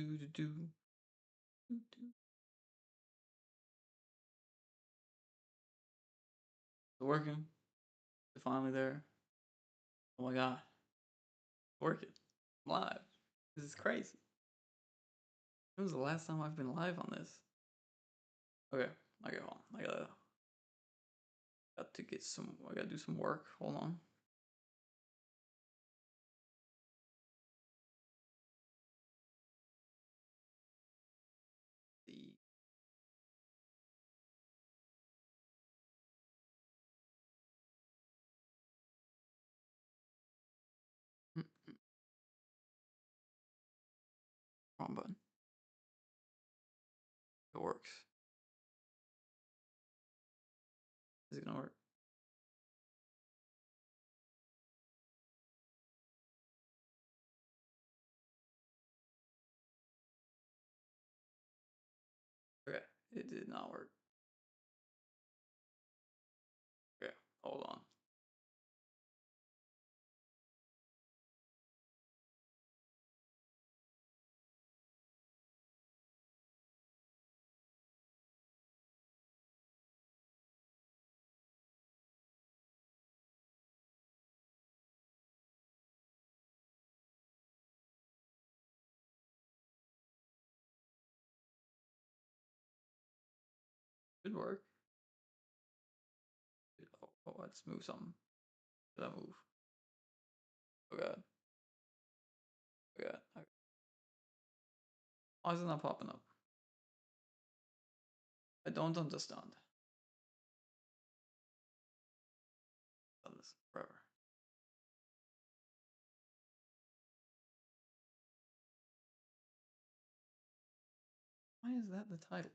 Do do do do do. It's working. It's finally there. Oh my god. It's working. I'm live. This is crazy. When was the last time I've been live on this? Okay. Okay, hold on. Got to get some I gotta do some work. Hold on. The wrong button. It works. Is it gonna work? Okay. It did not work. Okay. Hold on. Should work. Oh, let's move something. Did I move? Oh god. Oh god. Okay. Why is it not popping up? I don't understand. Done this forever. Why is that the title?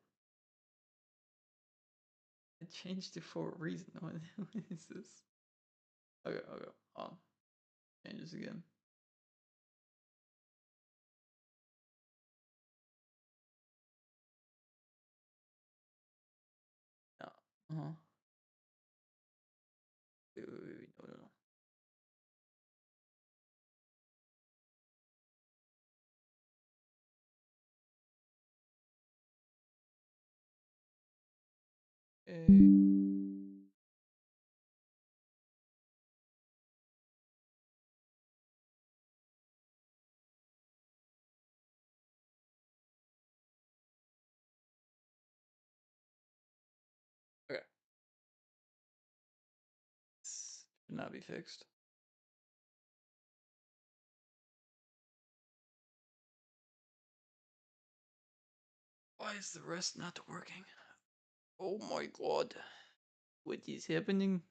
I changed it for a reason. What is this? Okay, okay. Change this again. Yeah. Uh-huh. Wait, no, no, no. Okay. This should not be fixed. Why is the rest not working? Oh my god. What is happening?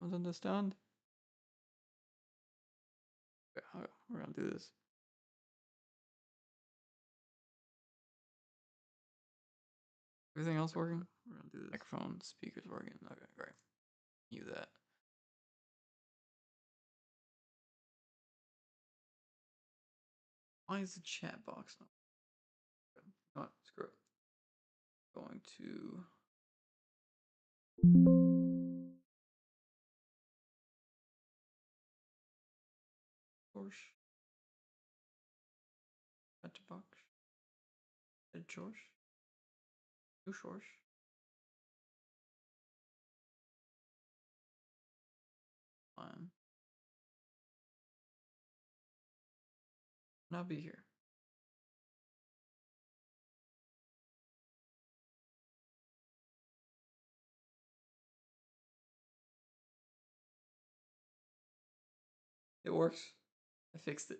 I don't understand. Okay, we're gonna do this. Everything else working? We're gonna do this. Microphone, speakers working. Okay, great. You that. Why is the chat box not? Okay. Oh, screw it. Going to. Source. Chat box. Edit source. New source. Fine. Not be here. It works. I fixed it.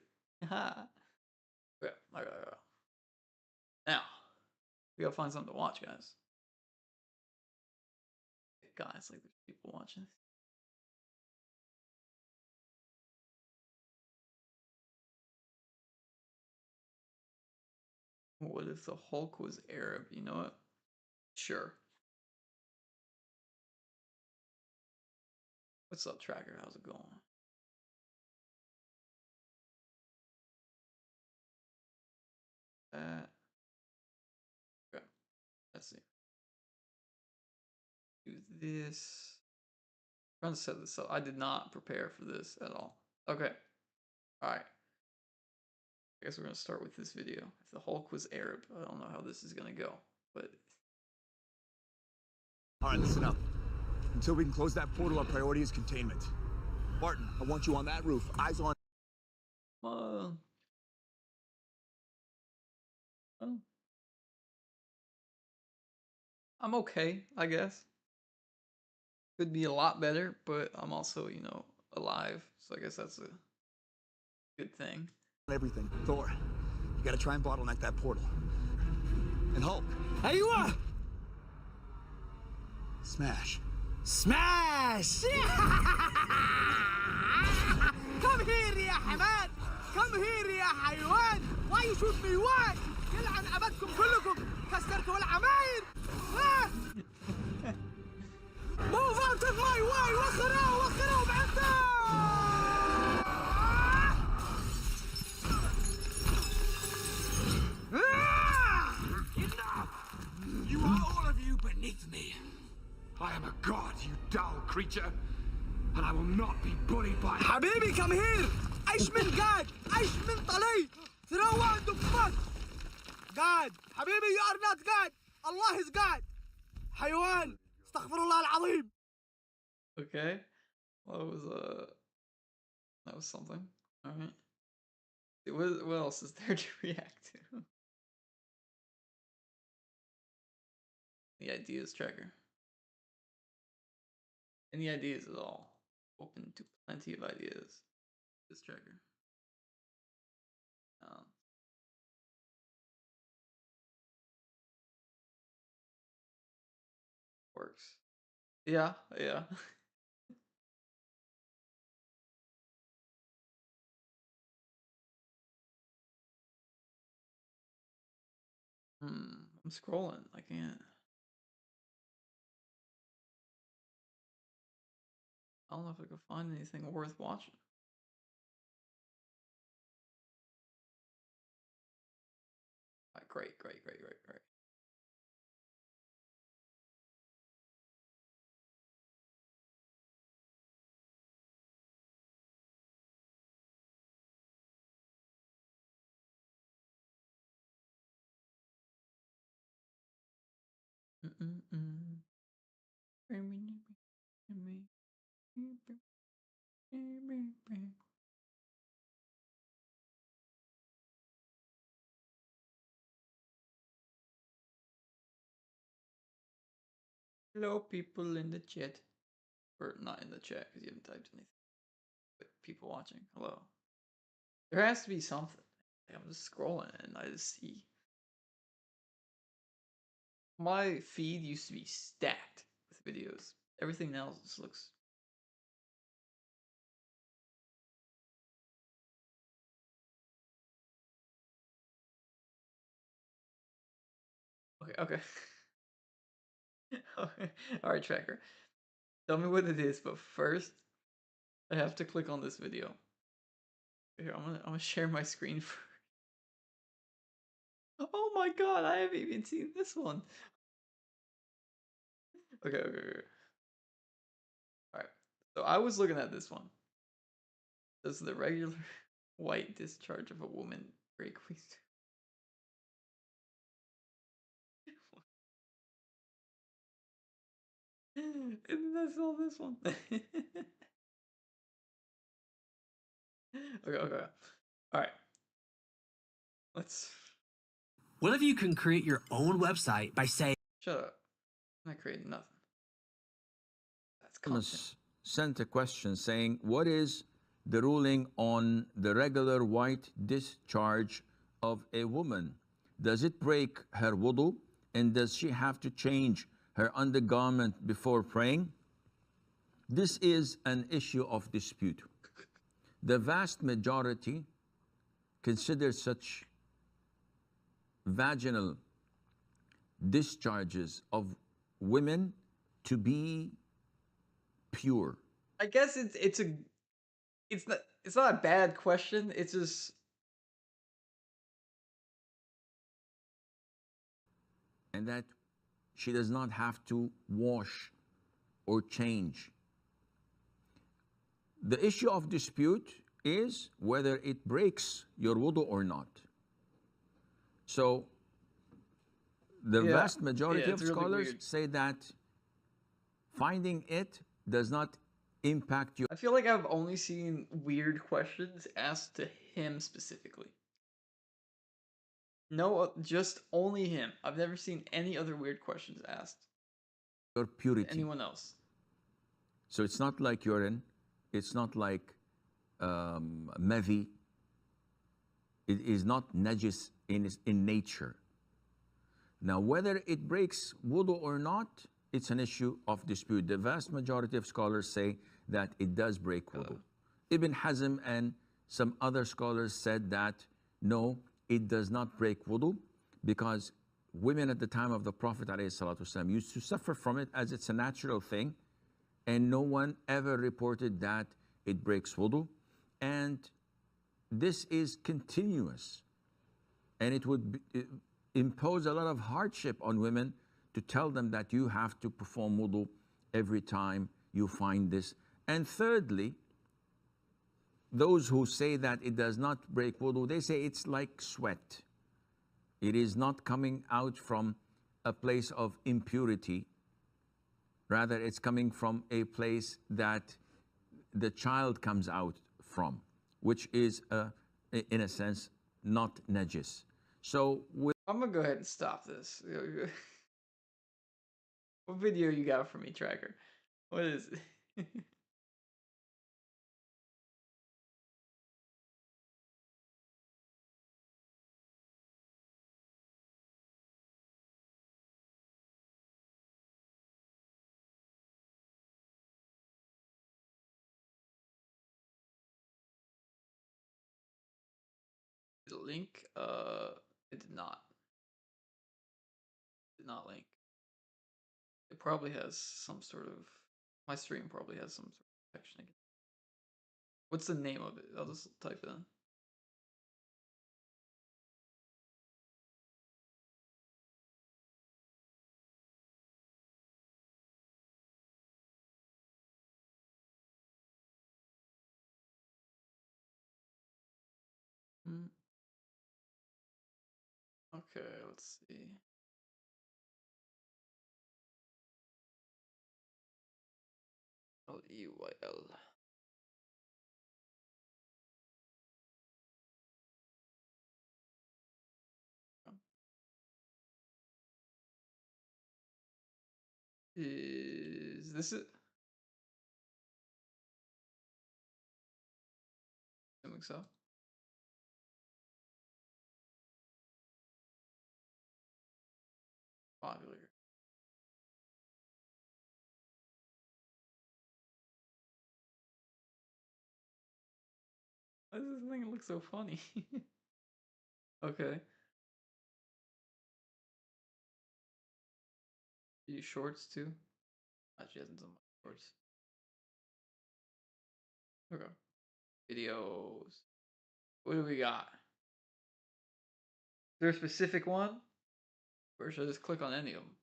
Ha. Okay, okay. Now, we gotta find something to watch, guys. Guys, like there's people watching. What if the Hulk was Arab? You know what? Sure. What's up, Tracker? How's it going? Okay. Let's see. Do this. I'm trying to set this up. I did not prepare for this at all. Okay. All right. I guess we're gonna start with this video. If the Hulk was Arab, I don't know how this is gonna go, but all right, listen up. Until we can close that portal, our priority is containment. Martin, I want you on that roof, eyes on. well, I'm okay, I guess. Could be a lot better, but I'm also, alive, so I guess that's a good thing. Everything. Thor, you gotta try and bottleneck that portal. And Hulk. ايوه Smash. سماش Come here يا حماد Come here يا حيوان Why you shoot me why يلعن أبدكم كلكم كسرتوا العماير Move out of my way وخروا بعدها Enough! You are all of you beneath me. I am a god, you dull creature, and I will not be bullied by. حبيبي come here ايش من قاد ايش من طلي throw out the fuck قاد حبيبي you are not God Allah is God حيوان استغفر الله العظيم Okay. Well, that was something. All right. What else is there to react to? The ideas tracker. Any ideas at all? Open to plenty of ideas. This tracker. Works. Yeah. I'm scrolling. I can't. I don't know if I can find anything worth watching. All right, great. Hello, people in the chat. Or not in the chat because you haven't typed anything. But people watching, hello. There has to be something. I'm just scrolling and I just see. My feed used to be stacked with videos. Everything else just looks. Okay. Alright, tracker. Tell me what it is, but first, I have to click on this video. Here, I'm gonna share my screen for. Oh my god, I haven't even seen this one. Okay. Alright. So I was looking at this one. Does the regular white discharge of a woman break we? And that's all this one. Okay. Alright. Let's. What if you can create your own website by saying Shut up. I'm not creating nothing. That's Thomas content. sent a question saying, what is the ruling on the regular white discharge of a woman? Does it break her wudu? And does she have to change her undergarment before praying? This is an issue of dispute. The vast majority consider such vaginal discharges of women to be pure. I guess it's not a bad question. It's just and that she does not have to wash or change. The issue of dispute is whether it breaks your wudu or not. So the Yeah. vast majority Yeah, of it's really scholars weird. say that finding it does not impact your I feel like I've only seen weird questions asked to him specifically. No, just only him. I've never seen any other weird questions asked to purity. anyone else. So it's not like urine, it's not like madhi. It is not najis in nature. Now, whether it breaks wudu or not, it's an issue of dispute. The vast majority of scholars say that it does break wudu. Ibn Hazm and some other scholars said that no, it does not break wudu because women at the time of the Prophet ﷺ used to suffer from it as it's a natural thing, and no one ever reported that it breaks wudu. And this is continuous, and it would impose a lot of hardship on women to tell them that you have to perform wudu every time you find this. And thirdly, those who say that it does not break wudu, they say it's like sweat. It is not coming out from a place of impurity. Rather, it's coming from a place that the child comes out from, which is, in a sense, not najis. So I'm gonna go ahead and stop this. What video you got for me, Tracker? What is it? The link? It did not. Did not link. It probably has some sort of. My stream probably has some sort of protection again. What's the name of it? I'll just type it in. Okay, let's see. Leyl. Is this it? Assuming so. Popular. Why does this thing look so funny? Okay. You shorts too? She hasn't done much shorts. Okay. Videos. What do we got? Is there a specific one? Or should I just click on any of them?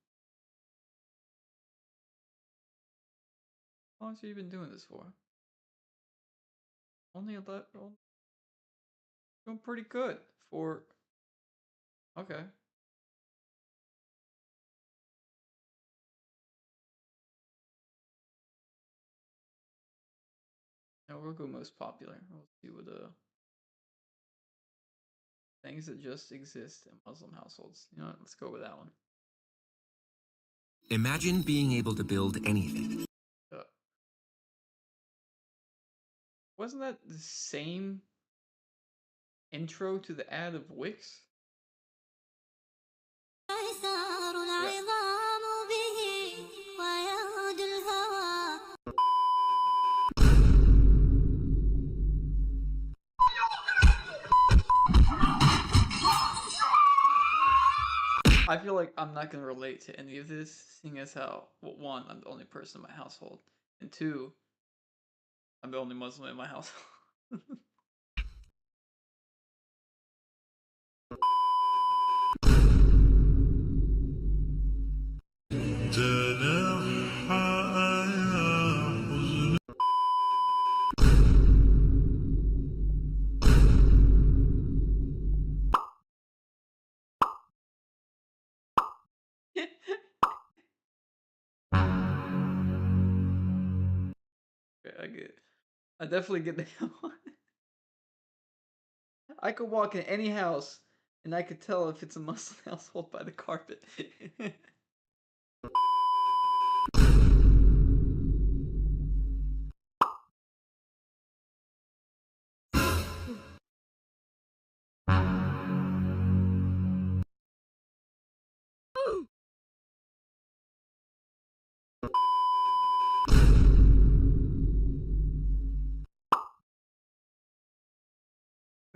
How long have you been doing this for? Only 11. Doing pretty good for. Okay. Now we'll go most popular. We'll see what things that just exist in Muslim households. You know what? Let's go with that one. Imagine being able to build anything. Wasn't that the same intro to the ad of Wix? I feel like I'm not gonna relate to any of this, seeing as how, well, one, I'm the only person in my household, and two, I'm the only Muslim in my household. I definitely get the I could walk in any house and I could tell if it's a Muslim household by the carpet.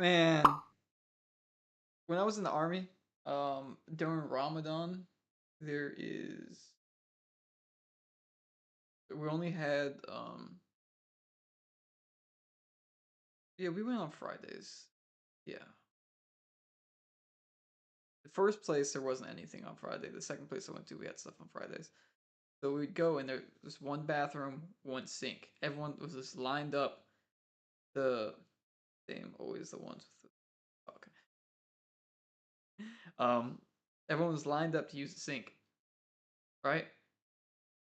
Man, when I was in the army, during Ramadan, there is we only had yeah, we went on Fridays. Yeah. The first place there wasn't anything on Friday. The second place I went to, we had stuff on Fridays. So we'd go and there was one bathroom, one sink. Everyone was just lined up. The same, always the ones with the everyone was lined up to use the sink, right?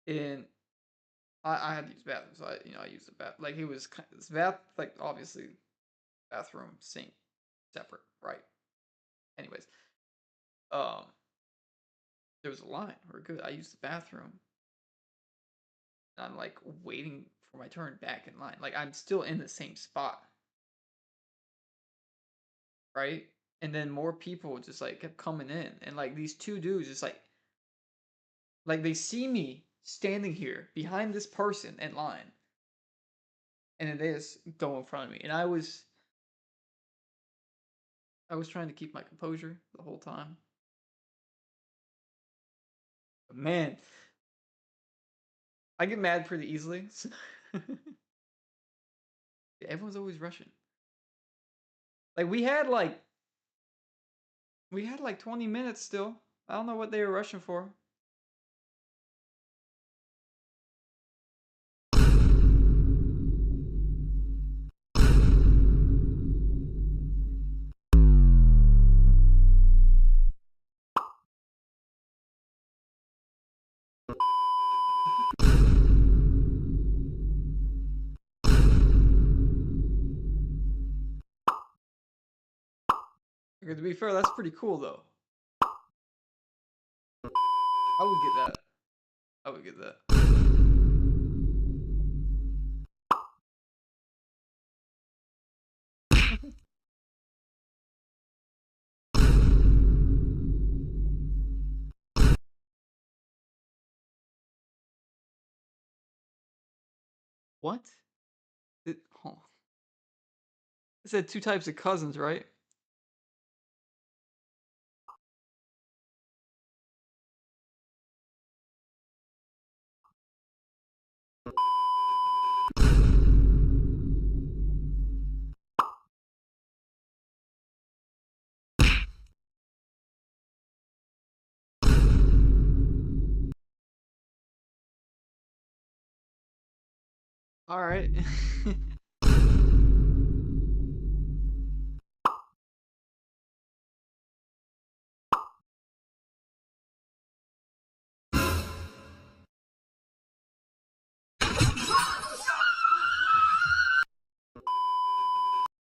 And I had to use the bathroom, so I used the bath. Like it was this bath, like obviously bathroom sink separate, right? Anyways, um, there was a line. We're good. I used the bathroom. And I'm like waiting for my turn back in line. Like I'm still in the same spot, right? And then more people just like kept coming in, and like these two dudes just like they see me standing here behind this person in line, and then they just go in front of me, and I was trying to keep my composure the whole time. But man, I get mad pretty easily. Everyone's always rushing. Like we had like 20 minutes still. I don't know what they were rushing for. Okay, to be fair, that's pretty cool though. I would get that. I would get that. What? Hold on. It said 2 types of cousins, right? All right.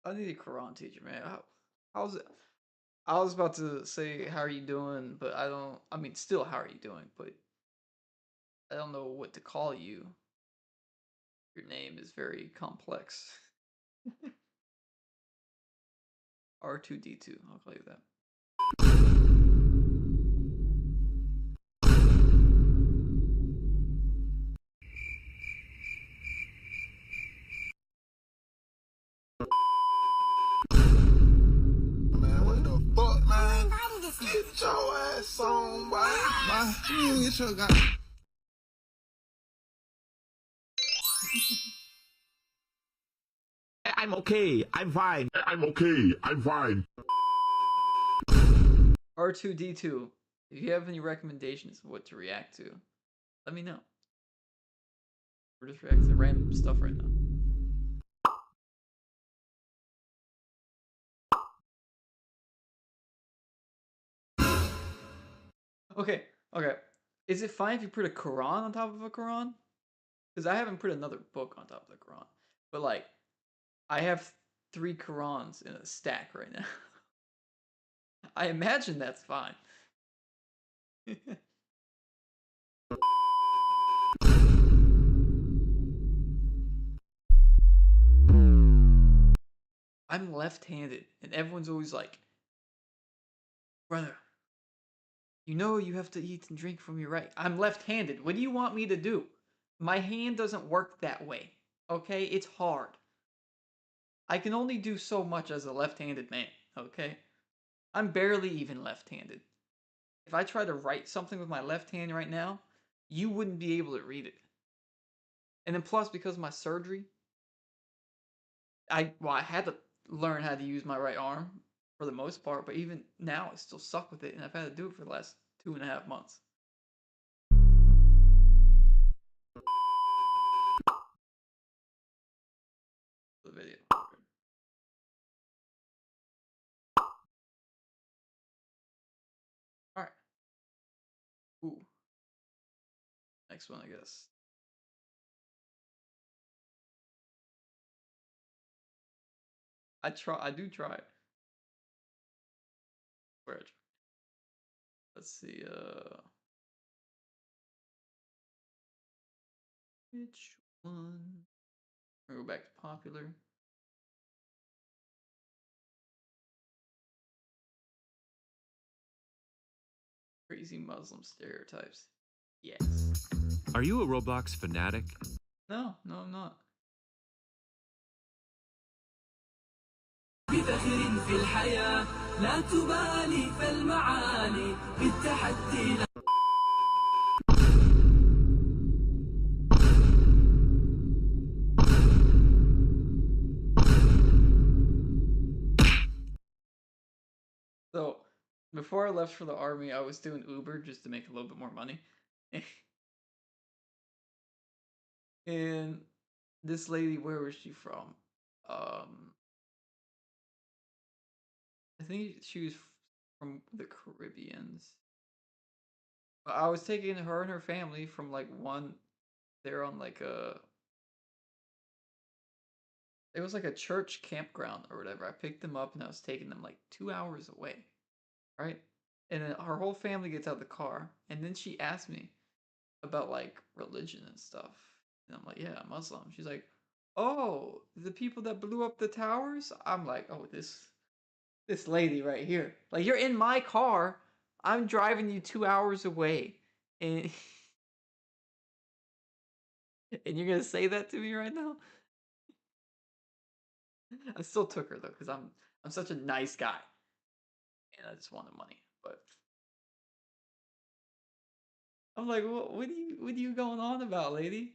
I need a Quran teacher, man. How's it? I was about to say, how are you doing? But I don't. I mean, still, how are you doing? But I don't know what to call you. Your name is very complex. R2D2. I'll call you that. Man, what the fuck, man? Get your ass on, boy. You get your guy. I'm okay. I'm fine. I'm okay. I'm fine. R2D2. If you have any recommendations of what to react to, let me know. We're just reacting to random stuff right now. Okay, okay. Is it fine if you put a Quran on top of a Quran? Because I haven't put another book on top of the Quran. But like, I have 3 Qurans in a stack right now. I imagine that's fine. I'm left-handed, and everyone's always like, brother, you know you have to eat and drink from your right. I'm left-handed. What do you want me to do? My hand doesn't work that way. Okay? It's hard. I can only do so much as a left-handed man. Okay? I'm barely even left-handed. If I try to write something with my left hand right now, you wouldn't be able to read it. And then plus, because of my surgery, I had to learn how to use my right arm for the most part, but even now I still suck with it, and I've had to do it for the last 2.5 months. The video. All right. Ooh. Next one, I guess. I do try it. Where I try. Let's see, which one? We'll go back to popular. Crazy Muslim stereotypes. Yes. Are you a Roblox fanatic? No, I'm not. بفخر في الحياة لا تبالي فالمعاني بالتحدي So, before I left for the army, I was doing Uber just to make a little bit more money. And this lady, where was she from? I think she was from the Caribbeans. But I was taking her and her family from like they're on like it was like a church campground or whatever. I picked them up and I was taking them like 2 hours away, right? And then her whole family gets out of the car, and then she asked me about like religion and stuff. And I'm like, yeah, I'm Muslim. She's like, oh, the people that blew up the towers? I'm like, oh, this lady right here. Like, you're in my car. I'm driving you 2 hours away. And and you're gonna say that to me right now? I still took her though, because I'm such a nice guy. And I just wanted money. But I'm like, what are you going on about, lady?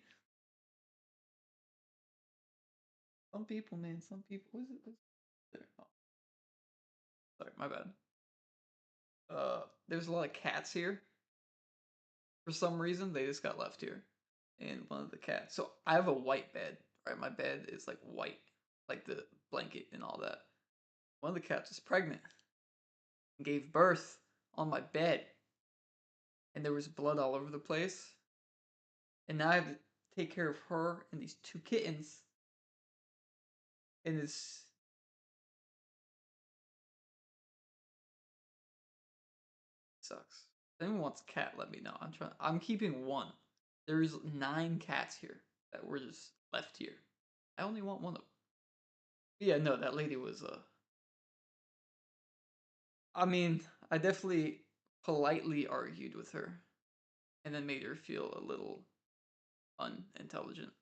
Some people, man, some people. What is it? There. Oh, sorry, my bad. There's a lot of cats here. For some reason, they just got left here. And one of the cats. So I have a white bed, right? My bed is like white, like the blanket and all that. One of the cats is pregnant and gave birth on my bed. And there was blood all over the place. And now I have to take care of her and these 2 kittens. And it's sucks. If anyone wants a cat, let me know. I'm keeping 1. There's 9 cats here that were just left here. I only want 1 of them. Yeah, no, that lady was I mean, I definitely politely argued with her and then made her feel a little unintelligent.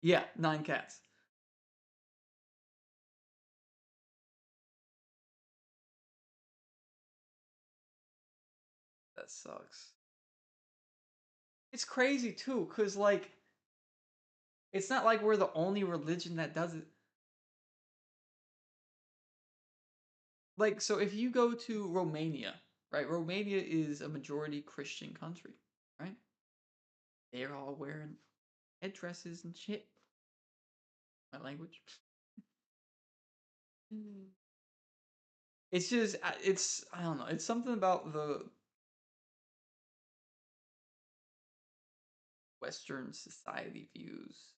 Yeah, 9 cats. That sucks. It's crazy too, cause like it's not like we're the only religion that does it. Like, so if you go to Romania, right? Romania is a majority Christian country, right? They're all wearing headdresses and shit. My language. It's just, I don't know. It's something about the Western society views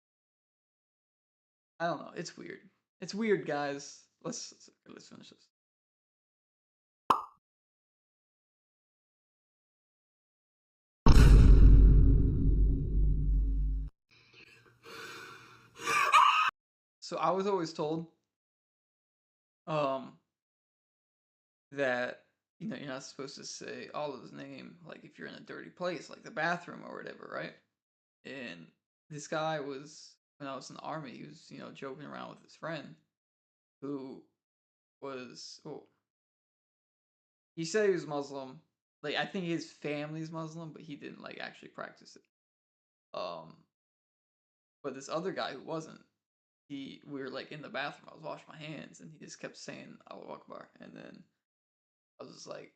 I don't know. It's weird. It's weird, guys. Let's finish this. So I was always told that you're not supposed to say Allah's name like if you're in a dirty place like the bathroom or whatever, right? And this guy was, when I was in the army, he was joking around with his friend who was, he said he was Muslim. Like, I think his family's Muslim, but he didn't like actually practice it. But this other guy who wasn't, we were like in the bathroom. I was washing my hands, and he just kept saying Allahu Akbar, and then I was just like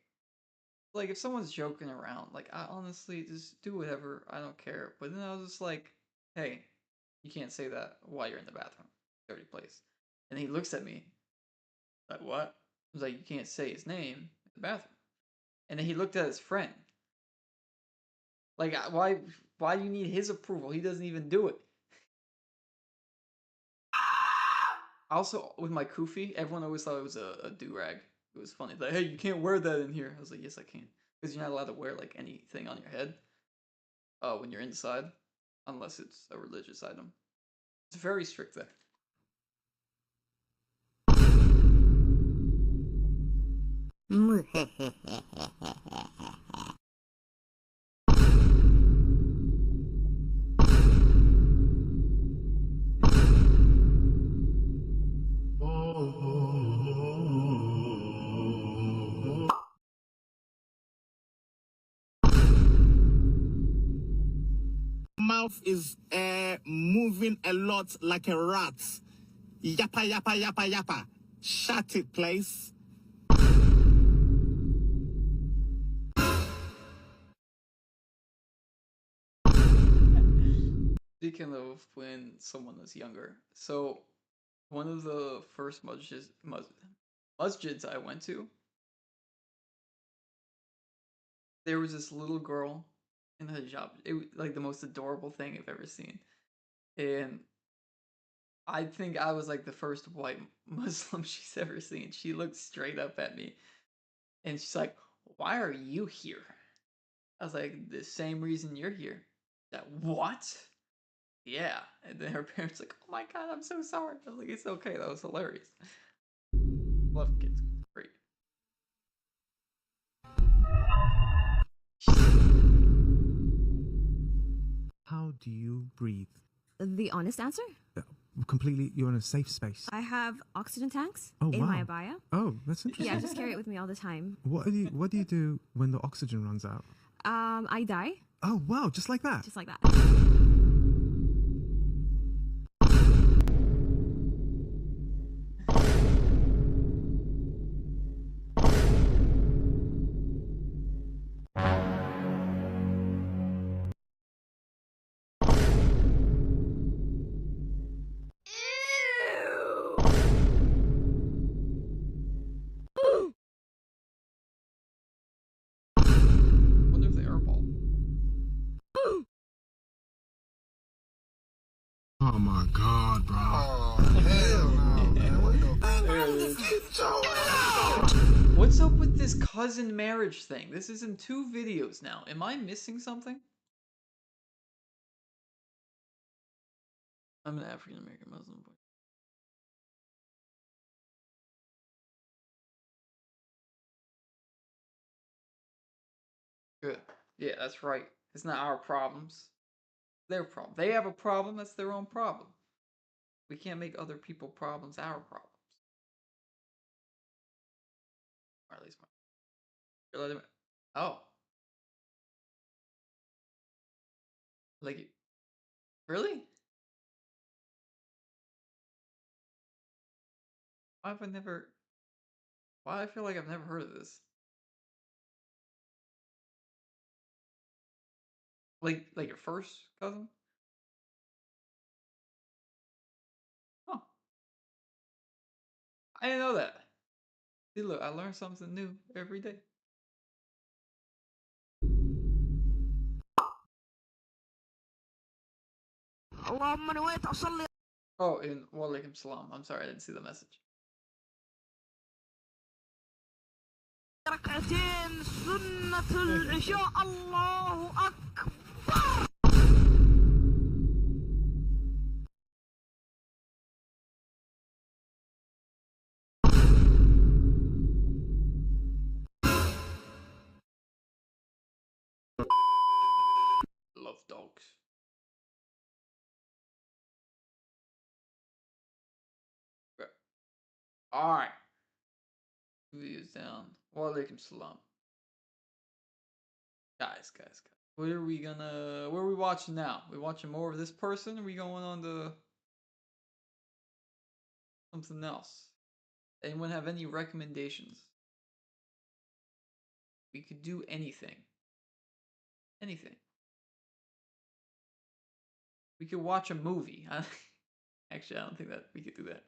if someone's joking around, like, I honestly just do whatever, I don't care. But then I was just like, hey, you can't say that while you're in the bathroom, dirty place. And he looks at me like, what? I was like, you can't say his name in the bathroom. And then he looked at his friend. Like, why do you need his approval? He doesn't even do it. Also, with my kufi, everyone always thought it was a do-rag. It was funny. Like, hey, you can't wear that in here. I was like, yes, I can. Because you're not allowed to wear, like, anything on your head when you're inside. Unless it's a religious item. It's very strict there. Mouth is moving a lot like a rat. Yappa, yappa, yappa, yappa. Shut it, please. Speaking of when someone was younger, so one of the first masjids I went to, there was this little girl in a hijab. It was like the most adorable thing I've ever seen. And I think I was like the first white Muslim she's ever seen. She looked straight up at me and she's like, why are you here? I was like, the same reason you're here. That what? Yeah. And then her parents like, oh my god, I'm so sorry. I was like, it's okay. That was hilarious. Love kids. Great. How do you breathe? The honest answer? Completely, you're in a safe space. I have oxygen tanks Oh, in wow. my abaya. Oh, that's interesting. Yeah, I just carry it with me all the time. What do you do when the oxygen runs out? I die. Oh, wow, just like that? Just like that. Wonder if they airball. Oh my god, bro. Oh, hell no, man. What the fuck? What's up with this cousin marriage thing? This is in 2 videos now. Am I missing something? I'm an African American Muslim boy. Good. Yeah, that's right. It's not our problems. Their problem. They have a problem, that's their own problem. We can't make other people's problems our problems. Or at least mine. You're letting me... Oh. Like, really? Why have I never... Why I feel like I've never heard of this? Like your first cousin? Oh. I didn't know that. See, look, I learn something new every day. اللهم نويت اصلي Oh, in Walaikum Salam. I'm sorry, I didn't see the message. ركعتين سنة العشاء الله أكبر. Love dogs. Right. Alright. Videos down. Walaikum Salam. Guys. What are we watching now? We watching more of this person? Or are we going on to something else? Anyone have any recommendations? We could do anything. Anything. We could watch a movie. Actually, I don't think that we could do that.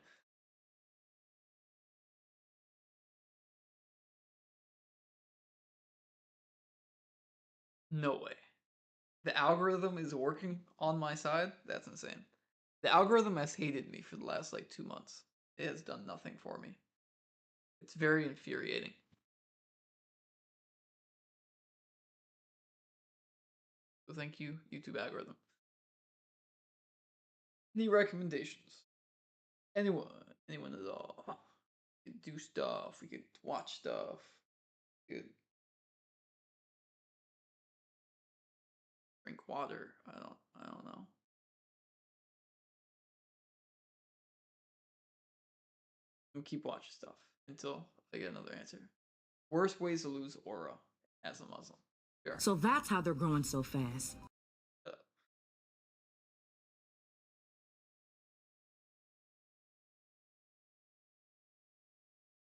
No way. The algorithm is working on my side? That's insane. The algorithm has hated me for the last like 2 months. It has done nothing for me. It's very infuriating. So thank you, YouTube algorithm. Any recommendations? Anyone at all? We could do stuff. We could watch stuff. We could drink water. I don't know. We'll keep watching stuff until I get another answer. Worst ways to lose aura as a Muslim. Sure. So that's how they're growing so fast.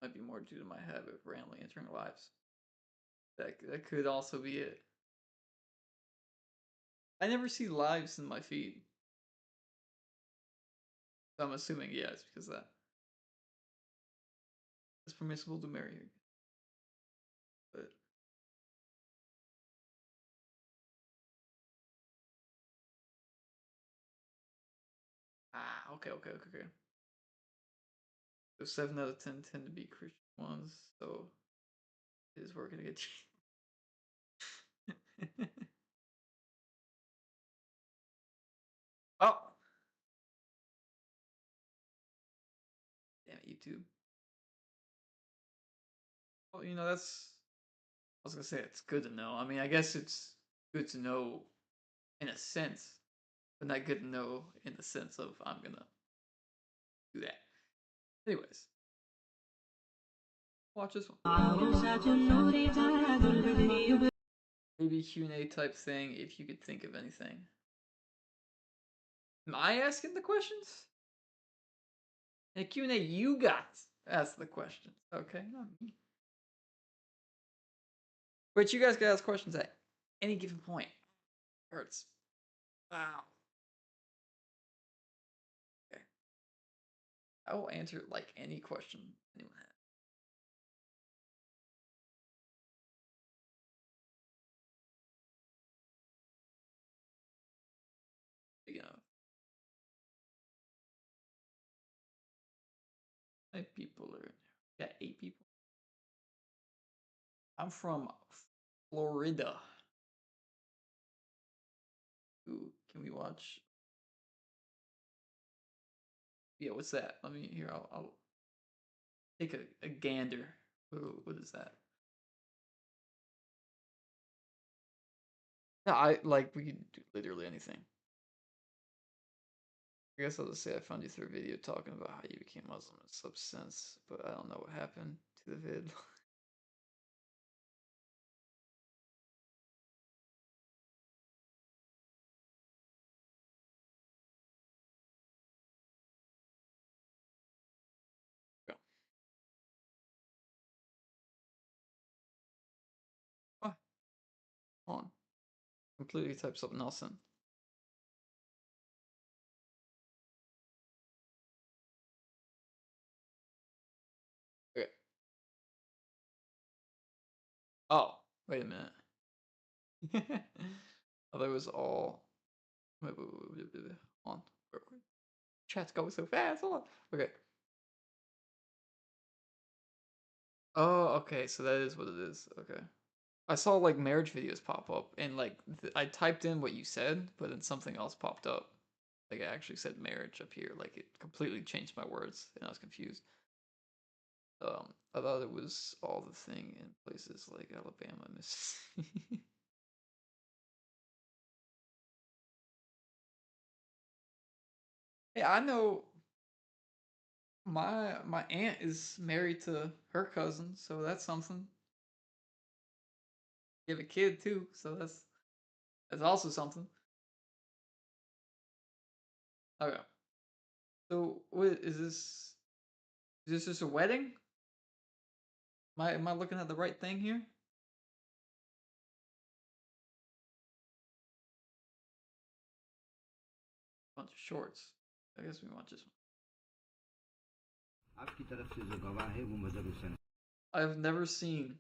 Might be more due to my habit of randomly entering lives. That could also be it. I never see lives in my feed. So I'm assuming, yeah, it's because of that. It's permissible to marry her. But okay. So 7 out of 10 tend to be Christian ones, so it is working against you. Oh! Damn it, YouTube. Well, you know, that's... I was gonna say it's good to know. I mean, I guess it's good to know in a sense, but not good to know in the sense of I'm gonna do that. Anyways. Watch this one. Maybe Q&A type thing if you could think of anything. Am I asking the questions? In a Q&A, you got ask the questions. Okay, not me. But you guys can ask questions at any given point. Hurts. Wow. Okay. I will answer like any question anyone has. Big enough. How many people are in there? Got 8 people. I'm from Florida. Ooh, can we watch? Yeah, what's that? Let me here. I'll take a gander. Ooh, what is that? No, we could do literally anything. I guess I'll just say I found you through a video talking about how you became Muslim in some sense, but I don't know what happened to the vid. Go. What? Hold on. Completely type something else in. Okay. Oh, wait a minute. Oh, that was all. Wait. Hold on. Real quick. Chat's going so fast. Hold on. Okay. Oh, okay. So that is what it is. Okay. I saw like marriage videos pop up, and like I typed in what you said, but then something else popped up. Like I actually said marriage up here. Like it completely changed my words, and I was confused. I thought it was all the thing in places like Alabama, Mississippi. Hey, I know my aunt is married to her cousin, so that's something. You have a kid too, so that's also something. Okay. So what is this? Is this just a wedding? Am I looking at the right thing here? Bunch of shorts. I guess we watch this one. I've never seen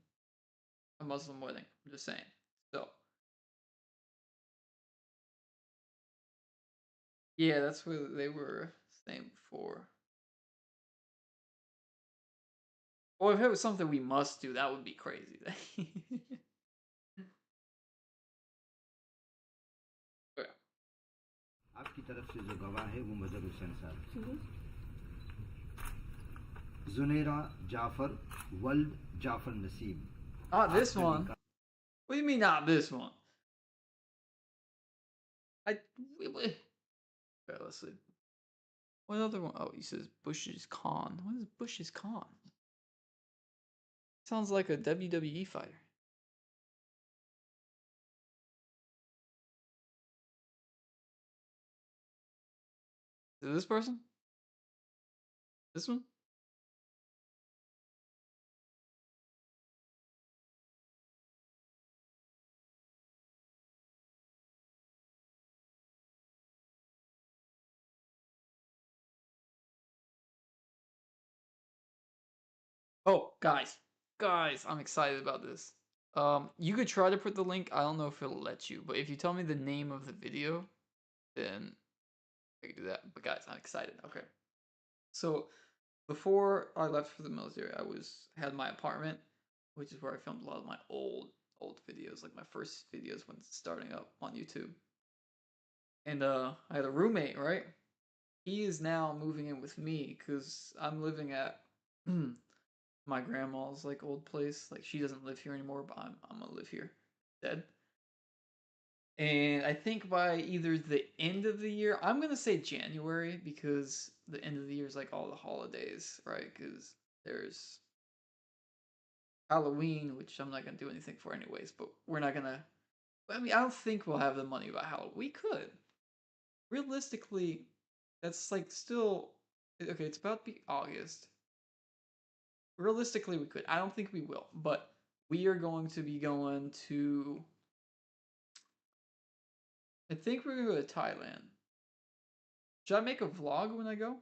a Muslim wedding. I'm just saying. So yeah, that's what they were saying before. Or if it was something we must do, that would be crazy. Okay. आपकी तरफ से जो गवाह है वो mother Hussain साहब जुनेरा जाफर वल्द जाफर नसीब. Not this one. What do you mean not this one? Okay, let's see. What other one? Oh, he says Bush's Khan. What is Bush's Khan? Sounds like a WWE fighter. Is it this person? This one? Oh, guys, I'm excited about this. You could try to put the link. I don't know if it'll let you, but if you tell me the name of the video, then I can do that. But guys, I'm excited. Okay. So before I left for the military, I had my apartment, which is where I filmed a lot of my old videos, like my first videos when starting up on YouTube. And I had a roommate, right? He is now moving in with me because I'm living at my grandma's like old place. Like she doesn't live here anymore, but I'm gonna live here instead. And I think by either the end of the year, I'm gonna say January because the end of the year is like all the holidays, right? Because there's Halloween, which I'm not gonna do anything for anyways. But we're not gonna. I mean, I don't think we'll have the money by Halloween. We could. Realistically, that's like still okay. It's about to be August. Realistically, we could. I don't think we will, but we are going to be going to. I think we're gonna go to Thailand. Should I make a vlog when I go?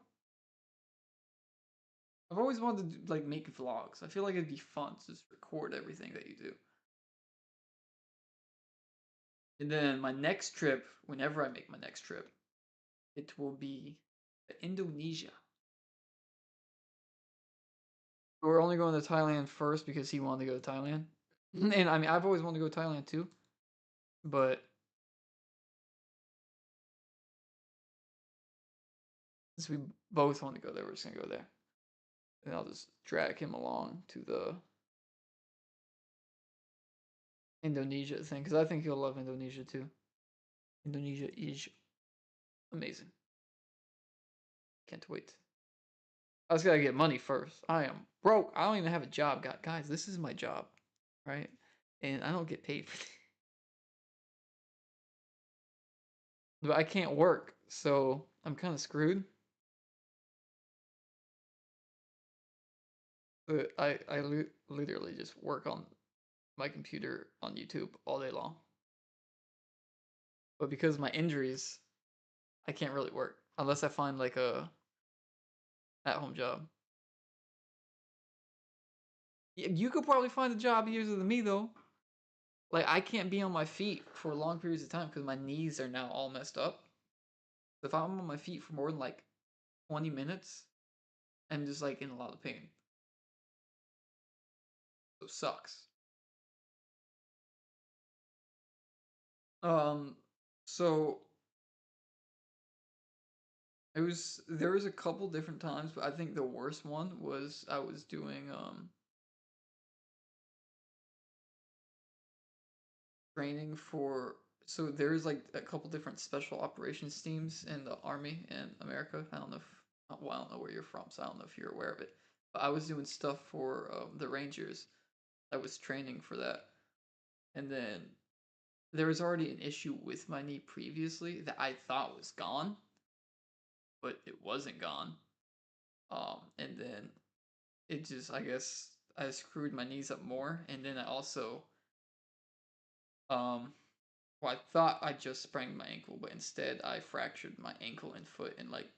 I've always wanted to like make vlogs. I feel like it'd be fun to just record everything that you do. And then my next trip, whenever I make my next trip, it will be Indonesia. We're only going to Thailand first because he wanted to go to Thailand. And I mean, I've always wanted to go to Thailand too. But since we both want to go there, we're just going to go there. And I'll just drag him along to the Indonesia thing because I think he'll love Indonesia too. Indonesia is amazing. Can't wait. I just gotta get money first. I am broke. I don't even have a job. Guys, this is my job, right? And I don't get paid for it. But I can't work, so I'm kind of screwed. But I literally just work on my computer on YouTube all day long. But because of my injuries, I can't really work unless I find like a at-home job. You could probably find a job easier than me though. Like I can't be on my feet for long periods of time because my knees are now all messed up. If I'm on my feet for more than like 20 minutes and just like in a lot of pain. So sucks. So there was a couple different times, but I think the worst one was I was doing training for, so there's like a couple different special operations teams in the Army in America. I don't know if, well, I don't know where you're from, so I don't know if you're aware of it. But I was doing stuff for the Rangers. I was training for that. And then there was already an issue with my knee previously that I thought was gone, but it wasn't gone. And then it just, I guess, I screwed my knees up more, and then I also, well, I thought I just sprained my ankle, but instead I fractured my ankle and foot in like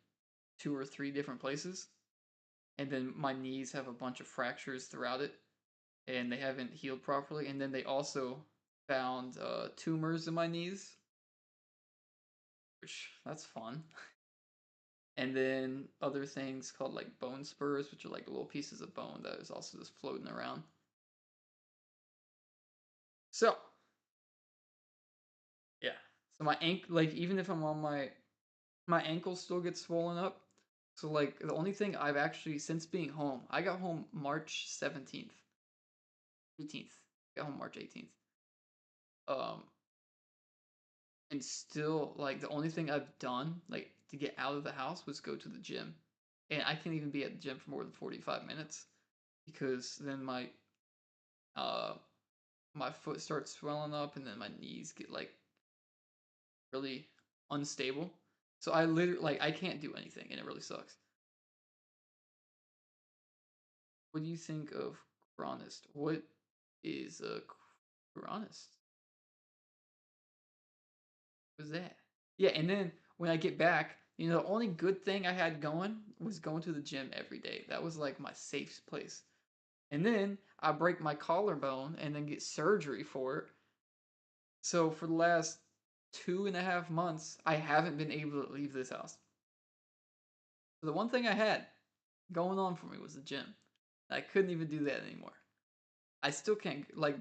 2 or 3 different places, and then my knees have a bunch of fractures throughout it, and they haven't healed properly, and then they also found tumors in my knees, which, that's fun. And then other things called like bone spurs, which are like little pieces of bone that is also just floating around. So, yeah. So my ankle, like even if I'm on my ankle still gets swollen up. So like the only thing I've actually, since being home, I got home March 17th. 18th. Got home March 18th. And still, like, the only thing I've done, like, to get out of the house was go to the gym. And I can't even be at the gym for more than 45 minutes because then my foot starts swelling up and then my knees get, like, really unstable. So I literally, like, I can't do anything and it really sucks. What do you think of Qur'anist? What is a Qur'anist? What's that? Yeah, and then when I get back, you know, the only good thing I had going was going to the gym every day. That was like my safe place. And then I break my collarbone and then get surgery for it. So for the last 2.5 months, I haven't been able to leave this house. So the one thing I had going on for me was the gym. I couldn't even do that anymore. I still can't, like,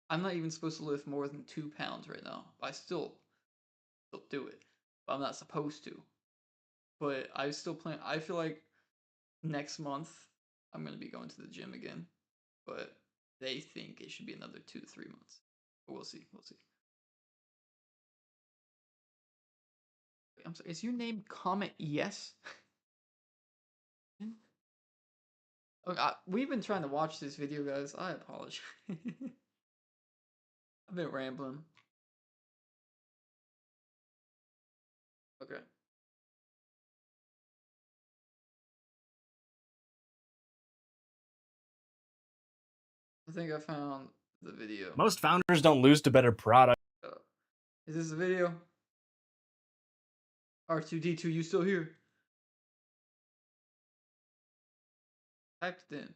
I'm not even supposed to lift more than 2 pounds right now. I still do it, but I'm not supposed to. But I still plan. I feel like next month I'm gonna be going to the gym again, but they think it should be another 2 to 3 months. But we'll see. We'll see. I'm sorry. Is your name Comment Yes? Okay, we've been trying to watch this video, guys. I apologize. I've been rambling. Okay. I think I found the video. Most founders don't lose to better product. Is this a video? R2D2, you still here? Typed it in.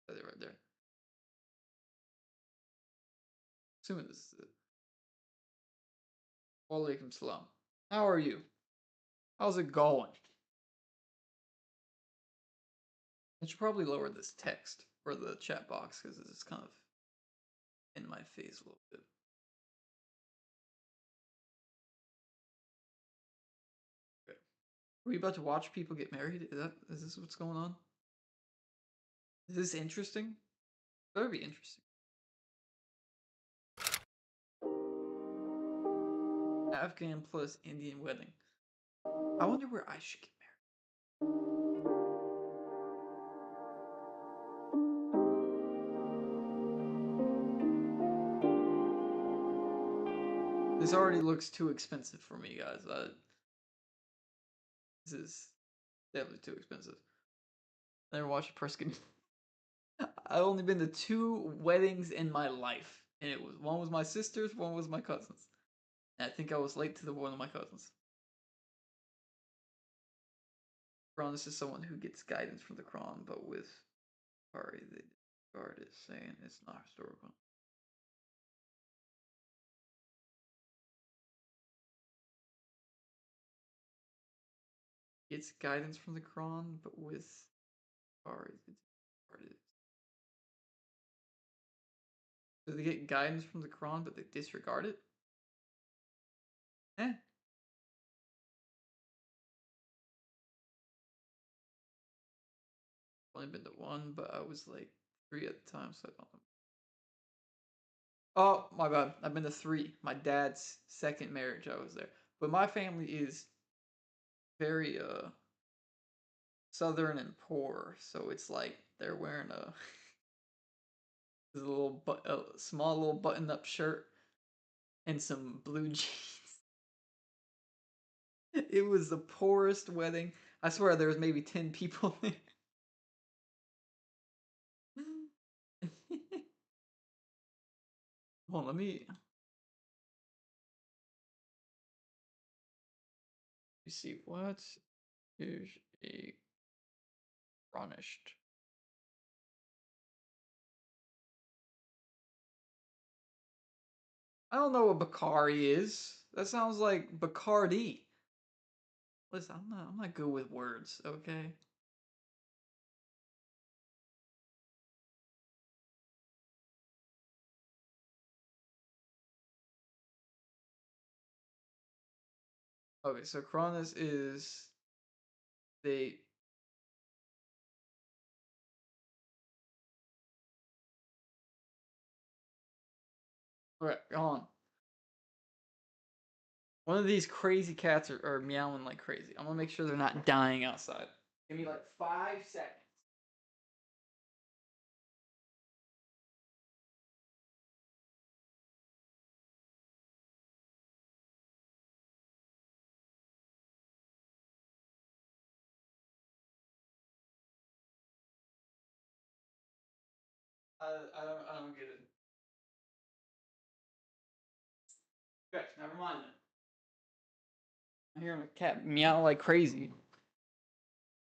That's it right there. Assuming this is it. Walaikum salam. How are you? How's it going? I should probably lower this text for the chat box because it's kind of in my face a little bit. Okay. Are we about to watch people get married? Is this what's going on? Is this interesting? That would be interesting. Afghan plus Indian wedding. I wonder where I should get married. This already looks too expensive for me, guys. This is definitely too expensive. I never watched a person. I've only been to 2 weddings in my life, and one was my sister's, one was my cousin's. And I think I was late to the one of my cousins. Quran is someone who gets guidance from the Quran, but with sorry, the guard is saying it's not historical. It's guidance from the Quran, but with so they get guidance from the Quran, but they disregard it? Eh. Only been to one, but I was like 3 at the time, so I don't know. Oh, my bad. I've been to 3. My dad's second marriage, I was there. But my family is very southern and poor, so it's like they're wearing a small little button-up shirt and some blue jeans. It was the poorest wedding. I swear there was maybe 10 people there. Hold on, let me see what is a garnished. I don't know what Bacardi is. That sounds like Bacardi. Listen, I'm not good with words, okay? Okay, so Cronus is they Alright, go on. One of these crazy cats are meowing like crazy. I'm gonna make sure they're not dying outside. Give me like 5 seconds. I don't get it. Okay, never mind then. I'm hearing a cat meow like crazy.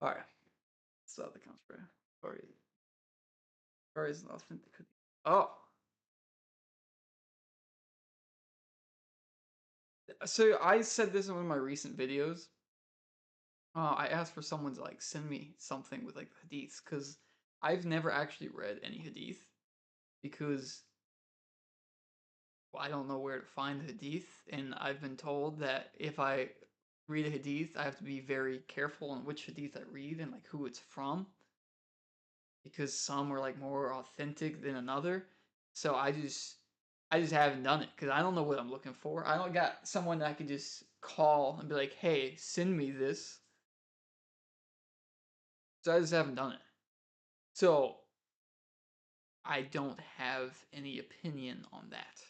Alright. So the comes for or is an authentic. Oh. So I said this in one of my recent videos. I asked for someone to like send me something with like hadiths because I've never actually read any hadith because I don't know where to find the hadith, and I've been told that if I read a hadith, I have to be very careful on which hadith I read and like who it's from, because some are like more authentic than another. So I just haven't done it because I don't know what I'm looking for. I don't got someone that I could just call and be like, "Hey, send me this." So I just haven't done it. So I don't have any opinion on that.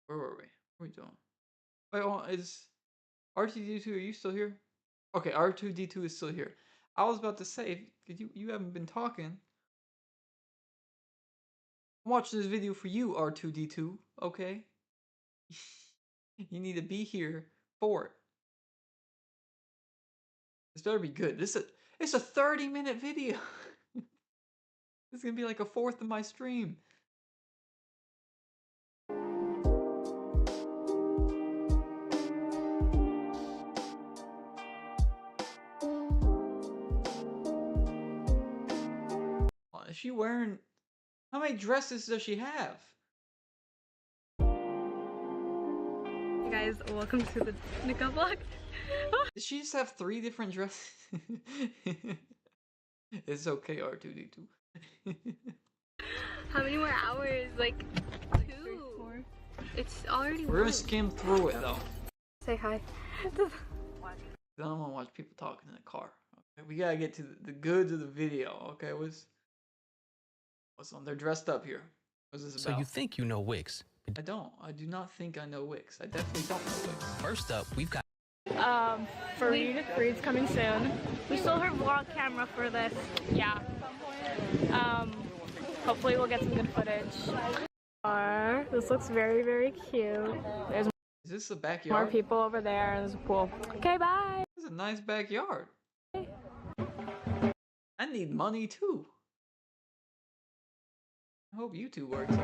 Where were we? What are we doing? Wait, hold on, is R2D2, are you still here? Okay, R2D2 is still here. I was about to say, because you haven't been talking. I'm watching this video for you, R2D2, okay? You need to be here for it. This better be good. It's a 30-minute video. This is gonna be like a fourth of my stream. Is she wearing... How many dresses does she have? Hey guys, welcome to the Nikkah vlog. Did she just have 3 different dresses? It's okay, R2D2. How many more hours? Like 2? 4. It's already We're gonna skim through it though. Say hi. I don't want to watch people talking in the car. Okay, we gotta get to the goods of the video. Okay, what's on? They're dressed up here. What's this about? So you think you know Wix? I don't. I do not think I know Wix. I definitely don't know Wix. First up, we've got Fareed's coming soon. We stole her vlog camera for this. Yeah. Hopefully we'll get some good footage. This looks very, very cute. There's Is this a more backyard? people over there, and there's a pool. Okay, bye. This is a nice backyard. I need money too. I hope YouTube works.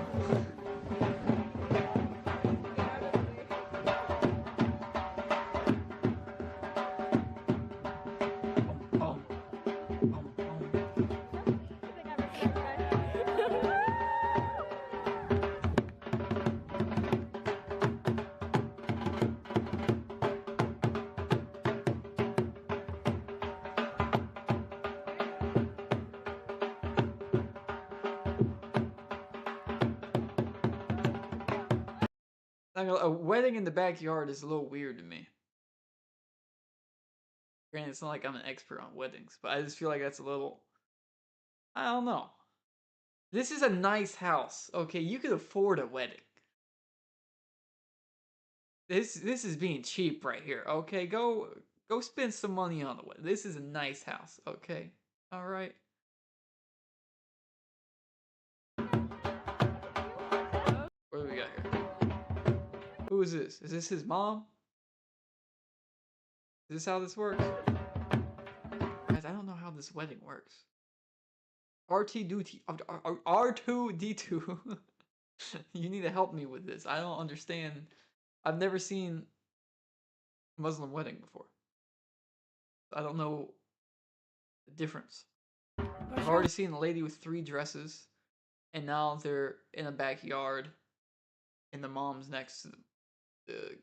A wedding in the backyard is a little weird to me. Granted, it's not like I'm an expert on weddings, but I just feel like that's a little... I don't know. This is a nice house, okay? You could afford a wedding. This is being cheap right here, okay? Go spend some money on the wedding. This is a nice house, okay? All right. What do we got here? Who is this? Is this his mom? Is this how this works? Guys, I don't know how this wedding works. R2D2. You need to help me with this. I don't understand. I've never seen a Muslim wedding before. I don't know the difference. I've already seen a lady with 3 dresses, and now they're in a backyard, and the mom's next to the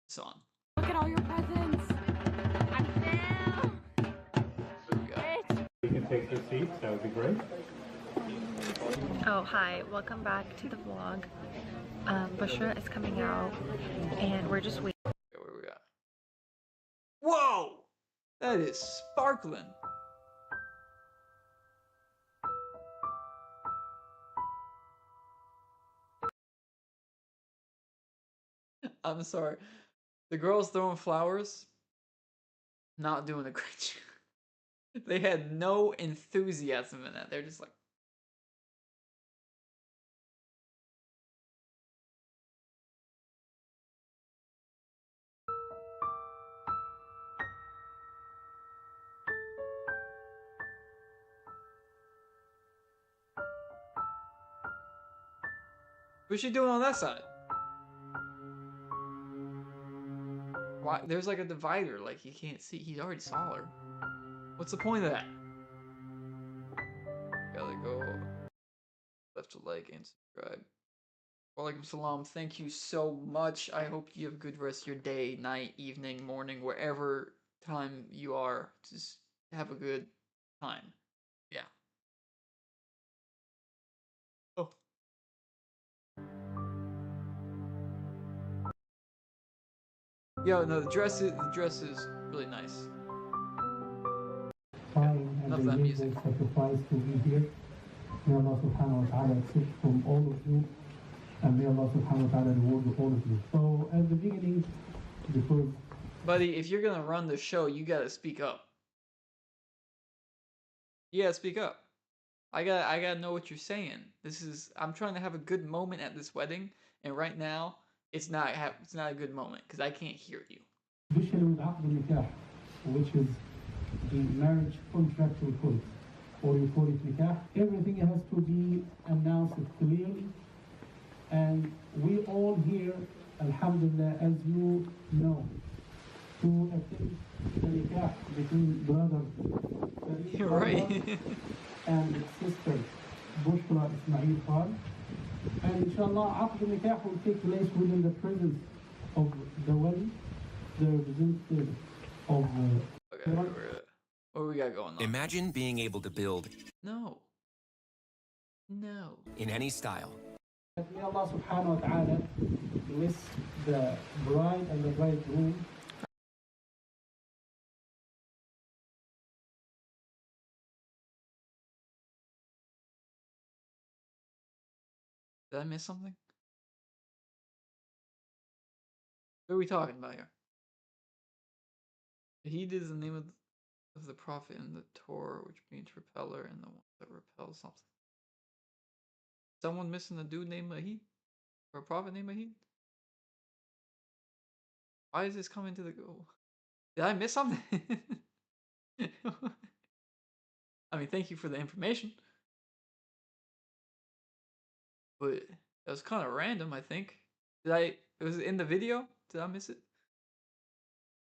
son. Look at all your presents. I'm down. You can take your seats, that would be great. Oh, hi. Welcome back to the vlog. Bushra is coming out, and we're just waiting. Okay, what do we got? Whoa! That is sparkling. I'm sorry. The girls throwing flowers, not doing a great job. They had no enthusiasm in that. They're just like... What's she doing on that side? Why? There's like a divider, like you can't see. He already saw her. What's the point of that? Gotta go left to like and subscribe. Walaikum salam. Thank you so much. I hope you have a good rest of your day, night, evening, morning, wherever time you are. Just have a good time. Yeah. Oh. Yo, no, the dress is really nice. Enough of that music. Sacrifice to be here. May Allah subhanahu wa ta'ala accept from all of you, and may Allah subhanahu wa ta'ala reward all of you. So at the beginning, because Buddy, if you're gonna run the show, you gotta speak up. You gotta speak up. I gotta know what you're saying. I'm trying to have a good moment at this wedding, and right now, it's not a good moment because I can't hear you. especially with عقد النكاح, which is the marriage contractual code, or you call it nikah, everything has to be announced clearly, and we all here, alhamdulillah, as you know, to attend the nikah between brother You're right. and sister Bushra Ismail Khan, and inshallah عقد النكاح will take place within the presence of the wali, the representative of Okay, what do we got going on? Imagine being able to build No. No. in any style. May Allah subhanahu wa ta'ala bless the bride and the bridegroom. Did I miss something? What are we talking about here? He is the name of the prophet in the Torah, which means repeller, and the one that repels something. someone missing a dude named Mahid? Or a prophet named Mahid? Why is this coming to the go? Did I miss something? I mean, thank you for the information. But that was kind of random, I think. It was in the video? Did I miss it?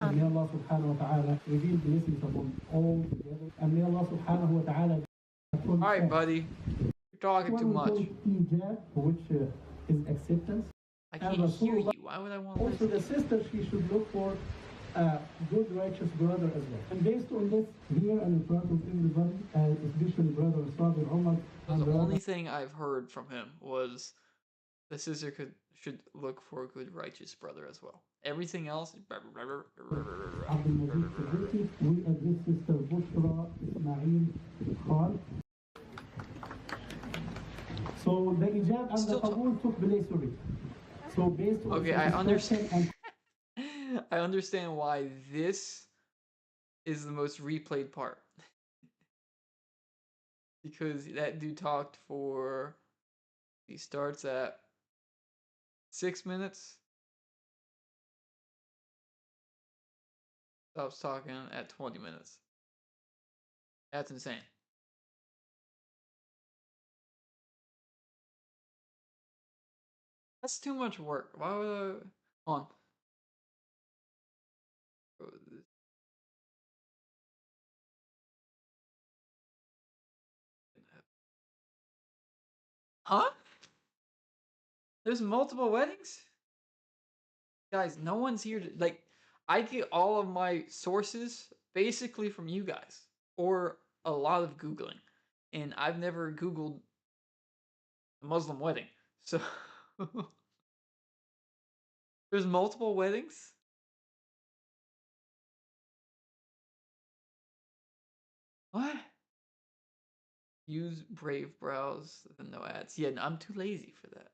And may Allah subhanahu wa ta'ala reveal blessings upon all together. And may Allah subhanahu wa ta'ala. Alright, buddy. You're talking too much. Ijab, which is acceptance. I can't hear you. Why would I want to Also, the sister, she should look for a good, righteous brother as well. And based on this, here and in front of everybody, especially brother Sabir Umar. The only thing I've heard from him was the sister should look for a good, righteous brother as well. Everything else. We address Sister Bushra Ismail Khan. So the ijab and the qabul took place already. So based on I understand. I understand why this is the most replayed part. Because that dude talked for, he starts at 6 minutes, stops talking at 20 minutes. That's insane. That's too much work. Why would I? On. Huh? There's multiple weddings? Guys, no one's here to, like, I get all of my sources basically from you guys. Or a lot of Googling. And I've never Googled a Muslim wedding. So, there's multiple weddings? What? Use Brave Browse, then no ads. Yeah, no, I'm too lazy for that.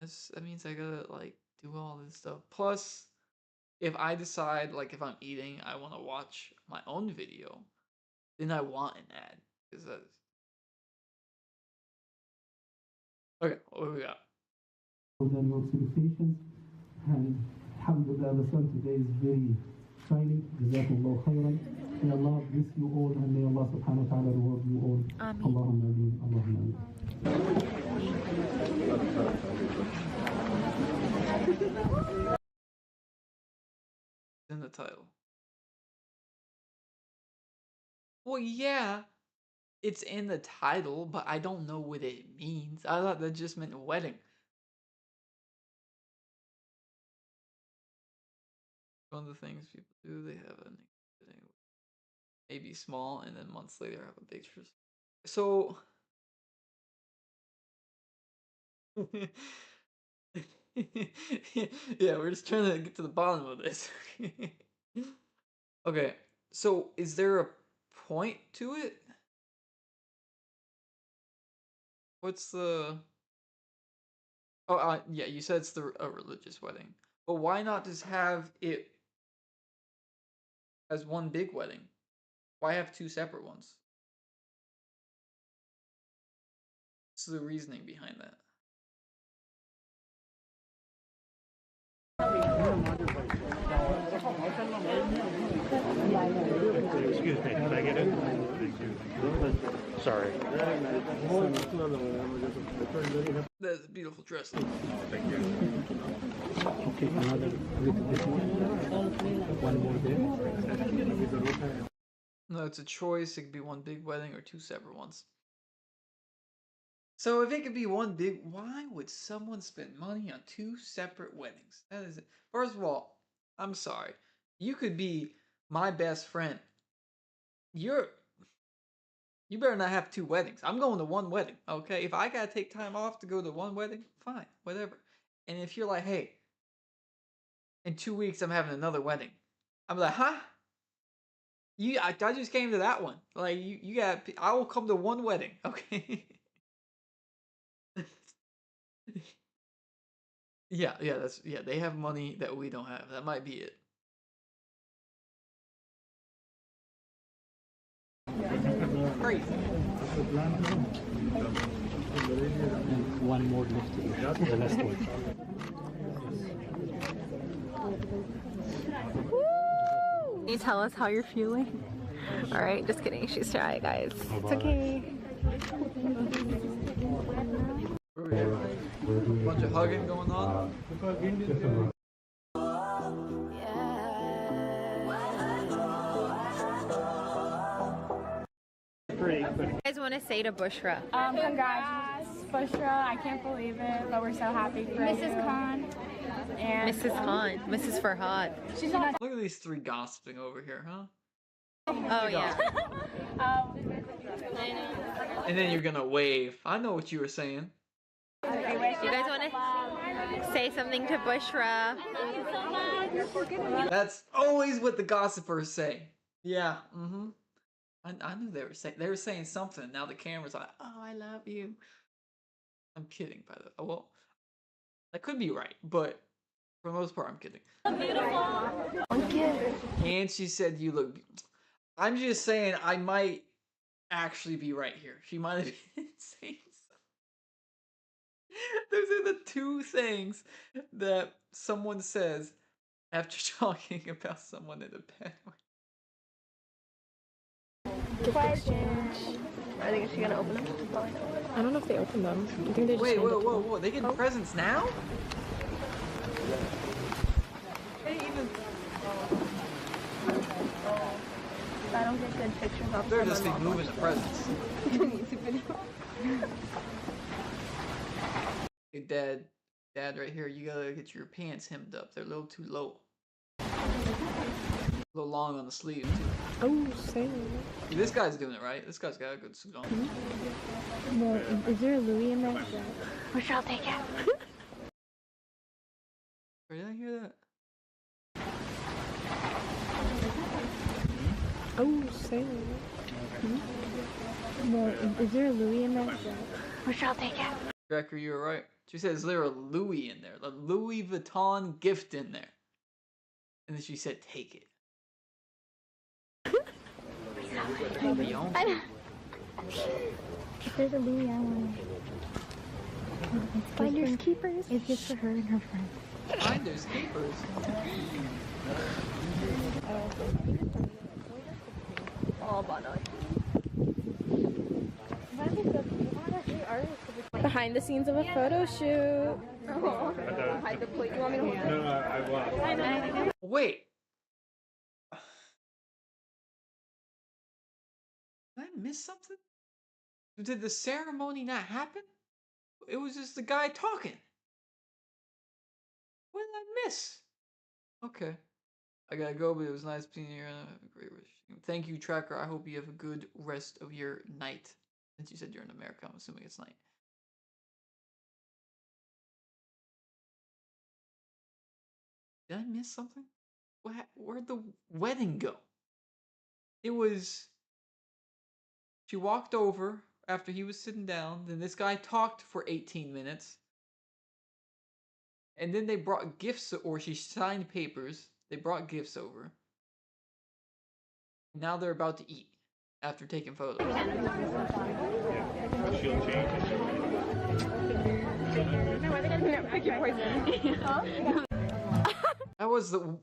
That means I gotta, like, do all this stuff. Plus, if I decide, like, if I'm eating, I want to watch my own video, then I want an ad. Because that's... Okay, what do we got? Your civilizations, and alhamdulillah, the sun today is very shiny. Jazakumullah khairan. May Allah bless you all, and may Allah subhanahu wa ta'ala reward you all. Allahumma ameen. Allahumma ameen. In the title. Well, yeah, it's in the title, but I don't know what it means. I thought that just meant wedding. One of the things people do, they have a maybe small, and then months later have a big truce. So, yeah, we're just trying to get to the bottom of this. Okay, so is there a point to it? What's the... Oh, yeah, you said it's a religious wedding. But why not just have it as one big wedding? Why have two separate ones? What's the reasoning behind that? Excuse me, can I get in? Sorry. That's a beautiful dress. Thank you. Okay, another little bit more. One more there. No, it's a choice. It could be one big wedding or two separate ones. So if it could be one big, why would someone spend money on two separate weddings? That is it. First of all, I'm sorry. You could be my best friend. You better not have two weddings. I'm going to one wedding, okay? If I gotta take time off to go to one wedding, fine, whatever. And if you're like, hey, in 2 weeks I'm having another wedding, I'm like, huh? I just came to that one. Like, you got, I will come to one wedding, okay? Yeah, they have money that we don't have. That might be it. Crazy. And one more left to do. The last one. Can you tell us how you're feeling? Alright, just kidding. She's shy, guys. It's okay. Bunch of hugging going on. What do you guys want to say to Bushra? Congrats, Bushra. I can't believe it, but we're so happy for Mrs. Khan. And, Mrs. Khan, Mrs. Farhad. She's not. Look at these three gossiping over here, huh? Oh yeah. And then you're gonna wave. I know what you were saying. You guys want to say something to Bushra? That's always what the gossipers say. Yeah. Mm-hmm. I knew they were saying something. Now the camera's like, "Oh, I love you." I'm kidding, by the way. Well, that could be right, but for the most part, I'm kidding. And she said, "You look." I'm just saying, I might actually be right here. She might have been saying something. Those are the two things that someone says after talking about someone in a bad way. I think she's gonna open them. I don't know if they opened them. I think they just. Wait, whoa! They getting presents now? They even. I don't get good pictures of They're just moving the presents. Hey, Dad, right here. You gotta get your pants hemmed up. They're a little too low. A little long on the sleeve too. Oh, same. This guy's doing it right. This guy's got a good suit on. Well, is there a Louis in there? Bushra, I'll take it. Did I hear that? Oh, same. Well, is there a Louis in there? Bushra, I'll take it. Becker, you were right. She said, "Is there a Louis in there? A Louis Vuitton gift in there?" And then she said, "Take it." There's a Louis, I want it. Finders keepers. It's just for her and her friends. Finders keepers. Oh, bono. Behind the scenes of a photo shoot. Hide the plate. You want me to hold it? No, I want. Wait. Did I miss something? Did the ceremony not happen? It was just the guy talking. What did I miss? Okay. I gotta go, but it was nice being here. Have a great rest. Thank you, Tracker. I hope you have a good rest of your night. Since you said you're in America, I'm assuming it's night. Did I miss something? Where'd the wedding go? It was... She walked over after he was sitting down. Then this guy talked for 18 minutes. And then they brought gifts, or she signed papers. They brought gifts over. Now they're about to eat after taking photos. She'll change. That was the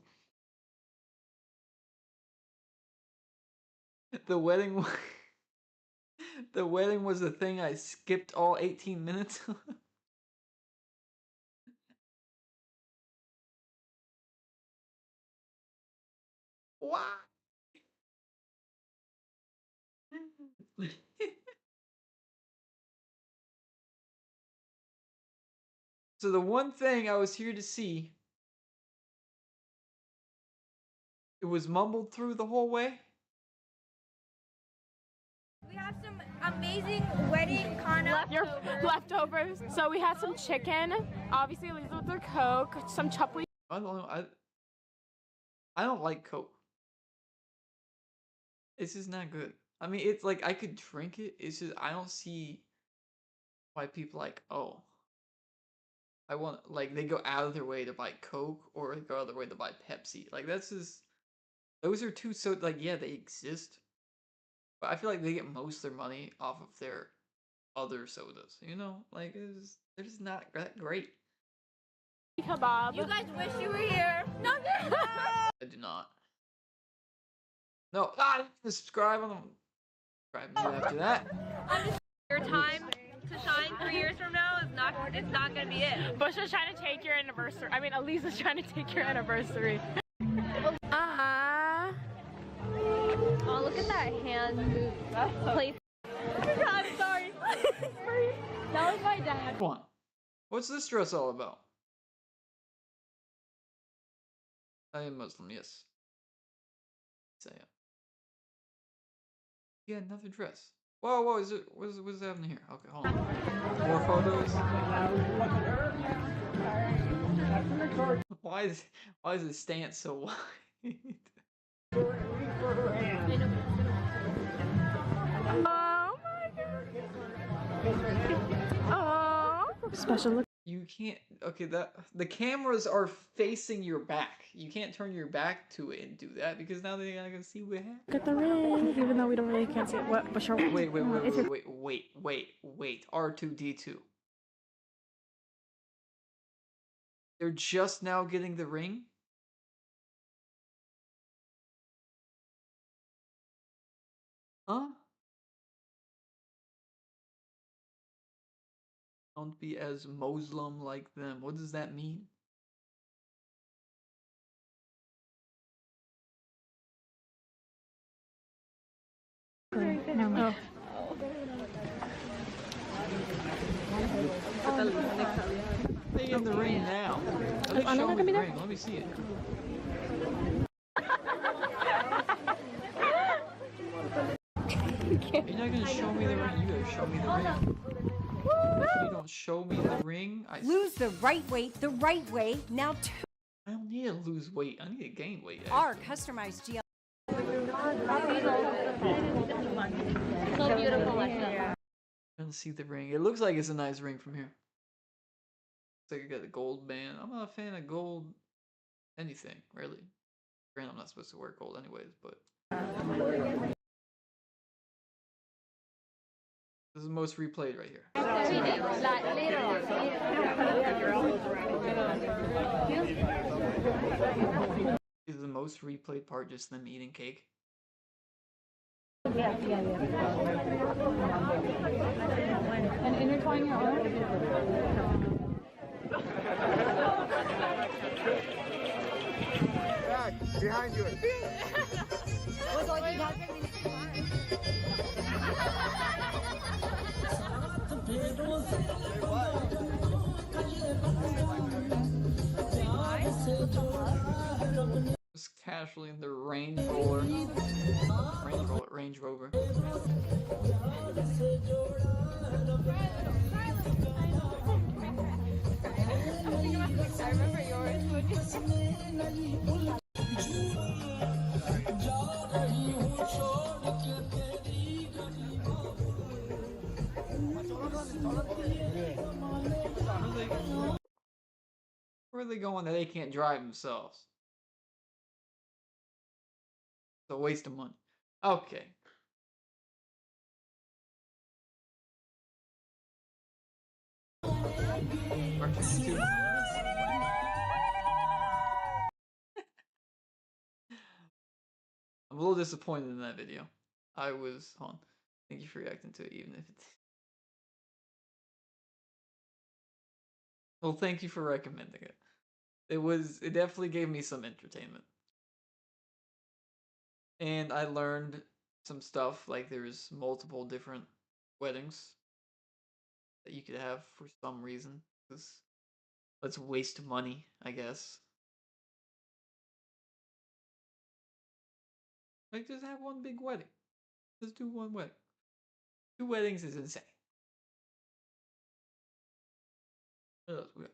wedding. The wedding was the thing I skipped all 18 minutes. Why? So the one thing I was here to see, it was mumbled through the whole way. We have some amazing wedding leftovers. So we had some chicken, obviously Lisa with her Coke, some chupli. I don't know. I don't like Coke. It's just not good. I mean, it's like I could drink it. It's just I don't see why people like, oh, I want, like, they go out of their way to buy Coke or they go out of their way to buy Pepsi. Like, that's just, those are two, so, like, yeah, they exist. But I feel like they get most of their money off of their other sodas. You know, like they're just not that great. Kebab. You guys wish you were here. No, I do not. No, subscribe on the. Subscribe after that. Your time to shine 3 years from now is not. It's not gonna be it. Bushra's trying to take your anniversary. I mean, Elisa's trying to take your anniversary. Oh, look at that hand move. Place. I'm sorry. That was my dad. Come on. What's this dress all about? I am Muslim, yes. Say it. Yeah, another dress. Whoa, whoa, is it what's happening here? Okay, hold on. More photos. Why is his stance so wide? Oh my god. Oh. Special look. You can't. Okay, the cameras are facing your back. You can't turn your back to it and do that because now they're not gonna see what happened. Look at the ring, even though we don't really can't see it. What? Bushra. Wait. R2D2. They're just now getting the ring. Huh? Don't be as Muslim like them. What does that mean? No. They in the ring now. Let me show me the ring. Let me see it. You're not gonna show me the ring. You gotta show me the ring. If you don't show me the ring, I lose the right weight the right way. Now I don't need to lose weight. I need to gain weight. our customized GL. So beautiful, like that. I'm gonna see the ring. It looks like it's a nice ring from here. Looks like I got a gold band. I'm not a fan of gold anything, really. Granted, I'm not supposed to wear gold anyways, but this is the most replayed right here. Is the most replayed part just them eating cake? Yeah. And intertwine your arms. Back, behind you. Just casually in the Range Rover. I remember yours. Where are they going that they can't drive themselves? It's a waste of money. Okay. R2D2. I'm a little disappointed in that video. I was on. Thank you for reacting to it, even if it's. Well, thank you for recommending it. It definitely gave me some entertainment. And I learned some stuff, like there's multiple different weddings that you could have for some reason. Because let's waste money, I guess. Like, just have one big wedding. Just do one wedding. 2 weddings is insane. What else we got?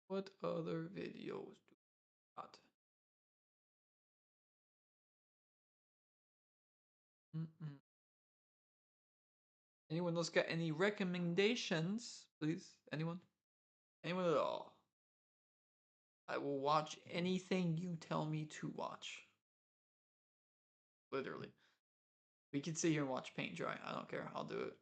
What other videos do we got? Anyone else got any recommendations, please? Anyone? Anyone at all? I will watch anything you tell me to watch. Literally. We can sit here and watch paint dry. I don't care. I'll do it.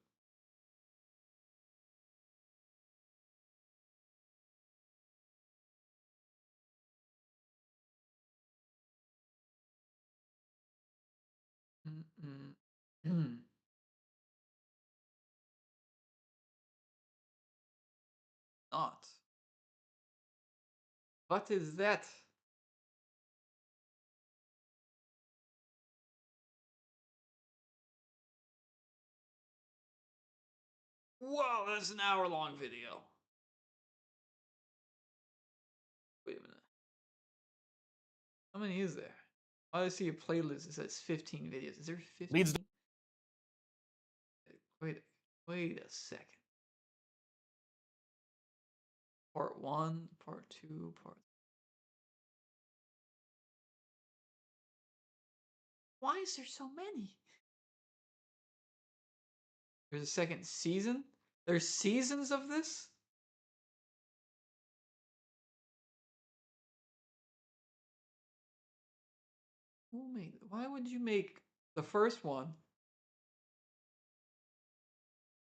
Not. What is that? Whoa, that's an hour-long video. Wait a minute. How many is there? I see a playlist that says 15 videos. Is there 15? Leads. Wait a second. Part 1, part 2, part... Why is there so many? There's a second season? There's seasons of this? Why would you make the first one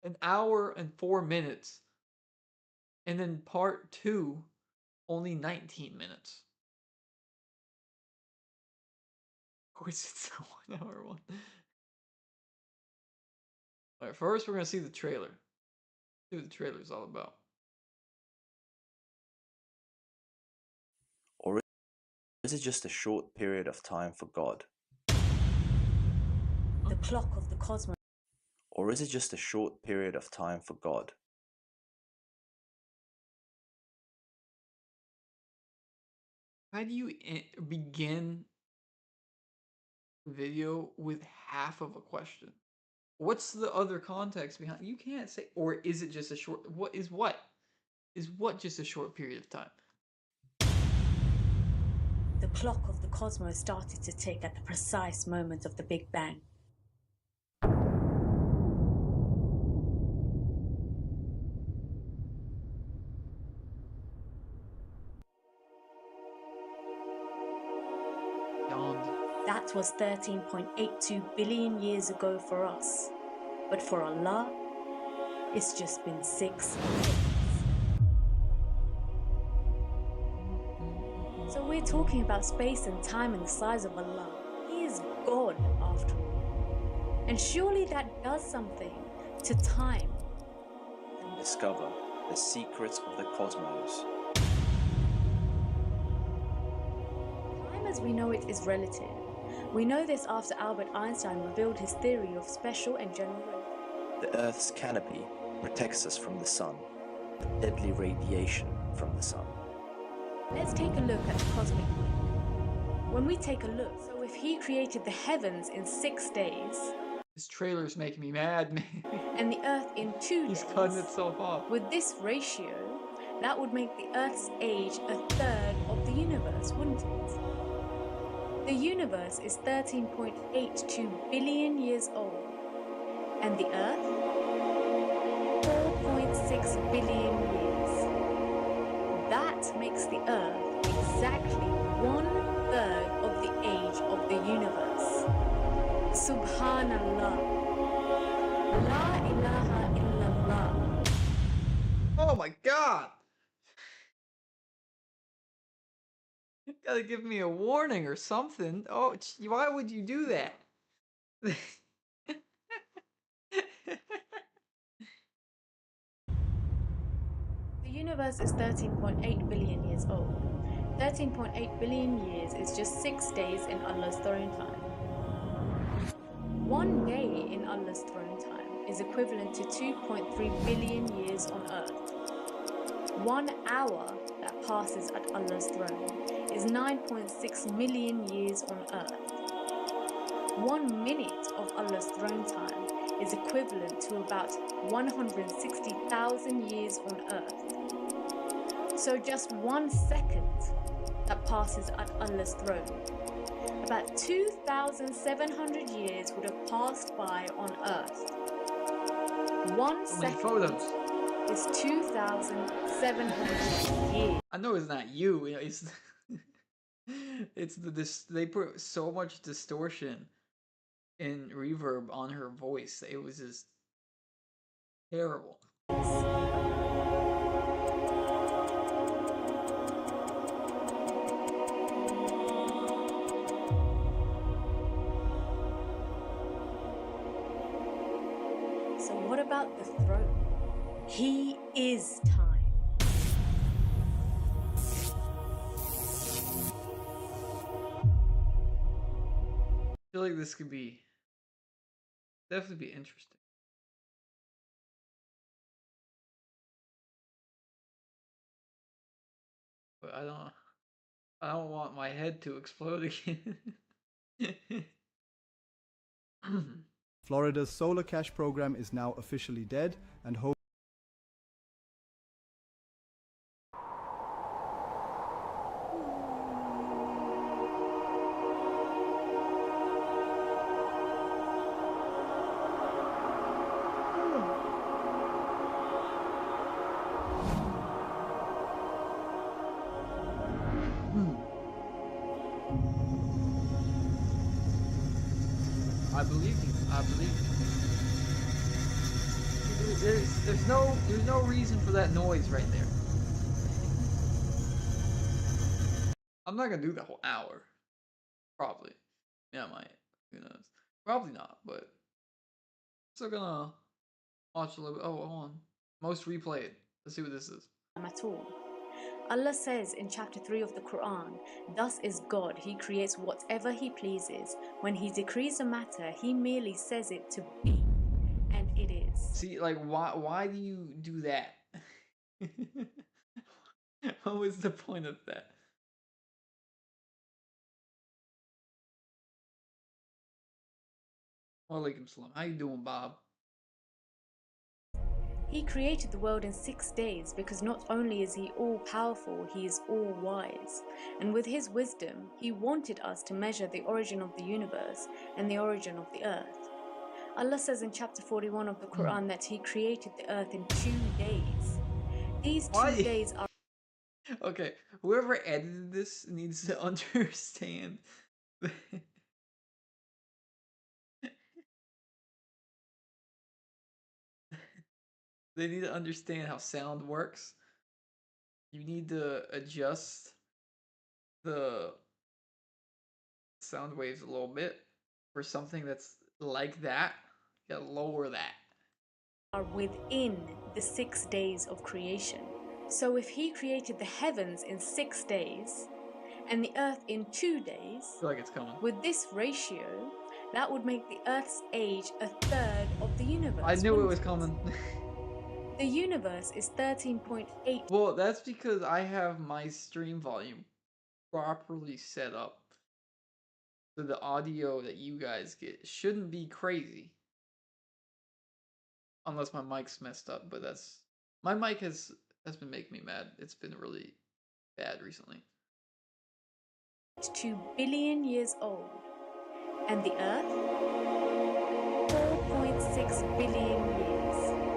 an hour and 4 minutes and then part 2 only 19 minutes? Of course it's a 1 hour one. Alright, first we're gonna see the trailer. See what the trailer's all about. Or is it just a short period of time for God? The clock of the cosmos. Or is it just a short period of time for God? How do you begin the video with half of a question? What's the other context behind? You can't say, or is it just a short? What is what? Is what just a short period of time? The clock of the cosmos started to tick at the precise moment of the Big Bang. That was 13.82 billion years ago for us. But for Allah, it's just been 6 minutes. So we're talking about space and time and the size of Allah. He is God, after all. And surely that does something to time. And discover the secrets of the cosmos. Time as we know it is relative. We know this after Albert Einstein revealed his theory of special and general relativity. The Earth's canopy protects us from the sun, but deadly radiation from the sun. Let's take a look at the cosmic wheel. When we take a look, so if he created the heavens in 6 days, this trailer's making me mad, man. And the Earth in 2 days, he's cutting itself off. With this ratio, that would make the Earth's age a third of the universe, wouldn't it? The universe is 13.82 billion years old, and the Earth 4.6 billion years. That makes the Earth exactly 1/3 of the age of the universe. Subhanallah. La ilaha illallah. Oh my God! You gotta give me a warning or something. Oh, why would you do that? The universe is 13.8 billion years old. 13.8 billion years is just 6 days in Allah's throne time. 1 day in Allah's throne time is equivalent to 2.3 billion years on earth. 1 hour that passes at Allah's throne is 9.6 million years on earth. 1 minute of Allah's throne time is equivalent to about 160,000 years on earth. So just 1 second that passes at Allah's throne, about 2,700 years would have passed by on earth. 1 second is 2,700 years. I know it's not you. It's it's they put so much distortion in reverb on her voice. It was just terrible. So what about the throne? He is time. I feel like this could be definitely be interesting. But I don't want my head to explode again. Florida's solar cash program is now officially dead, and I believe you. I believe you. There's no reason for that noise right there. I'm not gonna do the whole hour. Probably. Yeah, I might. Who knows? Probably not, but still gonna watch a little bit. Oh, hold on. Most replayed. Let's see what this is. At all. Allah says in chapter 3 of the Quran, "Thus is God, He creates whatever He pleases. When He decrees a matter, He merely says it to be, and it is." See, like, why do you do that? What was the point of that? Walaikum salam. How you doing, Bob? He created the world in 6 days because not only is He all-powerful, He is all-wise. And with His wisdom, He wanted us to measure the origin of the universe and the origin of the earth. Allah says in chapter 41 of the Quran that He created the earth in 2 days. These 2 days are... Okay, whoever edited this needs to understand. They need to understand how sound works. You need to adjust the sound waves a little bit for something that's like that. You gotta lower that. Are within the 6 days of creation. So if He created the heavens in 6 days and the earth in 2 days, I feel like it's coming. With this ratio, that would make the earth's age a third of the universe. I knew it was coming. The universe is 13.8. Well, that's because I have my stream volume properly set up. So the audio that you guys get shouldn't be crazy. Unless my mic's messed up, but that's... My mic has been making me mad. It's been really bad recently. 2 billion years old. And the earth? 4.6 billion years.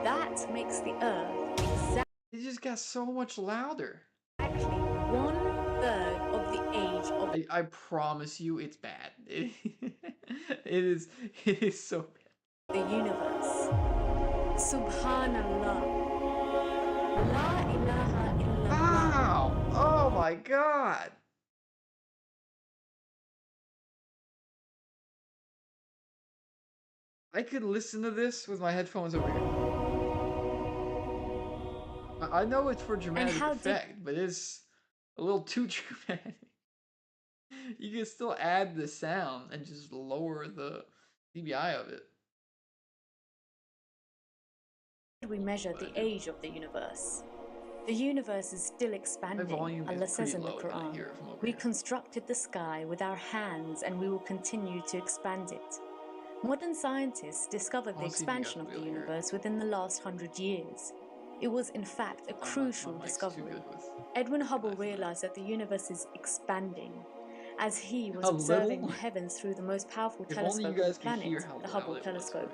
That makes the earth exactly... It just got so much louder. Actually, 1/3 of the age of... I promise you it's bad. It is so bad. The universe. Subhanallah. La ilaha illallah. Wow! Oh my god! I could listen to this with my headphones over here. I know it's for dramatic effect, but it's a little too dramatic. You can still add the sound and just lower the dBi of it. We measure the age of the universe. The universe is still expanding. Allah says in the Quran, "We constructed the sky with our hands and we will continue to expand it." Modern scientists discovered the expansion of the universe within the last 100 years. It was in fact a crucial discovery. Edwin Hubble realized that the universe is expanding. As he was observing the heavens through the most powerful telescope on the planet, the Hubble telescope.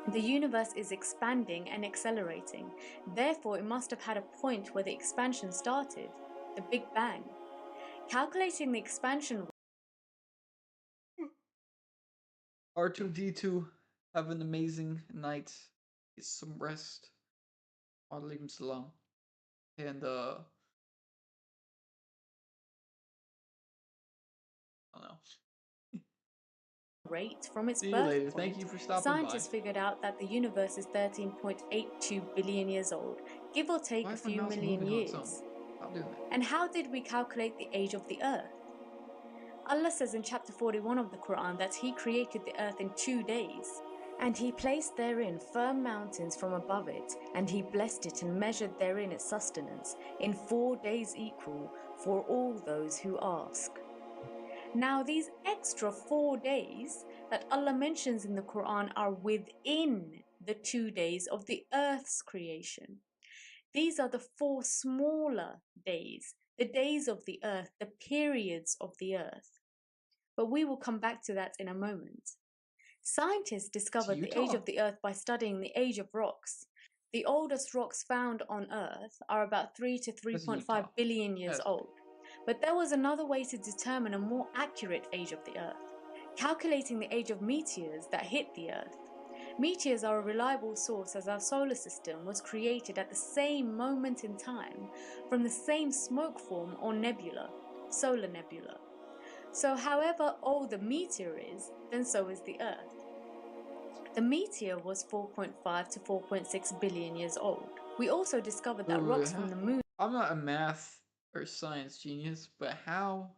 The universe is expanding and accelerating. Therefore, it must have had a point where the expansion started, the Big Bang. Calculating the expansion R2D2, have an amazing night. Get some rest. Alaikum salam. And I don't know. Rate from its See you birth later. point, Thank you for stopping scientists by. figured out that the universe is 13.82 billion years old, give or take a few million years. Stop doing that. And how did we calculate the age of the earth? Allah says in chapter 41 of the Quran that He created the earth in 2 days, and He placed therein firm mountains from above it, and He blessed it and measured therein its sustenance in 4 days equal for all those who ask. Now these extra 4 days that Allah mentions in the Quran are within the 2 days of the earth's creation. These are the 4 smaller days, the days of the earth, the periods of the earth. But we will come back to that in a moment. Scientists discovered the age of the earth by studying the age of rocks. The oldest rocks found on earth are about 3 to 3.5 billion years old. But there was another way to determine a more accurate age of the earth, calculating the age of meteors that hit the earth. Meteors are a reliable source as our solar system was created at the same moment in time from the same smoke form or nebula, solar nebula. So however old the meteor is, then so is the earth. The meteor was 4.5 to 4.6 billion years old. We also discovered that rocks from the moon... I'm not a math or science genius, but how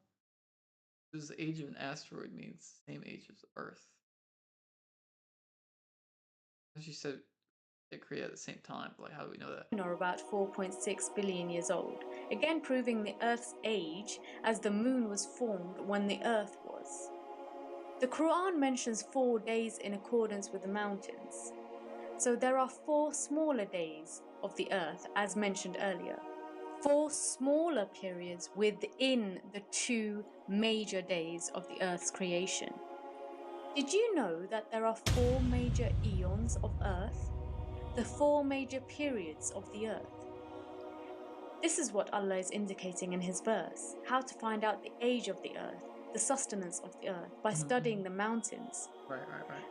does the age of an asteroid mean it's the same age as the Earth? As you said, they created at the same time. Like, how do we know that? Are about 4.6 billion years old, again proving the Earth's age as the moon was formed when the Earth was. The Quran mentions 4 days in accordance with the mountains. So there are 4 smaller days of the Earth as mentioned earlier. 4 smaller periods within the 2 major days of the Earth's creation. Did you know that there are 4 major eons of Earth? The 4 major periods of the Earth. This is what Allah is indicating in His verse, how to find out the age of the Earth, the sustenance of the Earth, by studying the mountains. Right.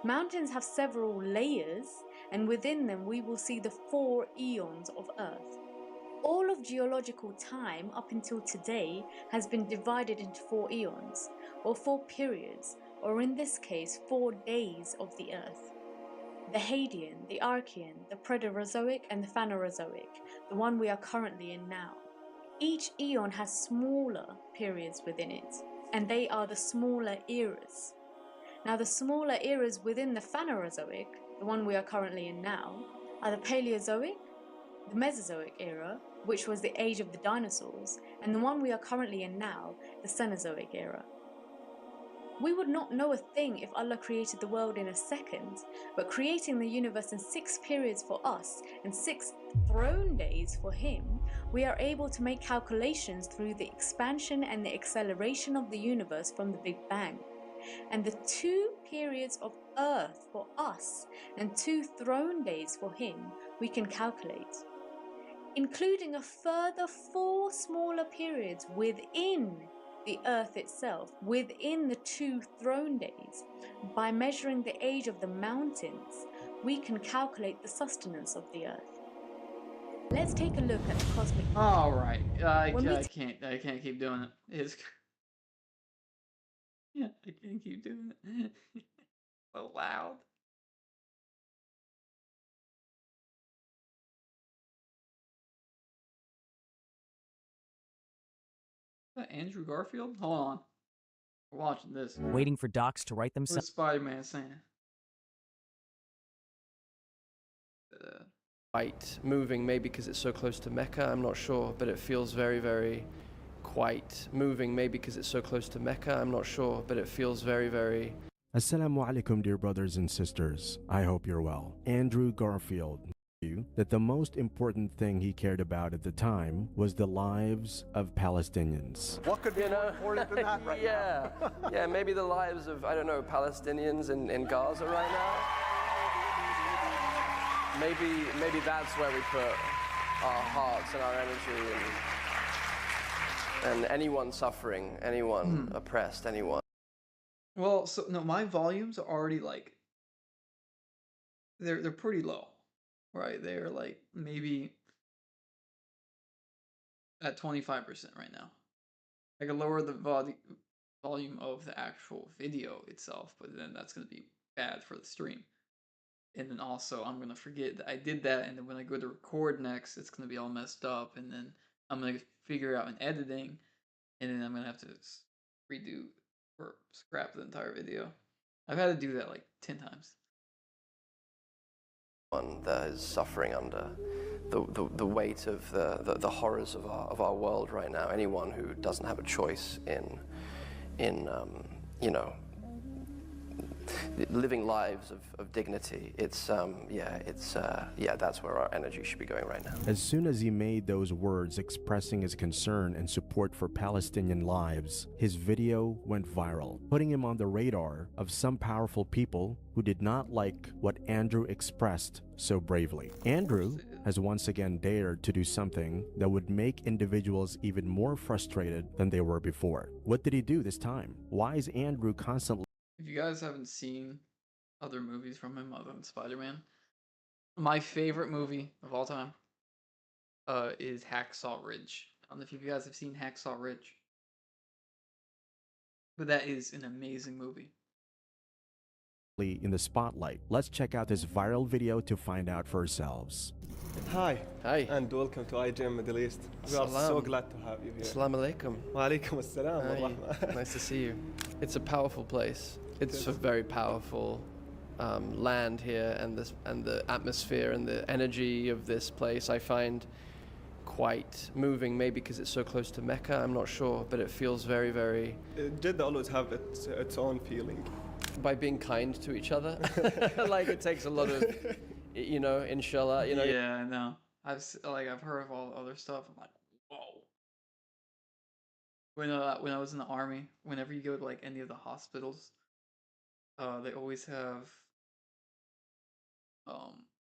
Mountains have several layers, and within them we will see the 4 eons of Earth. All of geological time up until today has been divided into 4 eons, or 4 periods, or in this case 4 days of the Earth. The Hadean, the Archean, the Proterozoic and the Phanerozoic, the one we are currently in now. Each eon has smaller periods within it, and they are the smaller eras. Now the smaller eras within the Phanerozoic, the one we are currently in now, are the Paleozoic, the Mesozoic era, which was the age of the dinosaurs, and the one we are currently in now, the Cenozoic era. We would not know a thing if Allah created the world in a second, but creating the universe in 6 periods for us and 6 throne days for Him, we are able to make calculations through the expansion and the acceleration of the universe from the Big Bang. And the 2 periods of Earth for us and 2 throne days for Him, we can calculate, including a further 4 smaller periods within the Earth itself, within the 2 throne days. By measuring the age of the mountains, we can calculate the sustenance of the Earth. Let's take a look at the cosmic... Alright, I can't keep doing it. It's... Yeah, I can't keep doing it. So loud. Is that Andrew Garfield? Hold on. We're watching this. Waiting for docs to write themselves. What's Spider-Man saying? Quite moving, maybe because it's so close to Mecca, I'm not sure, but it feels very, very quite moving, maybe because it's so close to Mecca, I'm not sure, but it feels very, very... Assalamu alaikum, dear brothers and sisters. I hope you're well. Andrew Garfield knew that the most important thing he cared about at the time was the lives of Palestinians. What could be more important than that right now? Yeah, maybe the lives of, I don't know, Palestinians in Gaza right now. Maybe that's where we put our hearts and our energy, and anyone suffering, anyone oppressed, anyone. Well, so no, my volumes are already like they're pretty low, right? They're like maybe at 25% right now. I could lower the volume of the actual video itself, but then that's gonna be bad for the stream. And then also I'm gonna forget that I did that, and then when I go to record next, it's gonna be all messed up, and then I'm gonna figure out an editing, and then I'm gonna have to redo or scrap the entire video. I've had to do that like 10 times. One that is suffering under the weight of the horrors of our world right now. Anyone who doesn't have a choice in you know, living lives of dignity. It's that's where our energy should be going right now. As soon as he made those words expressing his concern and support for Palestinian lives, his video went viral, putting him on the radar of some powerful people who did not like what Andrew expressed so bravely. Andrew has once again dared to do something that would make individuals even more frustrated than they were before. What did he do this time? Why is Andrew constantly... If you guys haven't seen other movies from him other than Spider-Man, my favorite movie of all time is Hacksaw Ridge. I don't know if you guys have seen Hacksaw Ridge, but that is an amazing movie. in the spotlight? Let's check out this viral video to find out for ourselves. Hi. And welcome to IGM Middle East. We are so glad to have you here. Assalamu alaikum. Wa alaikum assalam. Nice to see you. It's a powerful place. It's a very powerful land here, and the atmosphere and the energy of this place I find quite moving, maybe because it's so close to Mecca, I'm not sure, but it feels very, very... Jeddah always have its own feeling. By being kind to each other. Like, it takes a lot of, you know, inshallah, you know. Yeah, I know. I've heard of all the other stuff. I'm like, whoa. When I was in the army, whenever you go to like any of the hospitals, they always have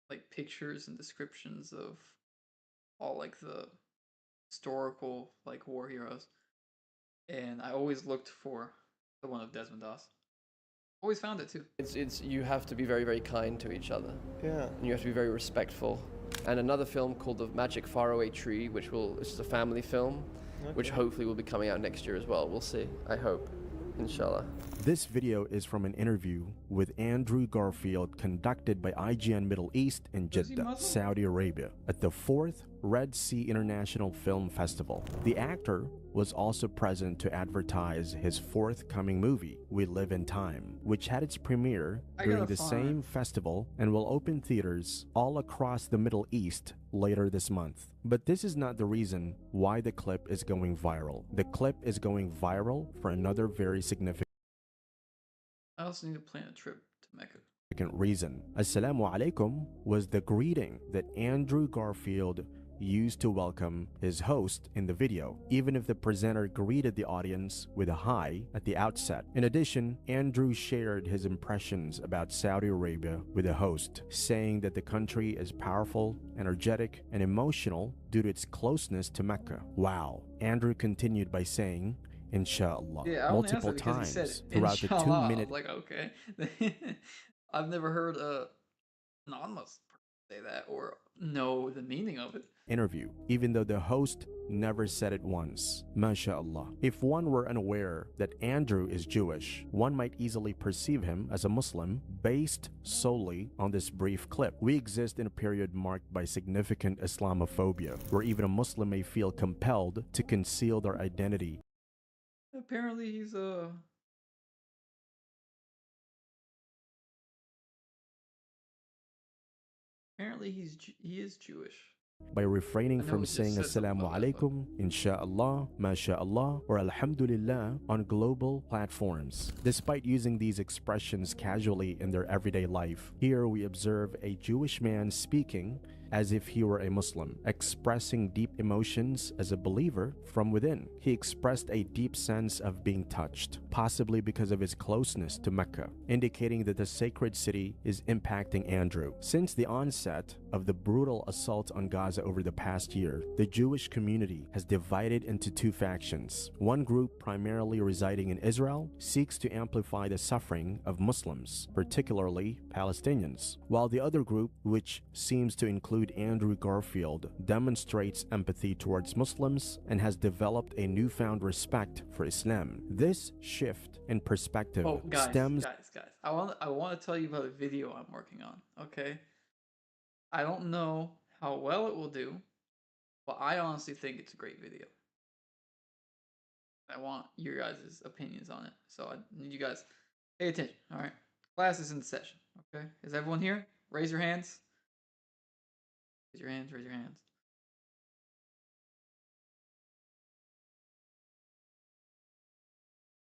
like pictures and descriptions of all like the historical like war heroes, and I always looked for the one of Desmond Doss. Always found it too. It's you have to be very, very kind to each other. Yeah. And you have to be very respectful. And another film called The Magic Faraway Tree, which is a family film, which hopefully will be coming out next year as well. We'll see. I hope. Inshallah. This video is from an interview with Andrew Garfield conducted by IGN Middle East in Jeddah, Saudi Arabia, at the 4th Red Sea International Film Festival. The actor was also present to advertise his forthcoming movie, We Live in Time, which had its premiere during the same festival and will open theaters all across the Middle East later this month. But this is not the reason why the clip is going viral. The clip is going viral for another very significant I also need to plan a trip to Mecca. Reason. Assalamu alaikum was the greeting that Andrew Garfield used to welcome his host in the video, even if the presenter greeted the audience with a hi at the outset. In addition, Andrew shared his impressions about Saudi Arabia with the host, saying that the country is powerful, energetic, and emotional due to its closeness to Mecca. Wow. Andrew continued by saying, Inshallah, multiple times throughout the 2-minute. Like, okay. I've never heard a non-Muslim say that or know the meaning of it. Interview, even though the host never said it once. MashaAllah. If one were unaware that Andrew is Jewish, one might easily perceive him as a Muslim based solely on this brief clip. We exist in a period marked by significant Islamophobia, where even a Muslim may feel compelled to conceal their identity. Apparently he's he is Jewish. By refraining from saying Assalamu alaikum, Insha'Allah, MashaAllah, or Alhamdulillah on global platforms. Despite using these expressions casually in their everyday life, here we observe a Jewish man speaking as if he were a Muslim, expressing deep emotions as a believer from within. He expressed a deep sense of being touched, possibly because of his closeness to Mecca, indicating that the sacred city is impacting Andrew. Since the onset of the brutal assault on Gaza over the past year, the Jewish community has divided into two factions. One group, primarily residing in Israel, seeks to amplify the suffering of Muslims, particularly Palestinians, while the other group, which seems to include Andrew Garfield, demonstrates empathy towards Muslims and has developed a newfound respect for Islam. This shift in perspective stems... Guys. I want to tell you about a video I'm working on, okay? I don't know how well it will do, but I honestly think it's a great video. I want your guys' opinions on it, so I need you guys pay attention, all right? Class is in session, okay? Is everyone here? Raise your hands. Raise your hands, raise your hands.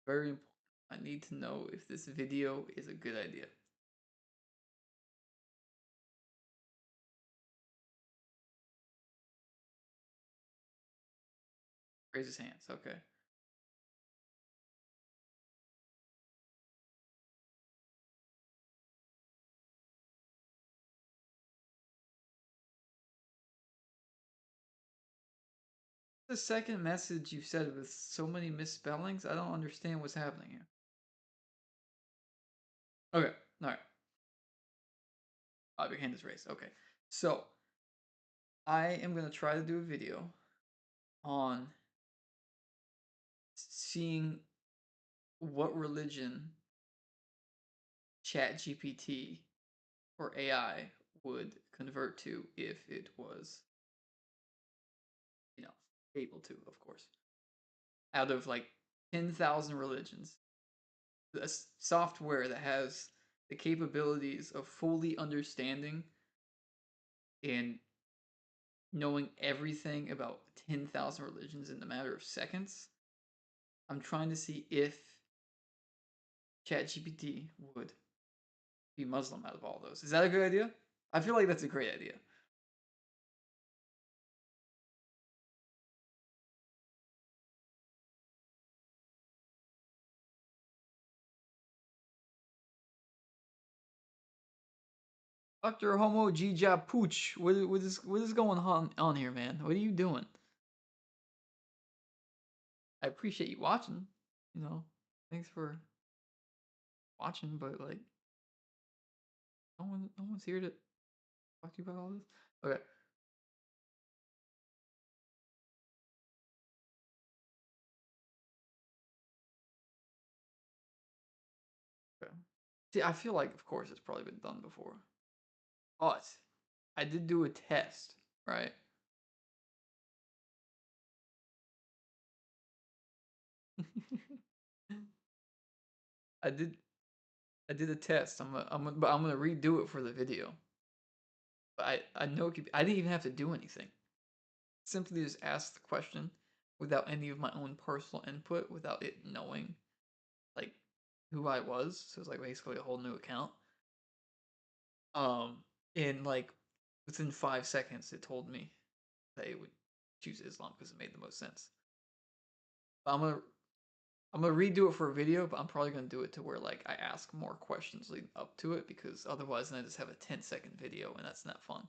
Very important. I need to know if this video is a good idea. Raise his hands, okay. The second message you said with so many misspellings, I don't understand what's happening here. Okay, alright. Your hand is raised. Okay. So, I am going to try to do a video on seeing what religion ChatGPT or AI would convert to if it was, able to, of course. Out of like 10,000 religions, a software that has the capabilities of fully understanding and knowing everything about 10,000 religions in a matter of seconds. I'm trying to see if ChatGPT would be Muslim out of all those. Is that a good idea? I feel like that's a great idea. Dr. Homo Gija Pooch, what is going on here, man? What are you doing? I appreciate you watching, thanks for watching, but like, no one's here to talk to you about all this. Okay. Okay. See, I feel like, of course, it's probably been done before. But I did do a test, right? I did a test. I'm gonna redo it for the video. But I know I didn't even have to do anything. Simply just ask the question without any of my own personal input, without it knowing like who I was. So it's like basically a whole new account. In like within 5 seconds, it told me that it would choose Islam because it made the most sense. But I'm gonna redo it for a video, but I'm probably gonna do it to where like I ask more questions leading up to it, because otherwise then I just have a 10-second video and that's not fun.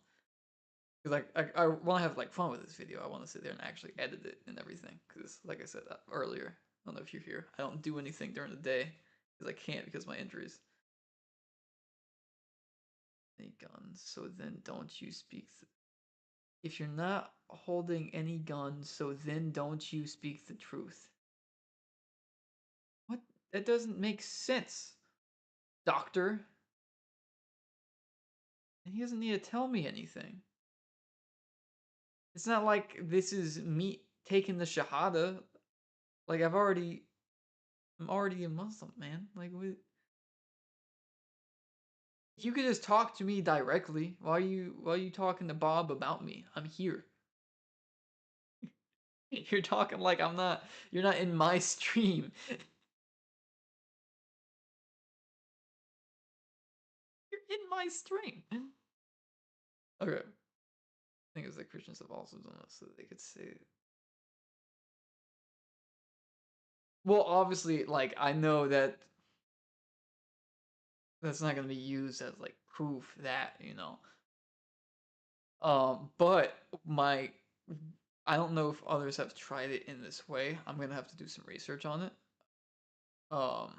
Because like I want to have like fun with this video. I want to sit there and actually edit it and everything. Because like I said earlier, I don't know if you're here, I don't do anything during the day because I can't because of my injuries. Any guns? So then don't you speak? If you're not holding any guns, so then don't you speak the truth? What? That doesn't make sense, doctor. And he doesn't need to tell me anything. It's not like this is me taking the Shahada. Like I'm already a Muslim, man. Like what? You could just talk to me directly. Why are you talking to Bob about me? I'm here. You're talking like I'm not. You're not in my stream. You're in my stream. Okay. think is that Christians have also done this so they could say. Well, obviously, like, I know that that's not going to be used as, like, proof that, you know. But I don't know if others have tried it in this way. I'm going to have to do some research on it. Don't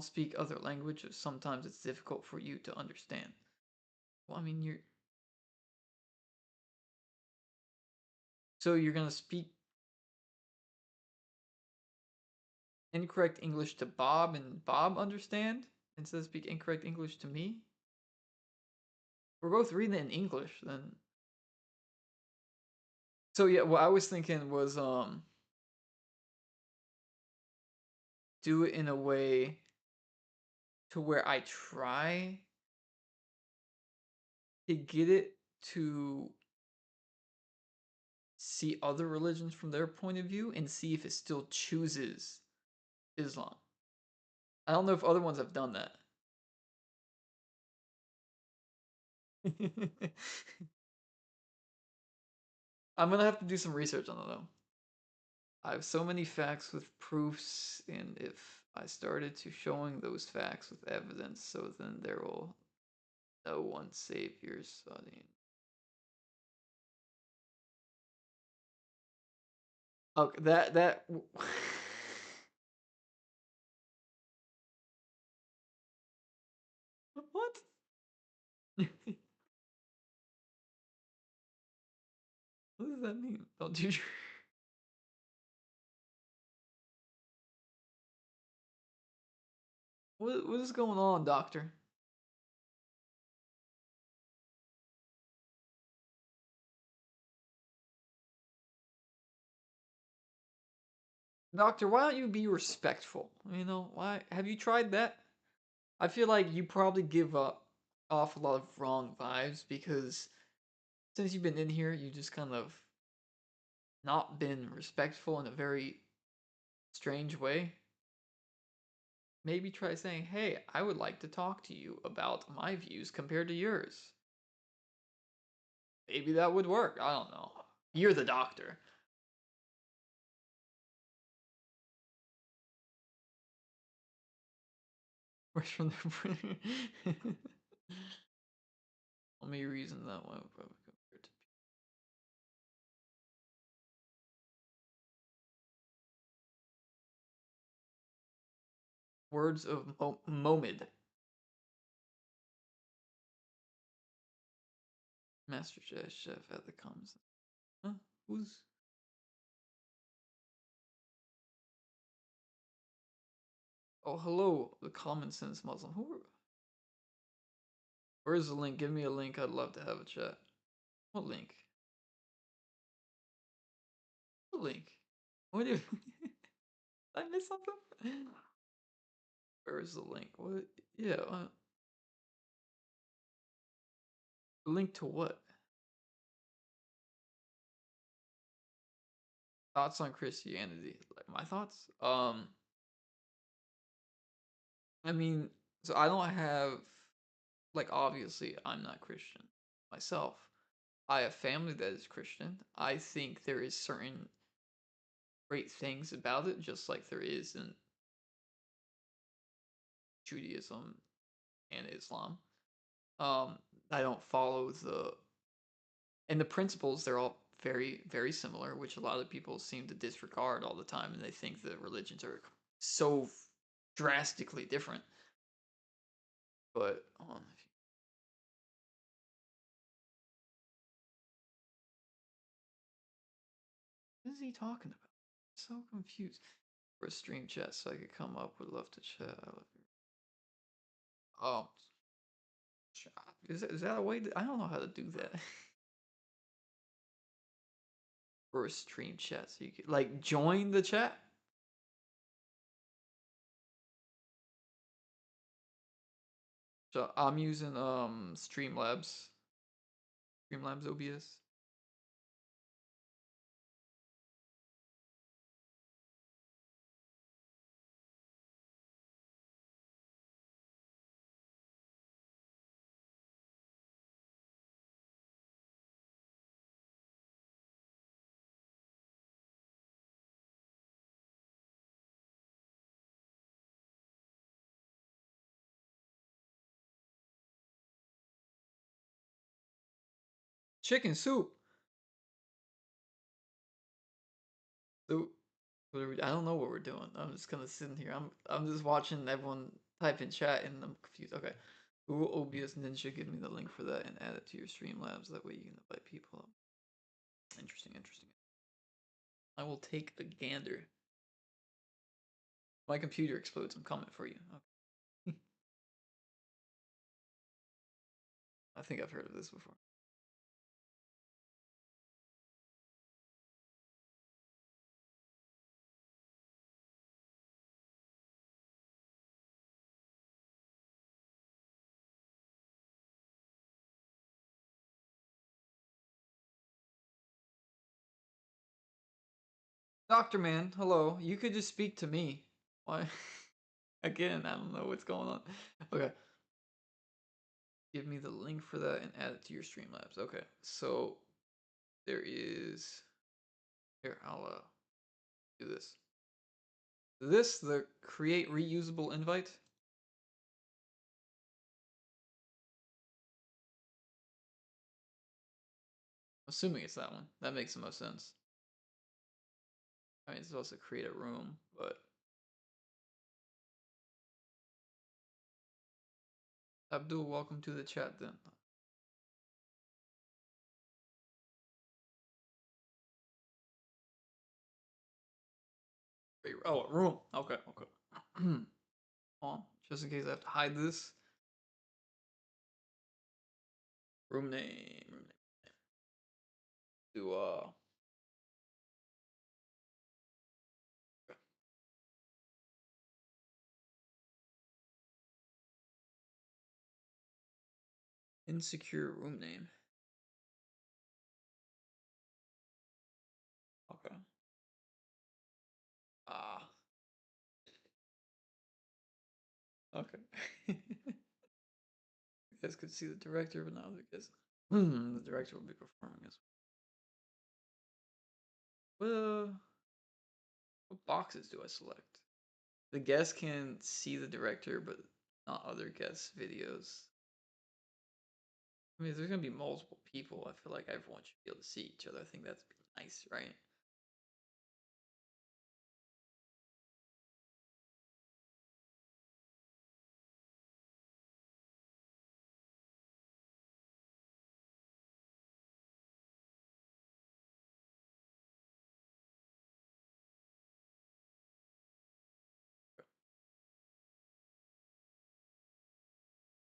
speak other languages. Sometimes it's difficult for you to understand. Well, I mean, so you're going to speak incorrect English to Bob and Bob understand instead of speak incorrect English to me? We're both reading it in English then. So yeah, what I was thinking was do it in a way to where I try to get it to see other religions from their point of view and see if it still chooses Islam. I don't know if other ones have done that. I'm gonna have to do some research on it though. I have so many facts with proofs, and if I started to showing those facts with evidence, so then there will no one savior studying. Okay, that what? What does that mean? Don't you? What is going on, doctor? Doctor, why don't you be respectful? You know, why have you tried that? I feel like you probably give off a lot of wrong vibes because since you've been in here, you just kind of not been respectful in a very strange way. Maybe try saying, "Hey, I would like to talk to you about my views compared to yours." Maybe that would work. I don't know. You're the doctor. Where's from the Let me reason that way. Probably compared to words of Mohammed. Master Chef at the comments. Huh? Who's? Oh, hello, the common sense Muslim. Where's the link? Give me a link. I'd love to have a chat. What link? What link? What if did I miss something? Where is the link? What? Yeah. Link to what? Thoughts on Christianity. Like my thoughts? I mean, so I don't have, like, obviously I'm not Christian myself. I have family that is Christian. I think there is certain great things about it, just like there is in Judaism and Islam. I don't follow and the principles, they're all very, very similar, which a lot of people seem to disregard all the time, and they think that religions are so drastically different. But what is he talking about? I'm so confused. For a stream chat, so I could come up. Would love to chat. I love you. Oh, is that a way? I don't know how to do that. For a stream chat, so you could like join the chat. So I'm using Streamlabs OBS. Chicken soup. So, I don't know what we're doing. I'm just gonna sit in here. I'm just watching everyone type in chat, and I'm confused. Okay, Google OBS Ninja, give me the link for that and add it to your Streamlabs. That way you can invite people up. Interesting, interesting. I will take a gander. My computer explodes. I'm coming for you. Okay. I think I've heard of this before. Doctor Man, hello. You could just speak to me. Why? Again, I don't know what's going on. Okay. Give me the link for that and add it to your Streamlabs. Okay. So there is. Here, I'll do this. The create reusable invite. Assuming it's that one. That makes the most sense. I mean, it's also create a room, but Abdul, welcome to the chat then. Oh, a room. Okay, okay. Hold on, just in case I have to hide this. Room name. Do insecure room name. Okay. Okay. You guys could see the director, but now I guess the director will be performing as well. What boxes do I select? The guest can see the director, but not other guests' videos. I mean, if there's gonna be multiple people, I feel like everyone should be able to see each other. I think that's nice, right?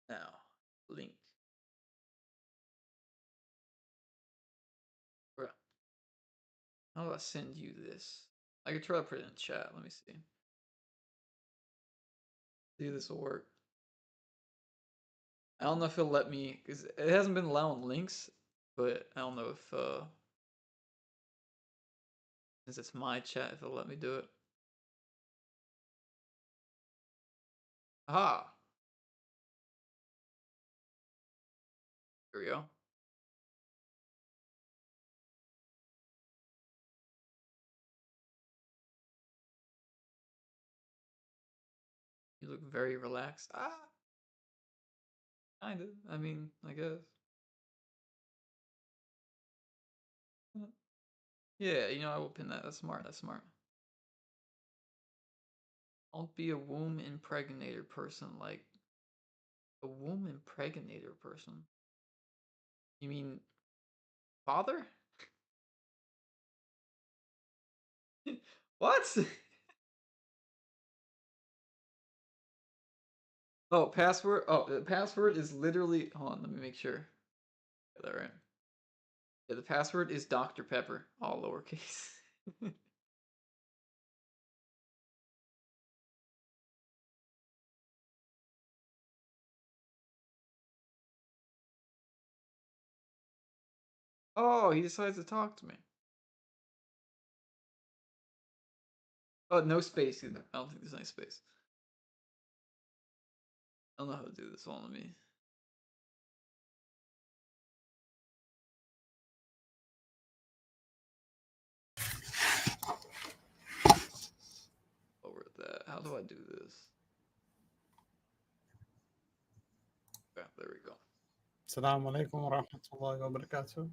Now, link. Bruh. How do I send you this? I could try to put it in chat. Let me see. See if this will work. I don't know if it'll let me, because it hasn't been allowing links, but I don't know if, since it's my chat, if it'll let me do it. Aha! Here we go. You look very relaxed. Ah! Kinda. I mean, I guess. Yeah, you know, I will pin that. That's smart. That's smart. Don't be a womb impregnator person. Like, a womb impregnator person? You mean father? What? Oh, password. Oh, the password is literally. Hold on, let me make sure. Got that right. Yeah, the password is Dr. Pepper, all lowercase. Oh, he decides to talk to me. Oh, no space either. I don't think there's any space. I don't know how to do this. Hold on, let me. Lower that. How do I do this? Yeah, there we go. السلام عليكم ورحمة الله وبركاته.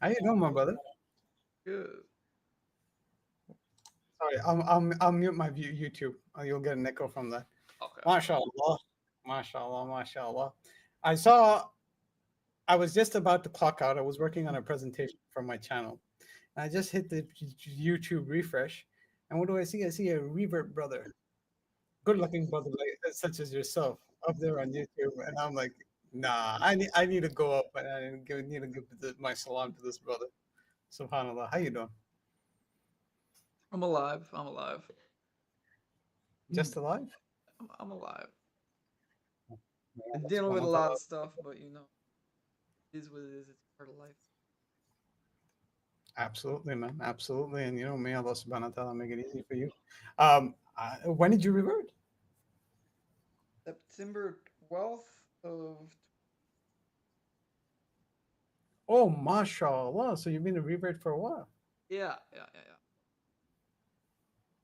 How you doing, my brother? Good. Sorry, I'll mute my YouTube. You'll get an echo from that. Okay. MashaAllah, MashaAllah, MashaAllah. I was just about to clock out. I was working on a presentation for my channel. And I just hit the YouTube refresh, and what do I see? I see a Revert brother, good-looking brother like such as yourself, up there on YouTube, and I'm like, nah, I need to go up and I need to give my salam to this brother. Subhanallah, how you doing? I'm alive. I'm alive. Just alive? I'm alive. Been dealing with a lot of stuff, but you know, it is what it is. It's part of life. Absolutely, man. Absolutely. And you know, may Allah subhanahu wa ta'ala make it easy for you. When did you revert? September 12th of. Oh, mashallah. So you've been a revert for a while. Yeah.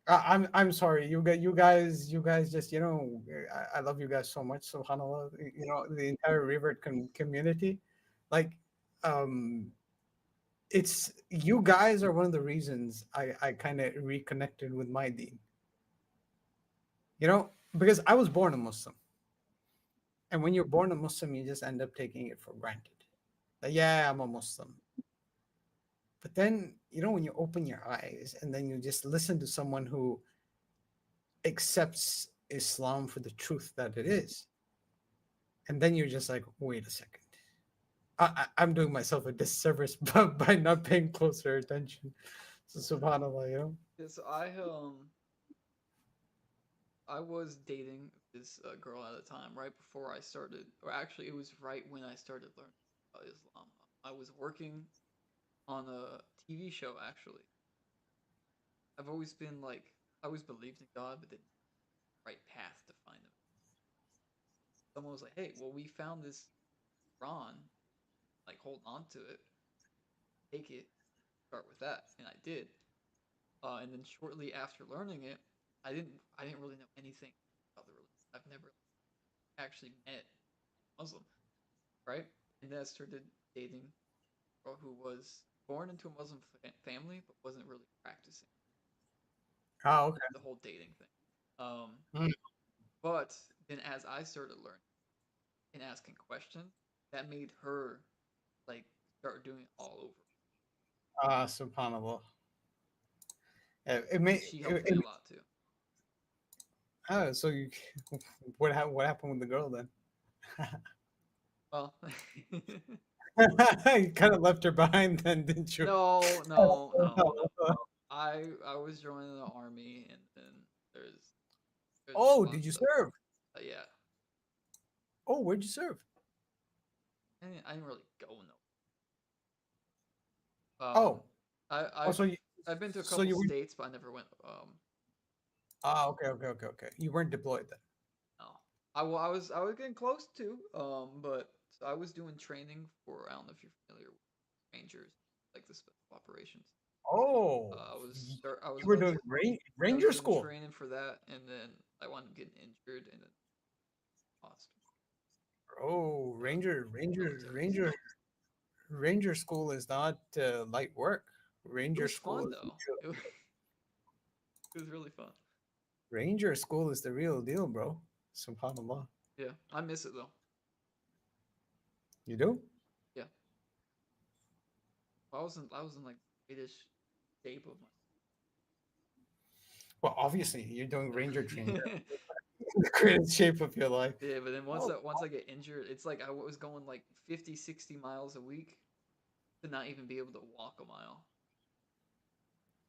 I'm sorry. You guys just, you know, I love you guys so much. Subhanallah. You know, the entire revert community, like, it's you guys are one of the reasons I kind of reconnected with my deen. You know, because I was born a Muslim. And when you're born a Muslim, you just end up taking it for granted. Like, yeah, I'm a Muslim. But then, you know, when you open your eyes and then you just listen to someone who accepts Islam for the truth that it is, and then you're just like, wait a second. I'm doing myself a disservice by not paying closer attention. So subhanallah, you know. Yes, I was dating this girl at the time, right before I started, or actually, it was right when I started learning about Islam. I was working on a TV show. Actually, I've always been like, I always believed in God, but didn't know the right path to find him. Someone was like, "Hey, well, we found this Quran. Like, hold on to it, take it, start with that," and I did. And then shortly after learning it, I didn't really know anything about the religion. I've never actually met a Muslim, right? And then I started dating a girl who was born into a Muslim family, but wasn't really practicing. Oh, okay. The whole dating thing. Mm. But then as I started learning and asking questions, that made her like start doing it all over. Subhanallah. She helped me a lot too. Oh, so you, what happened with the girl then? Well, you kind of left her behind then, didn't you? No. I was joining the army, and then there's oh, did you serve? Yeah. Oh, where'd you serve? I didn't really go I've been to a couple states, but I never went. Okay. You weren't deployed then. No, I was getting close to. But I was doing training for, I don't know if you're familiar with Rangers, like the special operations. Oh, you were doing Ranger school. Training for that, and then I wound up getting injured, and then lost. Oh, Ranger school is not light work. Ranger school fun, though. It was really fun. Ranger school is the real deal, bro. Subhanallah. Yeah, I miss it though. You do? Yeah. I was in like greatest shape of my. Well, obviously, you're doing Ranger training. The greatest shape of your life. Yeah, but then once I get injured, it's like I was going like 50, 60 miles a week to not even be able to walk a mile.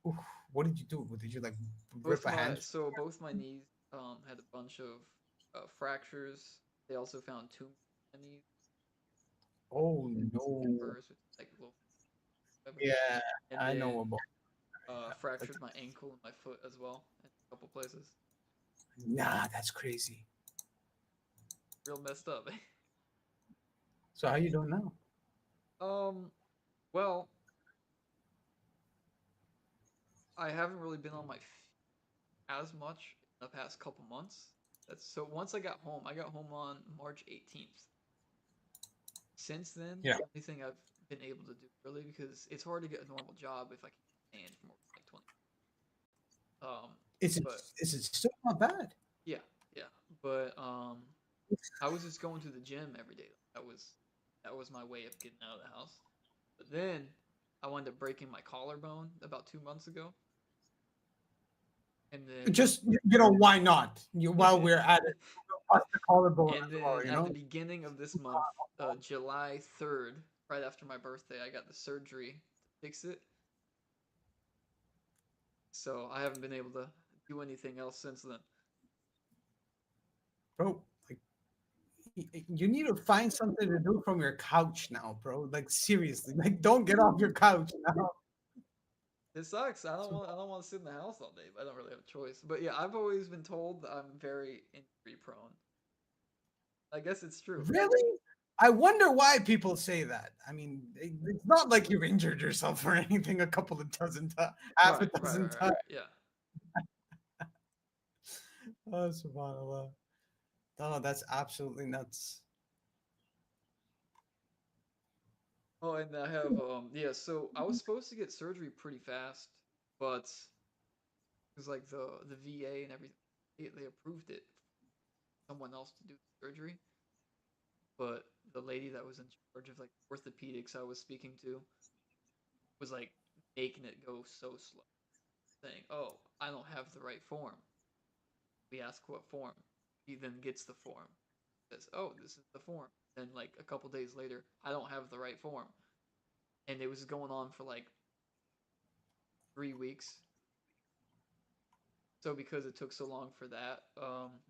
Oof, what did you do? Did you like rip a hand? So both my knees had a bunch of fractures. They also found two knees. Oh no! Like little, yeah, and I then, know about. Fractured my ankle and my foot as well in a couple places. Nah, that's crazy. Real messed up. So how you doing now? Well, I haven't really been on my as much in the past couple months. So once I got home on March 18th. Since then, the only thing I've been able to do really because it's hard to get a normal job if I can stand for more than like 20. Is it still not bad? Yeah, but I was just going to the gym every day. That was my way of getting out of the house. But then I wound up breaking my collarbone about 2 months ago. And then Just why not? While we're at it, bust the collarbone. And then at the beginning of this month, July 3rd, right after my birthday, I got the surgery to fix it. So I haven't been able to do anything else since then. Bro, like you need to find something to do from your couch now, bro. Like seriously, like don't get off your couch now. It sucks. I don't want to sit in the house all day, but I don't really have a choice. But yeah, I've always been told that I'm very injury prone. I guess it's true. Really? I wonder why people say that. I mean, it's not like you've injured yourself or anything a couple of dozen times, half a dozen times. Yeah. Oh, subhanAllah. No, that's absolutely nuts. Oh, and I have yeah. So I was supposed to get surgery pretty fast, but it was like the VA and everything. They approved it. Someone else to do the surgery, but the lady that was in charge of like orthopedics I was speaking to was like making it go so slow, saying, "Oh, I don't have the right form." We ask what form. He then gets the form. Says, "Oh, this is the form." Then like a couple days later, I don't have the right form, and it was going on for like 3 weeks. So because it took so long for that,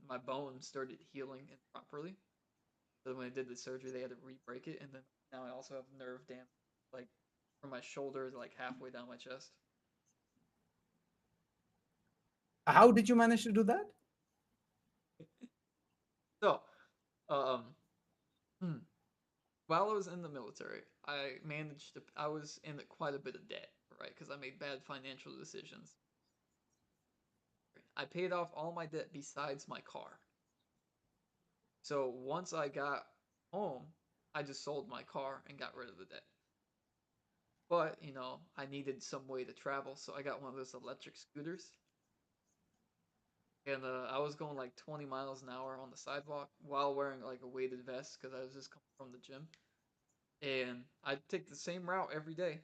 my bone started healing improperly. So when I did the surgery, they had to re-break it, and then now I also have nerve damage, like from my shoulder to like halfway down my chest. How did you manage to do that? So, while I was in the military, I managed to. I was in quite a bit of debt, right? Because I made bad financial decisions. I paid off all my debt besides my car. So once I got home, I just sold my car and got rid of the debt. But, I needed some way to travel, so I got one of those electric scooters. And I was going like 20 miles an hour on the sidewalk while wearing like a weighted vest because I was just coming from the gym. And I'd take the same route every day.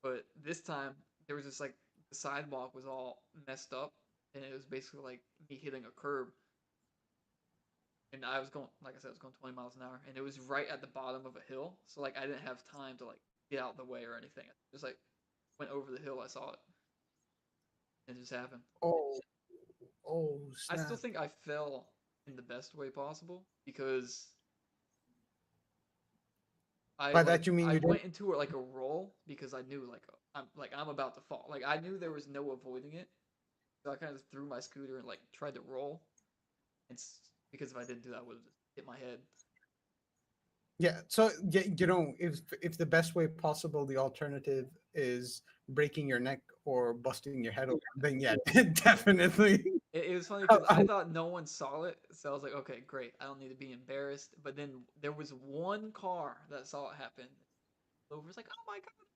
But this time, there was just like the sidewalk was all messed up. And it was basically like me hitting a curb. And I was going, like I said, I was going 20 miles an hour. And it was right at the bottom of a hill. So like I didn't have time to like get out of the way or anything. I just like went over the hill. I saw it. It just happened. Oh, I snap. still think I fell in the best way possible because By that you mean I you went into like a roll because I knew I'm about to fall. Like I knew there was no avoiding it, so I kind of threw my scooter and like tried to roll. It's because if I didn't do that, I would have just hit my head. Yeah. So if the best way possible, the alternative is breaking your neck or busting your head open, then yeah, definitely. It was funny because I thought no one saw it, so I was like, okay, great. I don't need to be embarrassed. But then there was one car that saw it happen. Over's like, oh my god.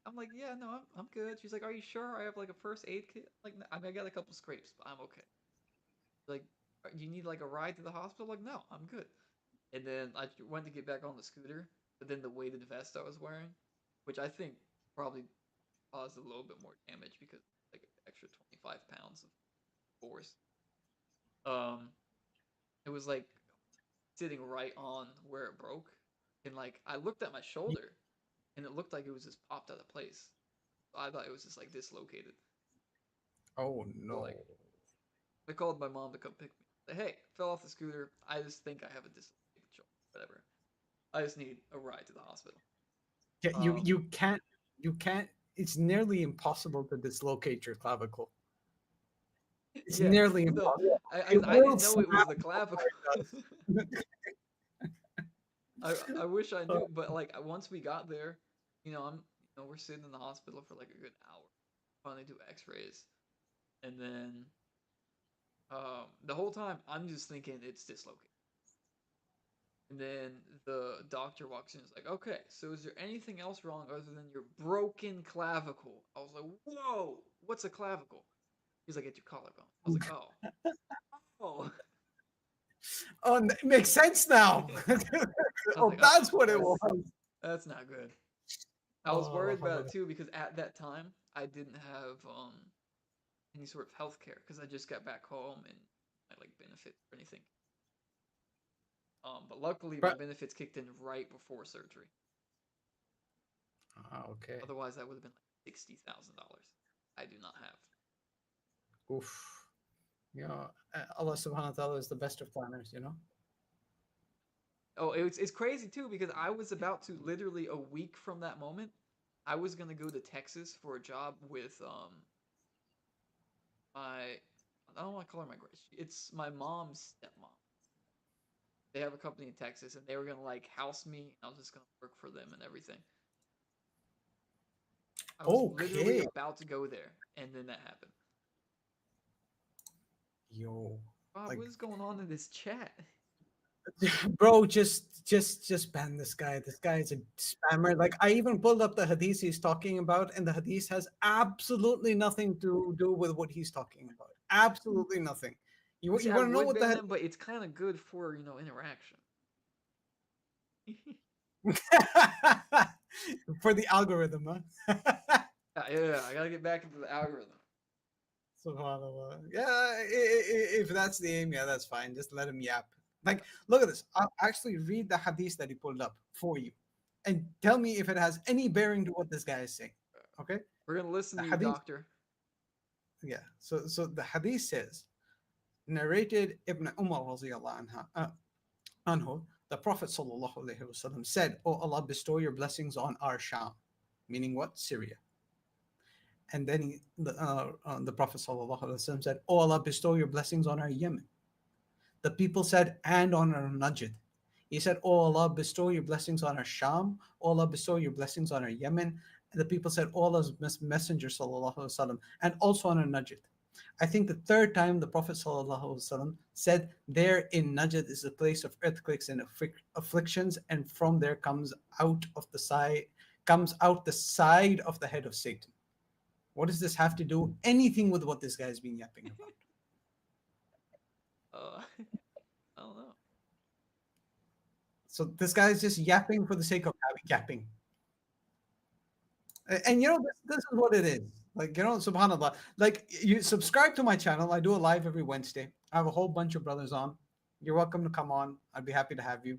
I'm like, yeah, no, I'm good. She's like, are you sure? I have like a first aid kit. Like, I mean, I got a couple scrapes, but I'm okay. Like, you need like a ride to the hospital? Like, no, I'm good. And then I went to get back on the scooter, but then the weighted vest I was wearing, which I think probably caused a little bit more damage because like extra 25 pounds of force. It was like sitting right on where it broke, and like I looked at my shoulder, and it looked like it was just popped out of place. So I thought it was just like dislocated. Oh no! So, like, I called my mom to come pick me. Like, hey, fell off the scooter. I just think I have a dislocated shoulder. Whatever. I just need a ride to the hospital. Yeah, you can't. It's nearly impossible to dislocate your clavicle. It's nearly impossible. I didn't know it was the clavicle. I wish I knew, but like once we got there, we're sitting in the hospital for like a good hour. Finally do X-rays, and then the whole time I'm just thinking it's dislocated. And then the doctor walks in and is like, okay, so is there anything else wrong other than your broken clavicle? I was like, whoa, what's a clavicle? He's like, it's your collarbone. I was like, oh. Oh. Oh, it makes sense now. Oh, Like, that's oh, what it was. That's not good. I was worried about it Oh. too because at that time I didn't have any sort of health care because I just got back home and I like benefits or anything. But luckily my benefits kicked in right before surgery. Okay. Otherwise that would have been like $60,000. I do not have. Oof. You know, Allah subhanahu wa ta'ala is the best of planners, you know? Oh, it's crazy too because I was about to literally a week from that moment, I was gonna go to Texas for a job with I don't want to call her my grace. It's my mom's stepmom. They have a company in Texas, and they were gonna like house me. I was just gonna work for them and everything. I was literally about to go there, and then that happened. Yo, Bob, what is going on in this chat? bro, just ban this guy. This guy is a spammer. Like, I even pulled up the hadith he's talking about, and the hadith has absolutely nothing to do with what he's talking about. Absolutely nothing. You want to know what the but it's kind of good for interaction. For the algorithm, huh? Yeah, I gotta get back into the algorithm. SubhanAllah. Yeah, if that's the aim, yeah, that's fine. Just let him yap. Like, look at this. I'll actually read the hadith that he pulled up for you, and tell me if it has any bearing to what this guy is saying. Okay? We're gonna listen to you, doctor. Yeah. So the hadith says, narrated Ibn Umar radiallahu anhu, the Prophet sallallahu alaihi wasallam said, "Oh Allah, bestow your blessings on our Sham," meaning what? Syria. And then the Prophet sallallahu alaihi wasallam said, "Oh Allah, bestow your blessings on our Yemen." The people said, "And on our Najd." He said, "Oh Allah, bestow your blessings on our Sham. Oh Allah, bestow your blessings on our Yemen." And the people said, "Oh Allah's Messenger sallallahu alaihi wasallam, and also on our Najd." I think the third time the Prophet ﷺ said, "There in Najd is a place of earthquakes and afflictions, and from there comes out the side of the head of Satan." What does this have to do anything with what this guy's been yapping about? I don't know. So this guy's just yapping for the sake of yapping. And you know, this is what it is. Like, you know, subhanAllah. Like, you subscribe to my channel. I do a live every Wednesday. I have a whole bunch of brothers on. You're welcome to come on. I'd be happy to have you.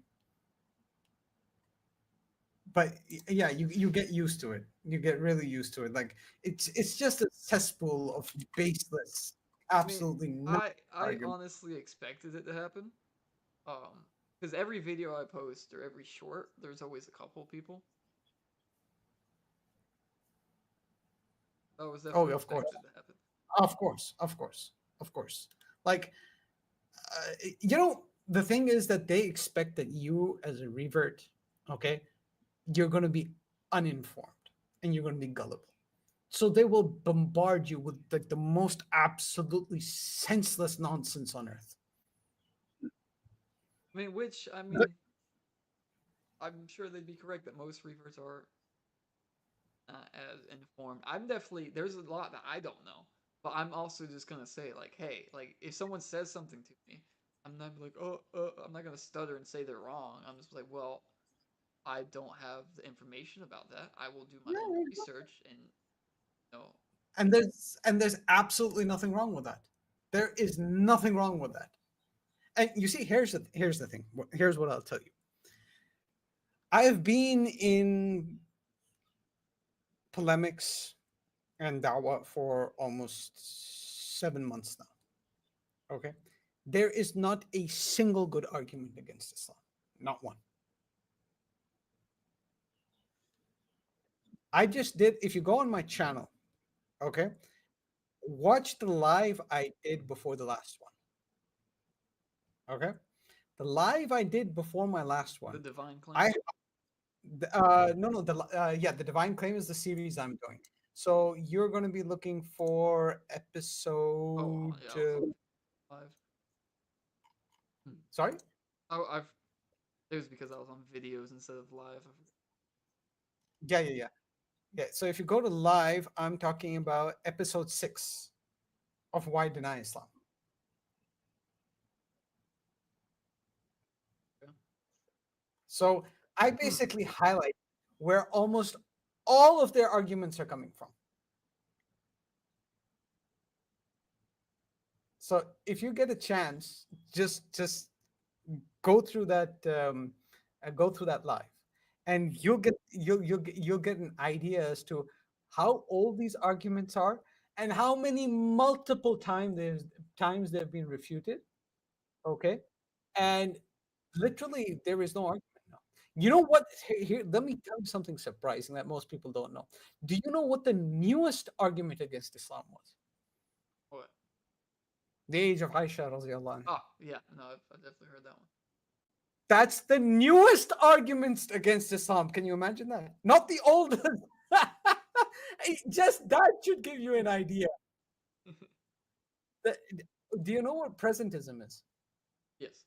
But yeah, you get used to it. You get really used to it. Like, it's just a cesspool of baseless, absolutely I honestly expected it to happen. Because every video I post or every short, there's always a couple people. That was definitely of course. To happen. Of course. Like, you know, the thing is that they expect that you, as a revert, okay, you're going to be uninformed and you're going to be gullible. So they will bombard you with like the most absolutely senseless nonsense on earth. I mean, I'm sure they'd be correct that most reverts are as informed. There's a lot that I don't know, but I'm also just gonna say, like, hey, like, if someone says something to me, I'm not like, I'm not gonna stutter and say they're wrong. I'm just like, well, I don't have the information about that. I will do my own research and And there's absolutely nothing wrong with that. There is nothing wrong with that. And you see, here's the thing. Here's what I'll tell you. I have been in polemics and da'wah for almost 7 months now. Okay? There is not a single good argument against Islam. Not one. I just did, if you go on my channel, okay, watch the live I did before the last one. Okay? The live I did before my last one. The Divine Claim? The Divine Claim is the series I'm doing. So you're going to be looking for episode... Five. Sorry? Oh, It was because I was on videos instead of live. Yeah. So if you go to live, I'm talking about episode 6 of Why Deny Islam. So I basically highlight where almost all of their arguments are coming from. So if you get a chance, just go through that live, and you'll get an idea as to how old these arguments are and how many multiple times they've been refuted. Okay, and literally there is no argument now. You know what? Here, let me tell you something surprising that most people don't know. Do you know what the newest argument against Islam was? What? The age of Aisha radiallahu anha. Oh, yeah. No, I've definitely heard that one. That's the newest arguments against Islam. Can you imagine that? Not the oldest. Just that should give you an idea. Do you know what presentism is? Yes.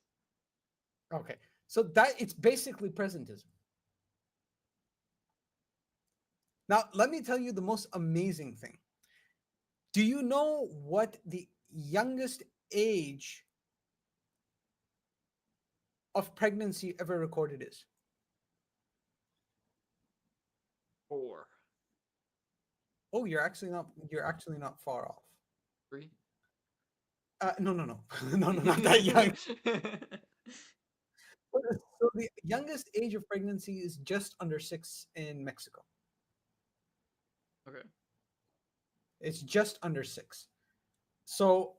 Okay. So that it's basically presentism. Now, let me tell you the most amazing thing. Do you know what the youngest age of pregnancy ever recorded is? 4. Oh, you're actually not far off. 3. No, not that young. So the youngest age of pregnancy is just under 6 in Mexico. Okay. It's just under 6. So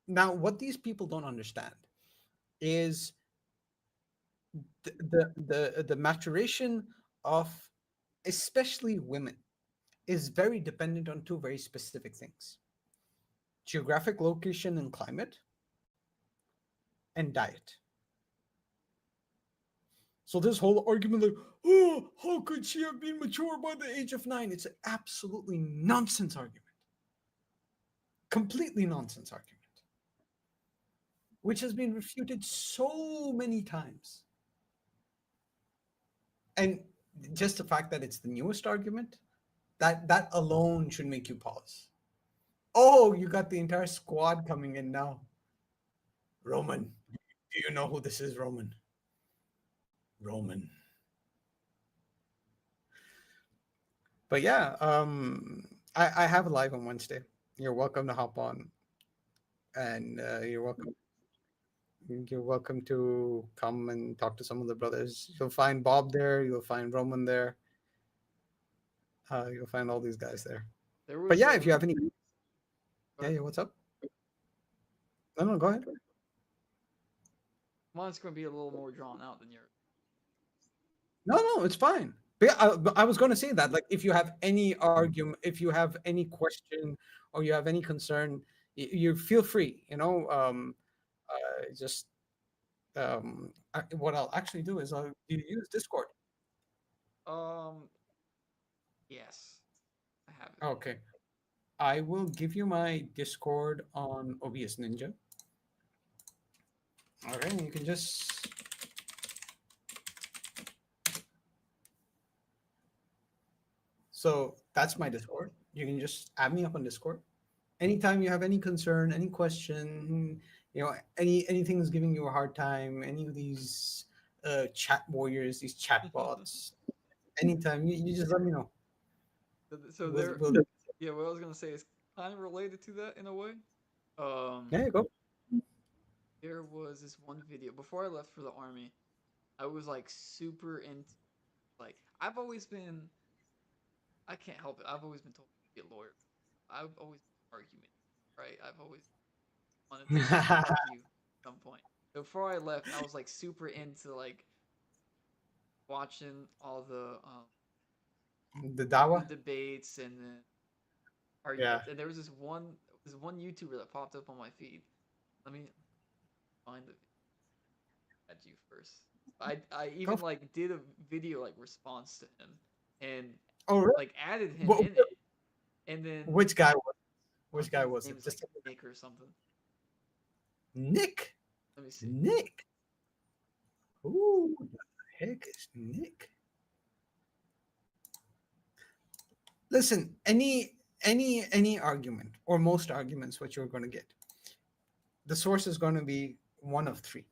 now what these people don't understand is the maturation of especially women is very dependent on 2 very specific things: geographic location and climate, and diet. So this whole argument like, oh, how could she have been mature by the age of 9? It's an absolutely nonsense argument. Completely nonsense argument. Which has been refuted so many times. And just the fact that it's the newest argument, that alone should make you pause. Oh, you got the entire squad coming in now. Roman, do you know who this is, Roman? Roman. But yeah, I have a live on Wednesday. You're welcome to hop on, and you're welcome to come and talk to some of the brothers. You'll find Bob there. You'll find Roman there. You'll find all these guys there. But yeah, if you have any, yeah, what's up? No, go ahead. Mine's going to be a little more drawn out than yours. No, it's fine. But I was going to say that, like, if you have any argument, if you have any question, or you have any concern, you feel free. What I'll actually do is I'll use Discord. Yes, I have it. Okay, I will give you my Discord on OBS Ninja. Okay, you can just. So that's my Discord. You can just add me up on Discord. Anytime you have any concern, any question, anything is giving you a hard time, any of these chat warriors, these chat bots, anytime, you just let me know. So yeah, what I was going to say is kind of related to that in a way. Yeah, go. There was this one video before I left for the army. I was like super into, like, I've always been, I can't help it. I've always been told to be a lawyer. I've always been argument, right? I've always wanted to argue at some point. So before I left, I was like super into like watching all the dawah debates and then arguments. And there was this one YouTuber that popped up on my feed. Let me find the at you first. I even like did a video like response to him and like added him in it. And then which guy was it? Just like Nick or something. Nick. Let me see. Nick. Who the heck is Nick? Listen, any argument or most arguments, what you're going to get, the source is going to be one of three.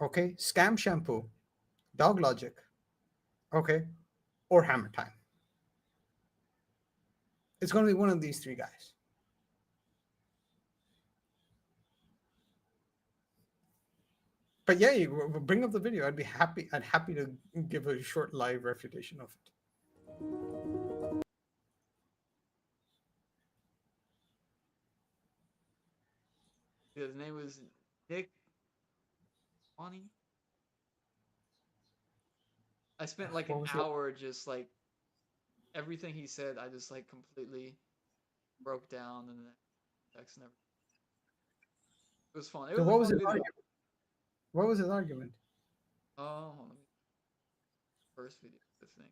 Okay, scam shampoo, dog logic, okay, or hammer time. It's going to be one of these three guys. But yeah, you bring up the video. I'd be happy. I'd happy to give a short live refutation of it. His name was Nick Bonnie. I spent like an hour just like everything he said. I just like completely broke down and then text and everything. It was fun. It was So what a was fun his video. argument? What was his argument? Oh, let me first video. The thing.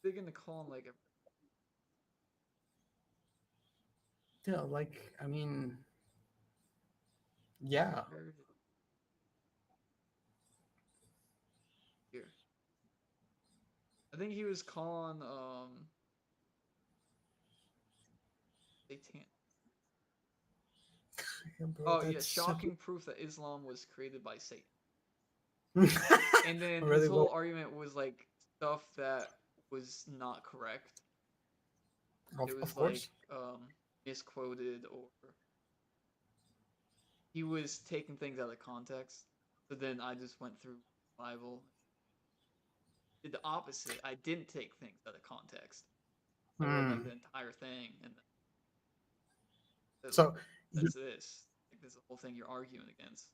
Big into calling like a Yeah, like I mean, yeah. Here. I think he was calling Satan. Yeah, bro, Oh yeah, shocking proof that Islam was created by Satan. And then Really his whole well. argument was like stuff that was not correct. It was Of course. like misquoted, or he was taking things out of context. So then I just went through the Bible. Did the opposite. I didn't take things out of context. I read like the entire thing, and so that's this. Like, this is the whole thing you're arguing against.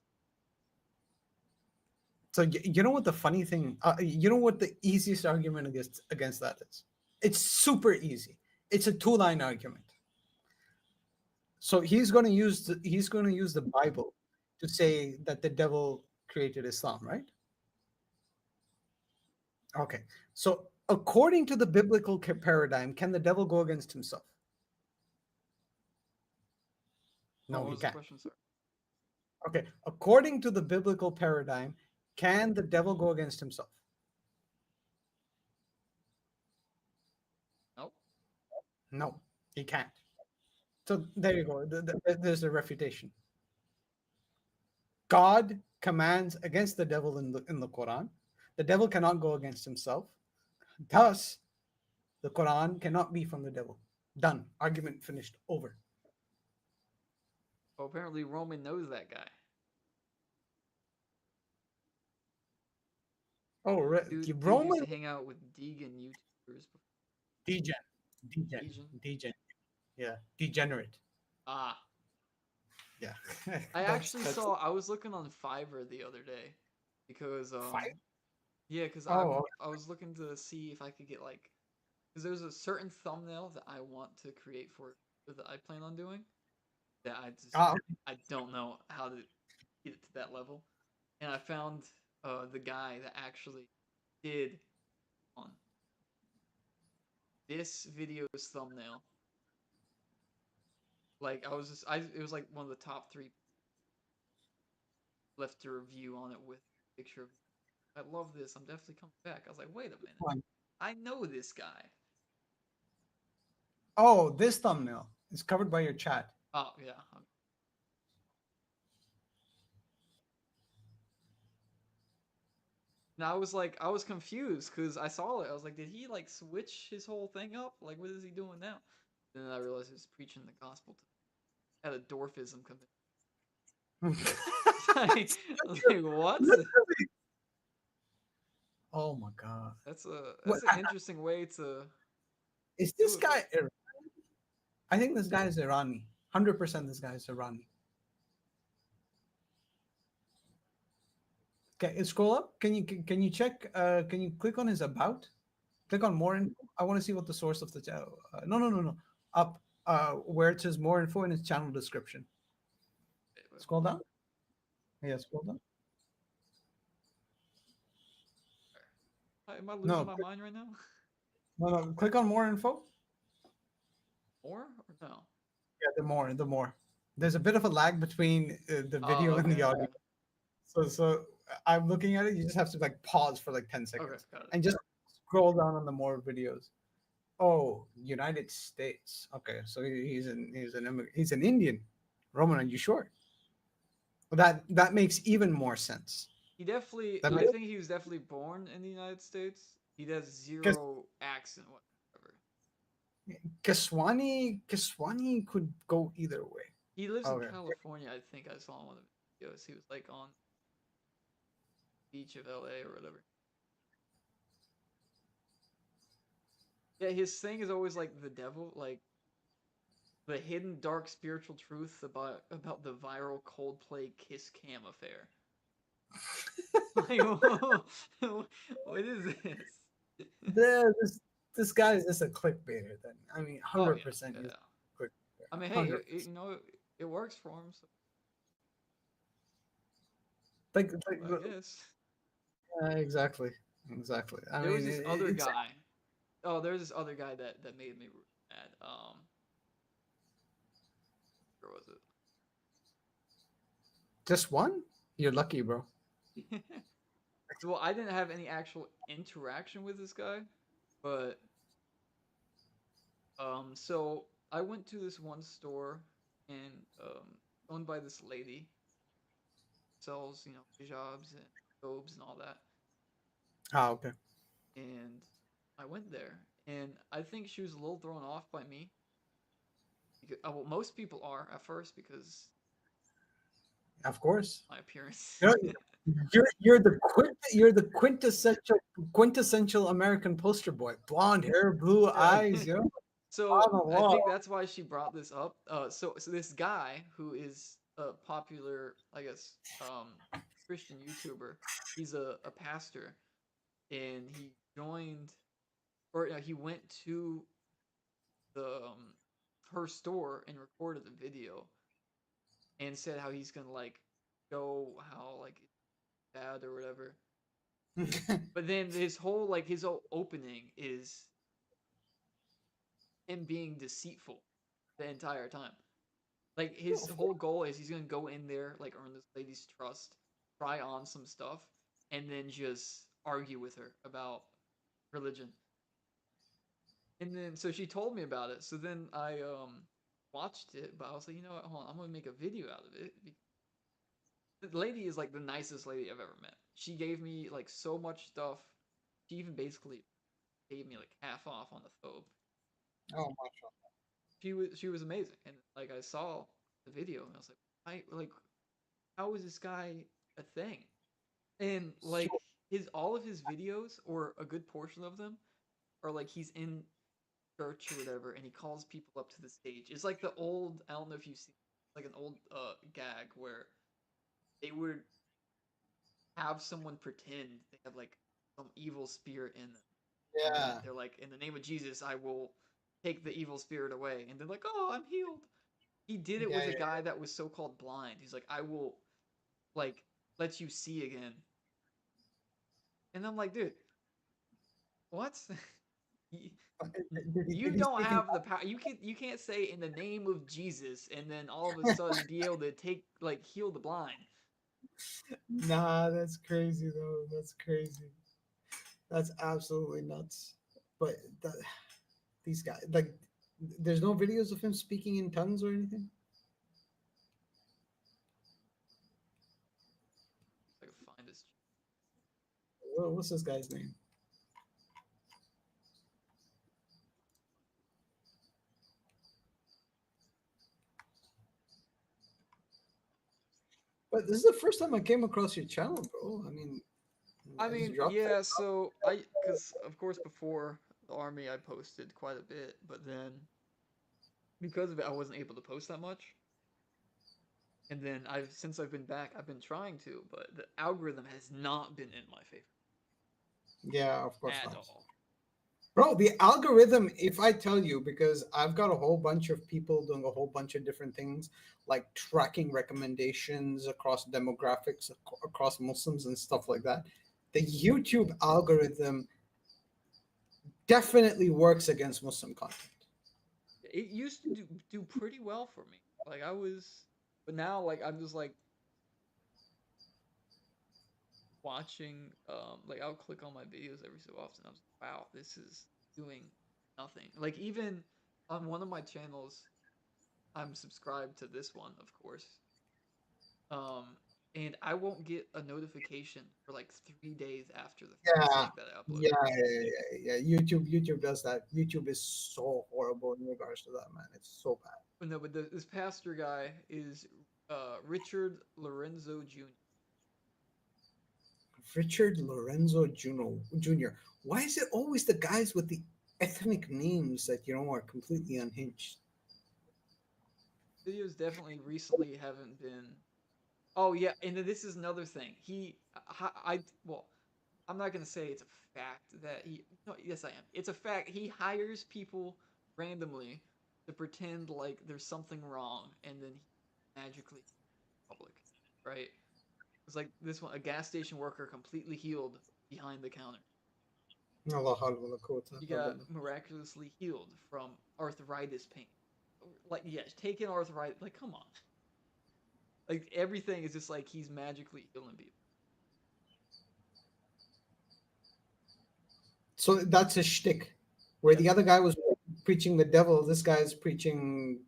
So you know what the funny thing? You know what the easiest argument against that is? It's super easy. It's a 2-line argument. So he's going to use the Bible to say that the devil created Islam, right? Okay. So according to the biblical paradigm, can the devil go against himself? No, he can't. Question, sir? Okay. According to the biblical paradigm, can the devil go against himself? Nope. No, he can't. So there you go. There's a refutation. God commands against the devil in the Quran. The devil cannot go against himself. Thus, the Quran cannot be from the devil. Done. Argument finished. Over. Well, apparently Roman knows that guy. Oh, Dude Roman used to hang out with Deegan YouTubers before. Degen. Yeah, degenerate. Ah. Yeah. I actually saw. I was looking on Fiverr the other day because yeah, because I was looking to see if I could get like, because there's a certain thumbnail that I want to create for that I plan on doing that I just I don't know how to get it to that level, and I found the guy that actually did on this video's thumbnail. Like it was like one of the top 3 left a review on it with a picture of. I love this. I'm definitely coming back. I was like, wait a minute. I know this guy. Oh, this thumbnail is covered by your chat. Oh yeah. Now I was confused because I saw it. I was like, did he like switch his whole thing up? Like, what is he doing now? And then I realized he was preaching the gospel to had a dwarfism come in. I was like, what? Oh my god. That's an interesting way to. Is this guy Iranian? I think this guy is Irani. 100% this guy is Irani. Okay, scroll up. Can you check? Can you click on his about? Click on more info. I want to see what the source of the no. Up where it says more info in his channel description. Scroll down. Yeah, scroll down. Am I losing my mind right now? No, click on more info. Or no? Yeah, the more. There's a bit of a lag between the video and the audio. So I'm looking at it. You just have to like pause for like 10 seconds and just scroll down on the more videos. Oh, United States. Okay, so he's an Indian. Roman, are you sure? Well, that makes even more sense. He definitely. That I makes- think he was definitely born in the United States. He has zero accent whatsoever. Kiswani could go either way. He lives in California. I think I saw in one of the videos. He was like on the beach of LA or whatever. Yeah, his thing is always like the devil, like the hidden dark spiritual truth about the viral Coldplay Kiss Cam affair. Like, what is this? This guy is just a clickbaiter. Then I mean, 100%. Yeah. Clickbaiter. I mean, hey, you know, it works for him. So. Like I guess. Exactly. I there mean, was this other guy. Oh, there's this other guy that made me mad. Where was it? Just one? You're lucky, bro. Well, I didn't have any actual interaction with this guy, but so I went to this one store and owned by this lady, sells hijabs and robes and all that. Ah, okay. And I went there, and I think she was a little thrown off by me. Because, well, most people are at first because, of course, my appearance. You're the quintessential American poster boy. Blonde hair, blue eyes. You know. So I think that's why she brought this up. So this guy who is a popular, I guess, Christian YouTuber. He's a pastor, and he joined, or he went to the her store and recorded the video, and said how he's gonna like show how like it's bad or whatever. But then his whole opening is him being deceitful the entire time. Like his whole goal is he's gonna go in there, like earn this lady's trust, try on some stuff, and then just argue with her about religion. And then so she told me about it. So then I watched it, but I was like, you know what, hold on, I'm gonna make a video out of it. The lady is like the nicest lady I've ever met. She gave me like so much stuff. She even basically gave me like half off on the thobe. Oh my god. She was amazing, and like I saw the video and I was like, how is this guy a thing? And like all of his videos, or a good portion of them, are like he's in church or whatever, and he calls people up to the stage. It's like the old, I don't know if you've seen like an old gag where they would have someone pretend they have like some evil spirit in them. Yeah. And they're like, in the name of Jesus, I will take the evil spirit away. And they're like, oh, I'm healed. He did it with a guy that was so-called blind. He's like, I will like let you see again. And I'm like, dude, what? You don't have the power. You can't say in the name of Jesus and then all of a sudden be able to heal the blind. Nah, that's crazy though. That's crazy. That's absolutely nuts. But these guys, like, there's no videos of him speaking in tongues or anything. I can find this. What's this guy's name? But this is the first time I came across your channel, bro. I mean, yeah. So because of course before the army I posted quite a bit, but then because of it I wasn't able to post that much. And then since I've been back, I've been trying to, but the algorithm has not been in my favor. Yeah, of course at not. all. Bro, the algorithm, if I tell you, because I've got a whole bunch of people doing a whole bunch of different things, like tracking recommendations across demographics, across Muslims and stuff like that. The YouTube algorithm definitely works against Muslim content. It used to do pretty well for me. Like I was, but now like I'm just like watching. Like I'll click on my videos every so often. I was like, wow, this is doing nothing. Like even on one of my channels, I'm subscribed to this one, of course. And I won't get a notification for like 3 days after the first Yeah, thing that I upload. yeah. YouTube does that. YouTube is so horrible in regards to that, man. It's so bad. But no, but this pastor guy is Richard Lorenzo Jr. Richard Lorenzo Jr. Why is it always the guys with the ethnic names that are completely unhinged? Videos definitely recently haven't been. Oh yeah, and then this is another thing. Well, I'm not gonna say it's a fact that he. No, yes I am. It's a fact. He hires people randomly to pretend like there's something wrong, and then he magically public, right? It's like this one, a gas station worker completely healed behind the counter. He got miraculously healed from arthritis pain. Like, yes, taking arthritis. Like, come on. Like, everything is just like he's magically healing people. So that's his shtick. Where the other guy was preaching the devil, this guy's preaching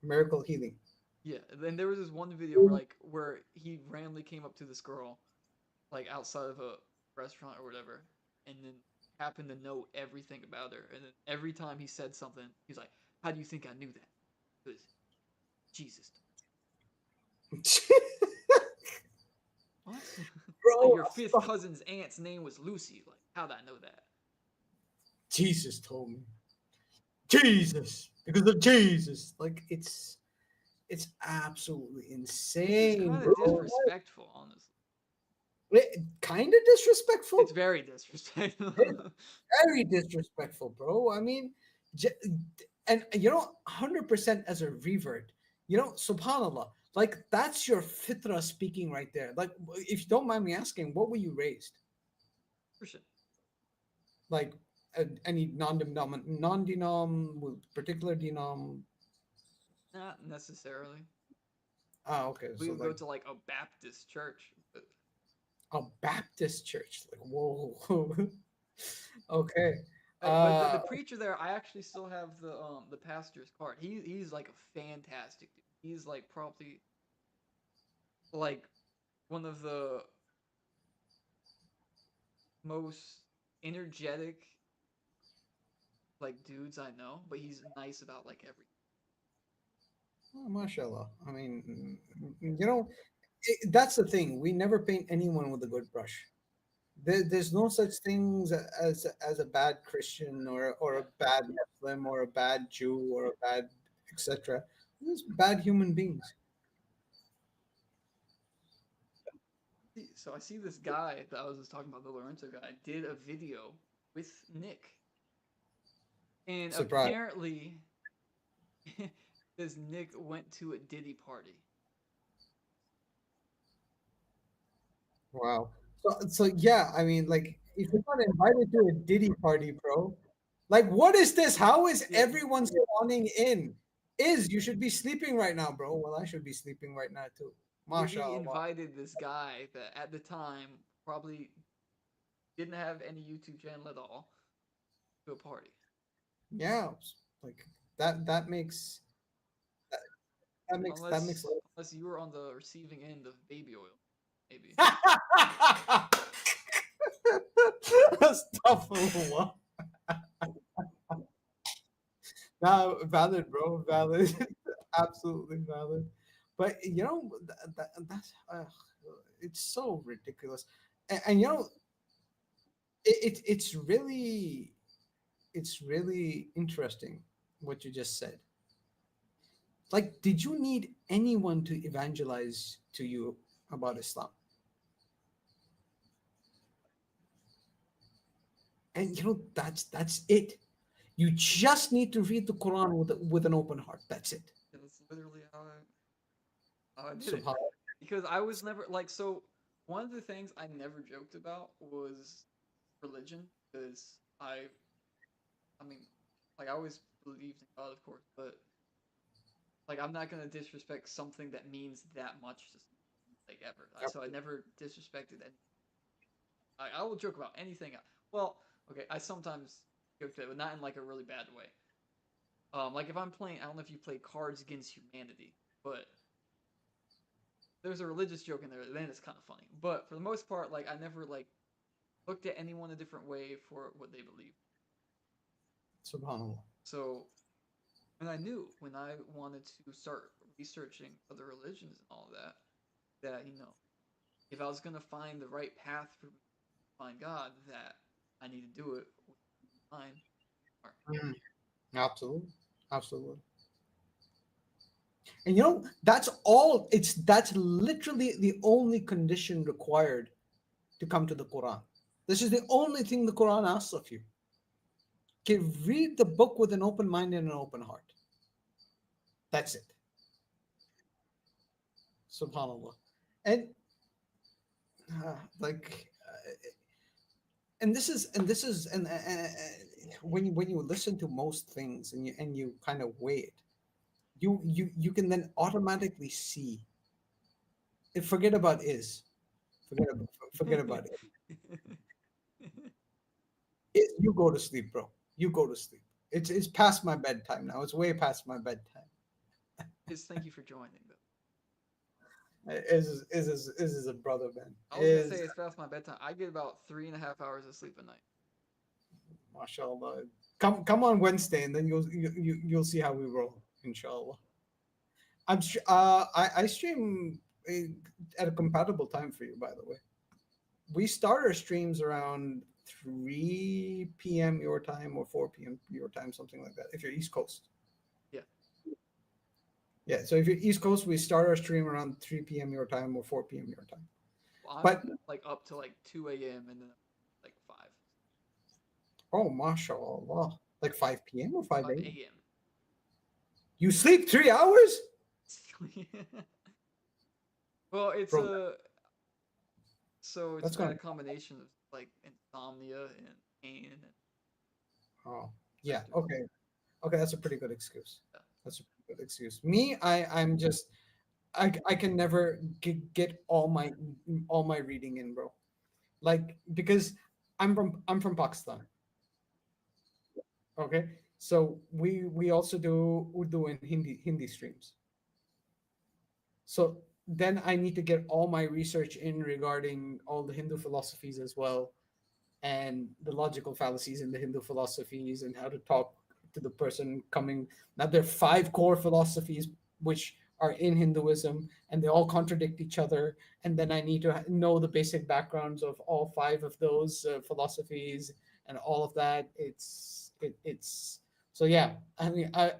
miracle healing. Yeah, and there was this one video where he randomly came up to this girl, like outside of a restaurant or whatever, and then happened to know everything about her. And then every time he said something, he's like, "How do you think I knew that?" Because Jesus. What? Bro, like your fifth cousin's aunt's name was Lucy. Like, how'd I know that? Jesus told me. Jesus, because of Jesus. Like it's absolutely insane. It's kind of disrespectful, honestly. Kind of disrespectful. It's very disrespectful. Very disrespectful, bro. I mean, and 100% as a revert, subhanallah, like that's your fitra speaking right there. Like, if you don't mind me asking, what were you raised? Christian. Like any non-denom, particular denom? Not necessarily. Oh, okay. We would go to like a Baptist church. But... A Baptist church? Like, whoa. Okay. But the preacher there, I actually still have the pastor's card. He's like a fantastic dude. He's like probably like one of the most energetic like dudes I know, but he's nice about like everything. Oh, mashallah. I mean, that's the thing. We never paint anyone with a good brush. There's no such things as a bad Christian or a bad Muslim or a bad Jew or a bad etc. There's bad human beings. So I see this guy that I was just talking about, the Lorenzo guy, did a video with Nick, and apparently, this Nick went to a Diddy party. Wow. So yeah, I mean, like, if you're not invited to a Diddy party, bro, like, what is this? How is everyone spawning in? You should be sleeping right now, bro. Well, I should be sleeping right now too. He invited this guy that at the time probably didn't have any YouTube channel at all to a party. Yeah, like that makes unless you were on the receiving end of baby oil, maybe. That's tough. No, valid, bro. Valid. Absolutely valid. But that's it's so ridiculous, and it's really interesting what you just said. Like, did you need anyone to evangelize to you about Islam? And that's it. You just need to read the Quran with an open heart. That's it. That's literally how I did it. Because I was never like, so one of the things I never joked about was religion, because I I mean, like I always believed in God, of course, but like I'm not gonna disrespect something that means that much to like ever. So I never disrespected any. I will joke about anything. Well, okay, I sometimes joke that, but not in like a really bad way. Like if I'm playing, I don't know if you play Cards Against Humanity, but there's a religious joke in there. Then it's kind of funny. But for the most part, like I never like looked at anyone a different way for what they believe. Subhanallah. So, and I knew when I wanted to start researching other religions and all that, that if I was gonna find the right path for me to find God, that I need to do it with mine. Absolutely, absolutely. And you know, that's all. That's literally the only condition required to come to the Quran. This is the only thing the Quran asks of you. Can read the book with an open mind and an open heart. That's it. Subhanallah. And when you listen to most things and you kind of weigh it, you can then automatically see. Forget about is. Forget about it. You go to sleep, bro. You go to sleep. It's past my bedtime now. It's way past my bedtime. Thank you for joining, though. Is a brother, man. I was gonna say it's past my bedtime. I get about 3.5 hours of sleep a night. MashaAllah. Come on Wednesday, and then you'll see how we roll, inshallah. I stream at a compatible time for you, by the way. We start our streams around 3 p.m. your time or 4 p.m. your time, something like that, if you're East Coast. Yeah. Yeah, so if you're East Coast, we start our stream around 3 p.m. your time or 4 p.m. your time. Well, I'm like up to like 2 a.m. and then like 5. Oh, mashallah. Like 5 p.m. or 5 a.m.? You sleep 3 hours? Well, it's so it's got a combination of like insomnia and pain. Oh, yeah. Okay, that's a pretty good excuse. That's a pretty good excuse. Me, I'm just I can never get all my reading in, bro. Like, because I'm from Pakistan. Okay, so we also do Urdu and Hindi streams. So then I need to get all my research in regarding all the Hindu philosophies as well, and the logical fallacies in the Hindu philosophies, and how to talk to the person coming. Now there are 5 core philosophies which are in Hinduism, and they all contradict each other. And then I need to know the basic backgrounds of all 5 of those philosophies and all of that. It's so yeah. I mean, I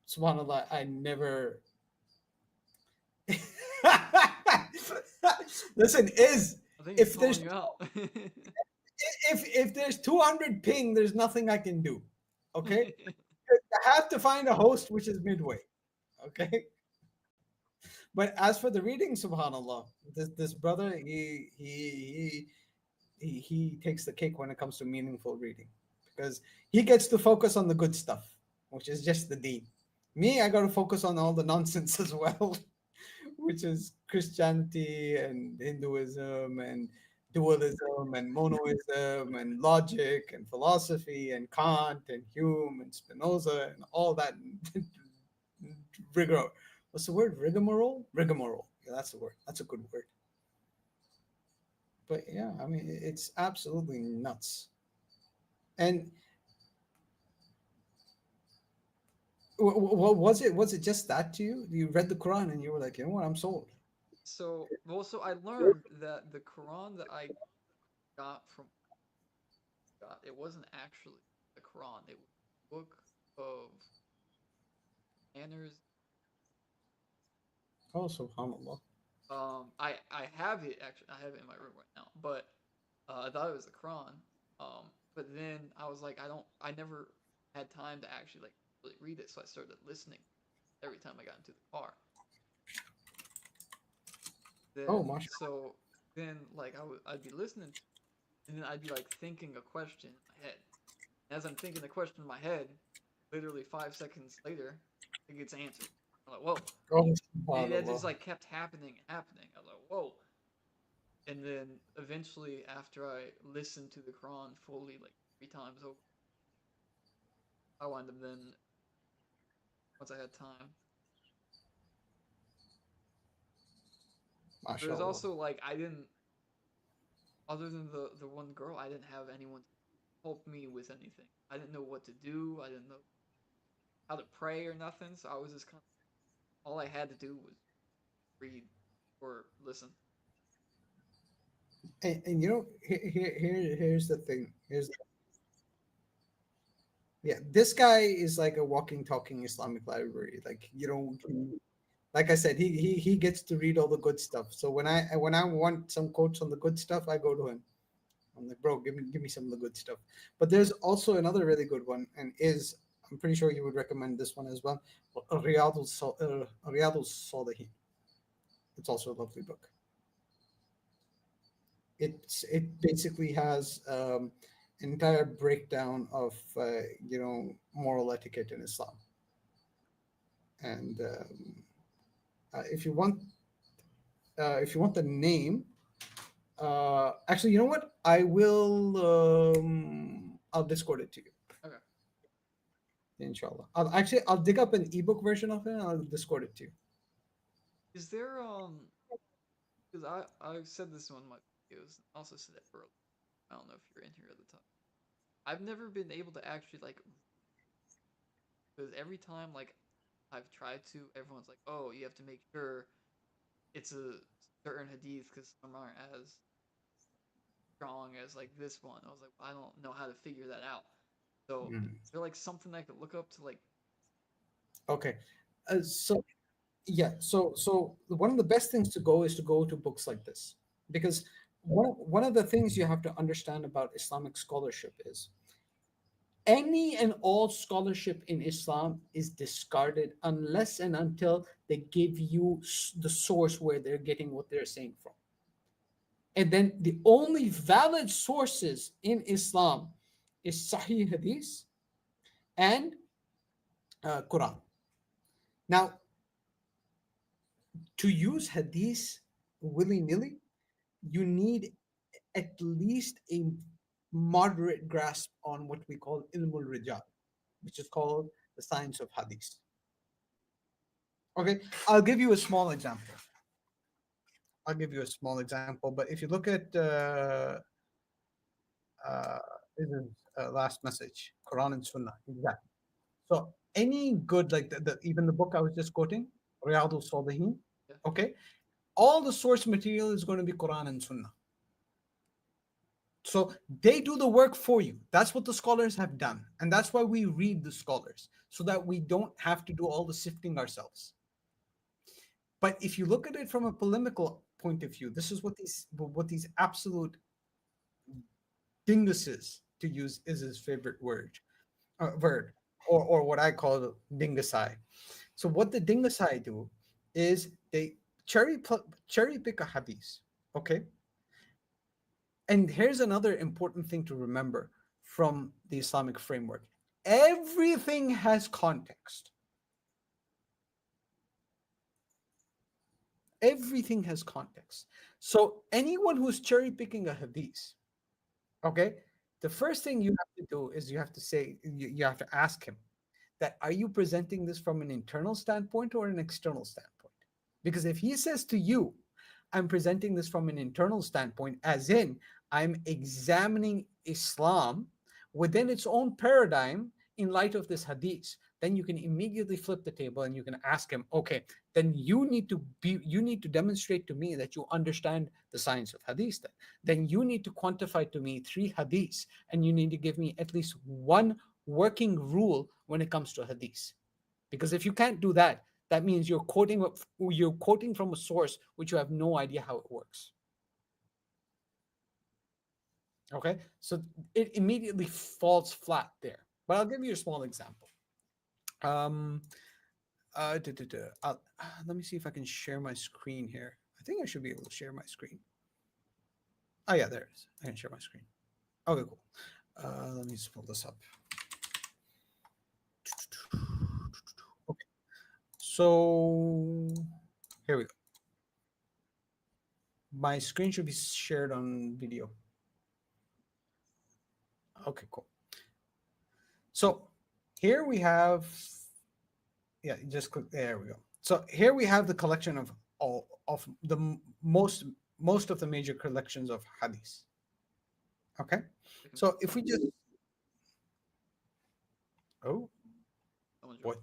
subhanallah, I never. Listen, if there's if there's 200 ping, there's nothing I can do. Okay, I have to find a host which is midway. Okay, but as for the reading, subhanallah, this brother, he takes the cake when it comes to meaningful reading, because he gets to focus on the good stuff, which is just the deen. Me, I got to focus on all the nonsense as well, which is Christianity and Hinduism and dualism and monoism and logic and philosophy and Kant and Hume and Spinoza and all that rigor. What's the word? Rigmarole? Rigmarole. Yeah, that's the word. That's a good word. But yeah, I mean, it's absolutely nuts. And what was it? Was it just that to you? You read the Quran and you were like, you know what? I'm sold. So I learned that the Quran that I got from God, it wasn't actually the Quran. It was a book of manners. Oh, subhanallah. I have it actually. I have it in my room right now. But I thought it was the Quran. But then I was like, I never had time to actually like really read it, so I started listening every time I got into the car. Then, so then like I'd be listening, and then I'd be like thinking a question in my head, As I'm thinking the question in my head, literally 5 seconds later, it gets answered. I'm like, whoa. And that just like kept happening and happening. I was like, whoa. And then eventually, after I listened to the Quran fully, like 3 times over, I wound up then, once I had time. There's also like, I didn't, other than the one girl, I didn't have anyone to help me with anything. I didn't know what to do. I didn't know how to pray or nothing. So I was just kind of, all I had to do was read or listen. And you know, here's the thing. This guy is like a walking, talking Islamic library. Like, you know, like I said, he gets to read all the good stuff. So when I want some quotes on the good stuff, I go to him. I'm like, bro, give me some of the good stuff. But there's also another really good one, and I'm pretty sure you would recommend this one as well. Riyadul Salihin. It's also a lovely book. It basically has an entire breakdown of moral etiquette in Islam. And if you want the name, actually, you know what? I'll Discord it to you. Okay. Inshallah. I'll dig up an ebook version of it and I'll Discord it to you. Is there because I said this in one of my videos, and also said it earlier. I don't know if you're in here at the time. I've never been able to actually like, because every time like I've tried to, everyone's like, oh, you have to make sure it's a certain hadith because some aren't as strong as like this one. I was like, I don't know how to figure that out. So is there like something I could look up to like? Okay, so one of the best things to go is to go to books like this, because one of the things you have to understand about Islamic scholarship is any and all scholarship in Islam is discarded unless and until they give you the source where they're getting what they're saying from. And then the only valid sources in Islam is Sahih Hadith and Quran. Now, to use Hadith willy-nilly, you need at least a moderate grasp on what we call ilmul rijal, which is called the science of Hadith. Okay, I'll give you a small example. But if you look at last message, Quran and Sunnah, exactly. So any good, like even the book I was just quoting, Riyadul Salihin, okay, all the source material is going to be Quran and Sunnah. So they do the work for you. That's what the scholars have done. And that's why we read the scholars, so that we don't have to do all the sifting ourselves. But if you look at it from a polemical point of view, this is what these absolute dinguses, to use is his favorite word, or what I call dingusai. So what the dingusai do is they cherry pick a hadith, okay? And here's another important thing to remember from the Islamic framework. Everything has context. Everything has context. So anyone who's cherry picking a hadith, okay, the first thing you have to do is you have to ask him that, are you presenting this from an internal standpoint or an external standpoint? Because if he says to you, I'm presenting this from an internal standpoint, as in I'm examining Islam within its own paradigm in light of this hadith, then you can immediately flip the table and you can ask him, okay, then you need to demonstrate to me that you understand the science of hadith. Then you need to quantify to me 3 hadiths, and you need to give me at least one working rule when it comes to hadith. Because if you can't do that, that means you're quoting from a source which you have no idea how it works. Okay, so it immediately falls flat there. But I'll give you a small example. Let me see if I can share my screen here. I think I should be able to share my screen. Oh yeah, there it is. I can share my screen. Okay, cool. Let me just pull this up. So here we go. My screen should be shared on video. Okay, cool. So here we have, yeah, just click, there we go. So here we have the collection of all of the most of the major collections of hadith. Okay, so if we just, oh, what?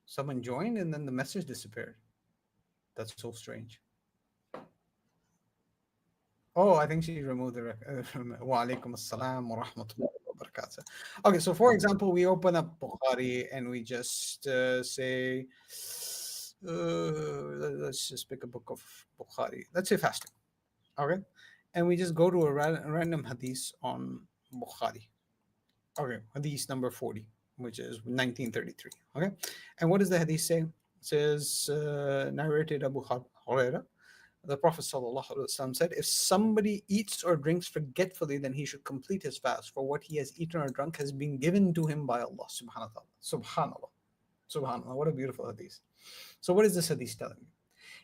Someone joined and then the message disappeared. That's so strange. Oh, I think she removed the wa alaikum assalam wa rahmatullahi wa barakatuh. Okay, so for example, we open up Bukhari and we just say, let's just pick a book of Bukhari. Let's say fasting. Okay, and we just go to a random hadith on Bukhari. Okay, hadith number 40, which is 1933. Okay, and what does the hadith say? It says, narrated Abu Hurairah, the Prophet ﷺ said, if somebody eats or drinks forgetfully, then he should complete his fast, for what he has eaten or drunk has been given to him by Allah subhanahu wa ta'ala. Subhanallah. Subhanallah. What a beautiful hadith. So what is this hadith telling you?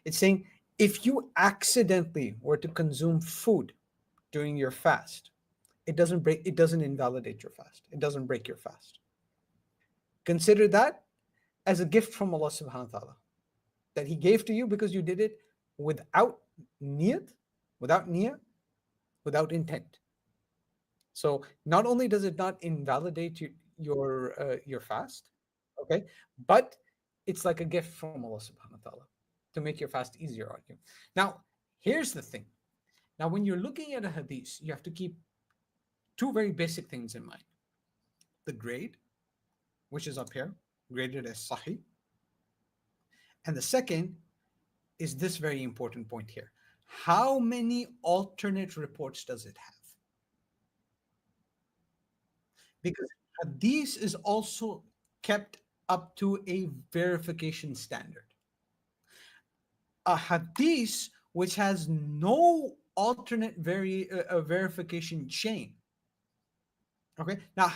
It's saying, if you accidentally were to consume food during your fast, it doesn't invalidate your fast. It doesn't break your fast. Consider that as a gift from Allah subhanahu wa ta'ala that he gave to you because you did it without niyat, without intent. So not only does it not invalidate your fast, okay, but it's like a gift from Allah subhanahu wa ta'ala to make your fast easier on you. Now, here's the thing. Now, when you're looking at a hadith, you have to keep two very basic things in mind. The grade, which is up here, graded as Sahih. And the second is this very important point here. How many alternate reports does it have? Because hadith is also kept up to a verification standard. A hadith which has no alternate verification chain. Okay, now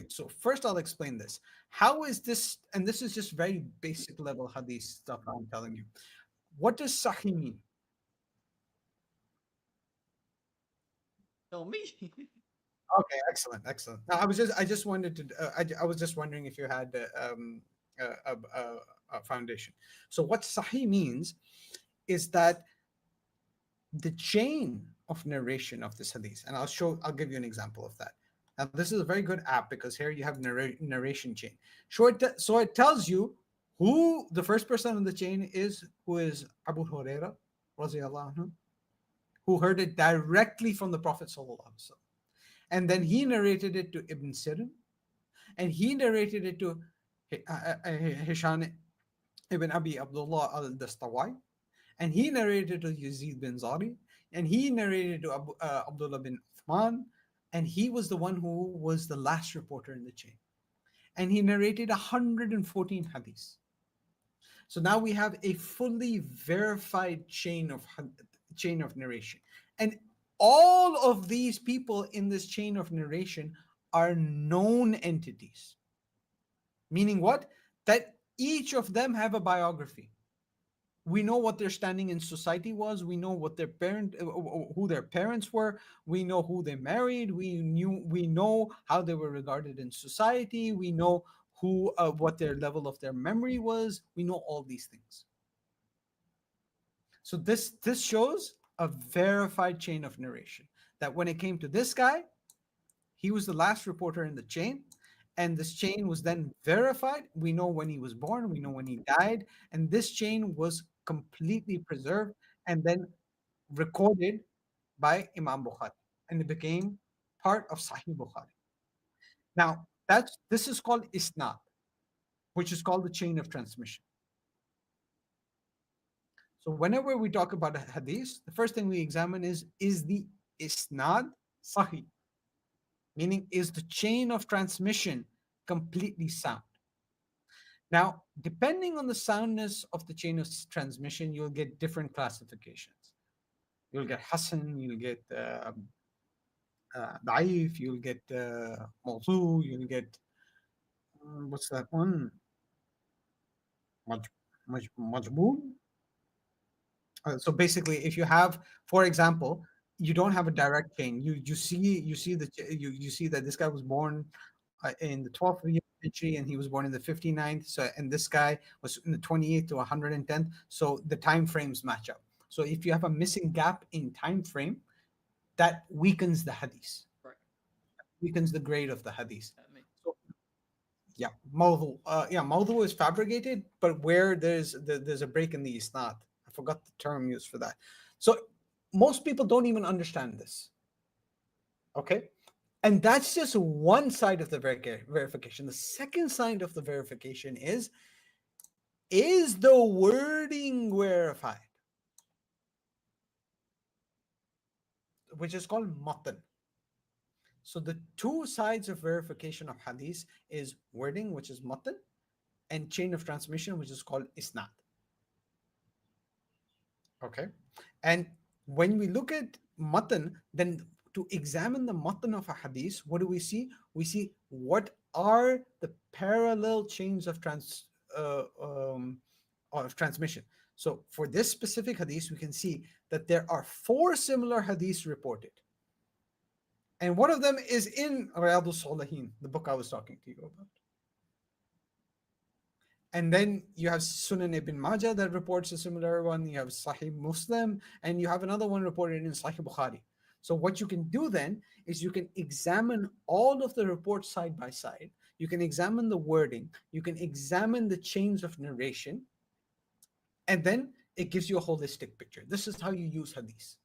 so first I'll explain this. How is this, and this is just very basic level hadith stuff I'm telling you. What does sahih mean? Tell me. Okay, excellent. Now, I was just wondering if you had a foundation. So what sahih means is that the chain of narration of this hadith, and I'll give you an example of that. Now, this is a very good app because here you have narration chain. So it tells you who the first person on the chain is, who is Abu Hurairah, radiyallahu anhu, who heard it directly from the Prophet sallallahu alaihi wasallam. And then he narrated it to Ibn Sirin, and he narrated it to Hisham ibn Abi Abdullah al-Dastawai, and he narrated to Yazid bin Zari, and he narrated to Abdullah bin Uthman, and he was the one who was the last reporter in the chain. And he narrated 114 hadiths. So now we have a fully verified chain of narration. And all of these people in this chain of narration are known entities. Meaning what? That each of them have a biography. We know what their standing in society was. We know what who their parents were. We know who they married. We know how they were regarded in society. We know what their level of their memory was. We know all these things. So this shows a verified chain of narration. That when it came to this guy, he was the last reporter in the chain. And this chain was then verified. We know when he was born. We know when he died. And this chain was completely preserved and then recorded by Imam Bukhari. And it became part of Sahih Bukhari. Now, this is called isnad, which is called the chain of transmission. So whenever we talk about a hadith, the first thing we examine is the isnad sahih? Meaning, is the chain of transmission completely sound? Now, depending on the soundness of the chain of transmission, you'll get different classifications. You'll get Hasan, you'll get Da'if, you'll get Mawdu, you'll get, what's that one? Majboon. So basically, if you have, for example, you don't have a direct chain. You see that this guy was born in the 12th century and he was born in the 59th. So and this guy was in the 28th to 110th. So the time frames match up. So if you have a missing gap in time frame, that weakens the hadith. Right. Weakens the grade of the hadith. So, yeah, mawdu is fabricated, but where there's a break in the isnad. I forgot the term used for that. So most people don't even understand this. Okay, and that's just one side of the verification. The second side of the verification is the wording verified, which is called matan. So the two sides of verification of hadith is wording, which is matan, and chain of transmission, which is called isnad. Okay, and when we look at matan, then to examine the matan of a hadith, what do we see? We see what are the parallel chains of transmission. So for this specific hadith, we can see that there are 4 similar hadiths reported. And one of them is in Riyadus Salihin, the book I was talking to you about. And then you have Sunan ibn Majah that reports a similar one. You have Sahih Muslim, and you have another one reported in Sahih Bukhari. So what you can do then is you can examine all of the reports side by side. You can examine the wording. You can examine the chains of narration. And then it gives you a holistic picture. This is how you use hadith.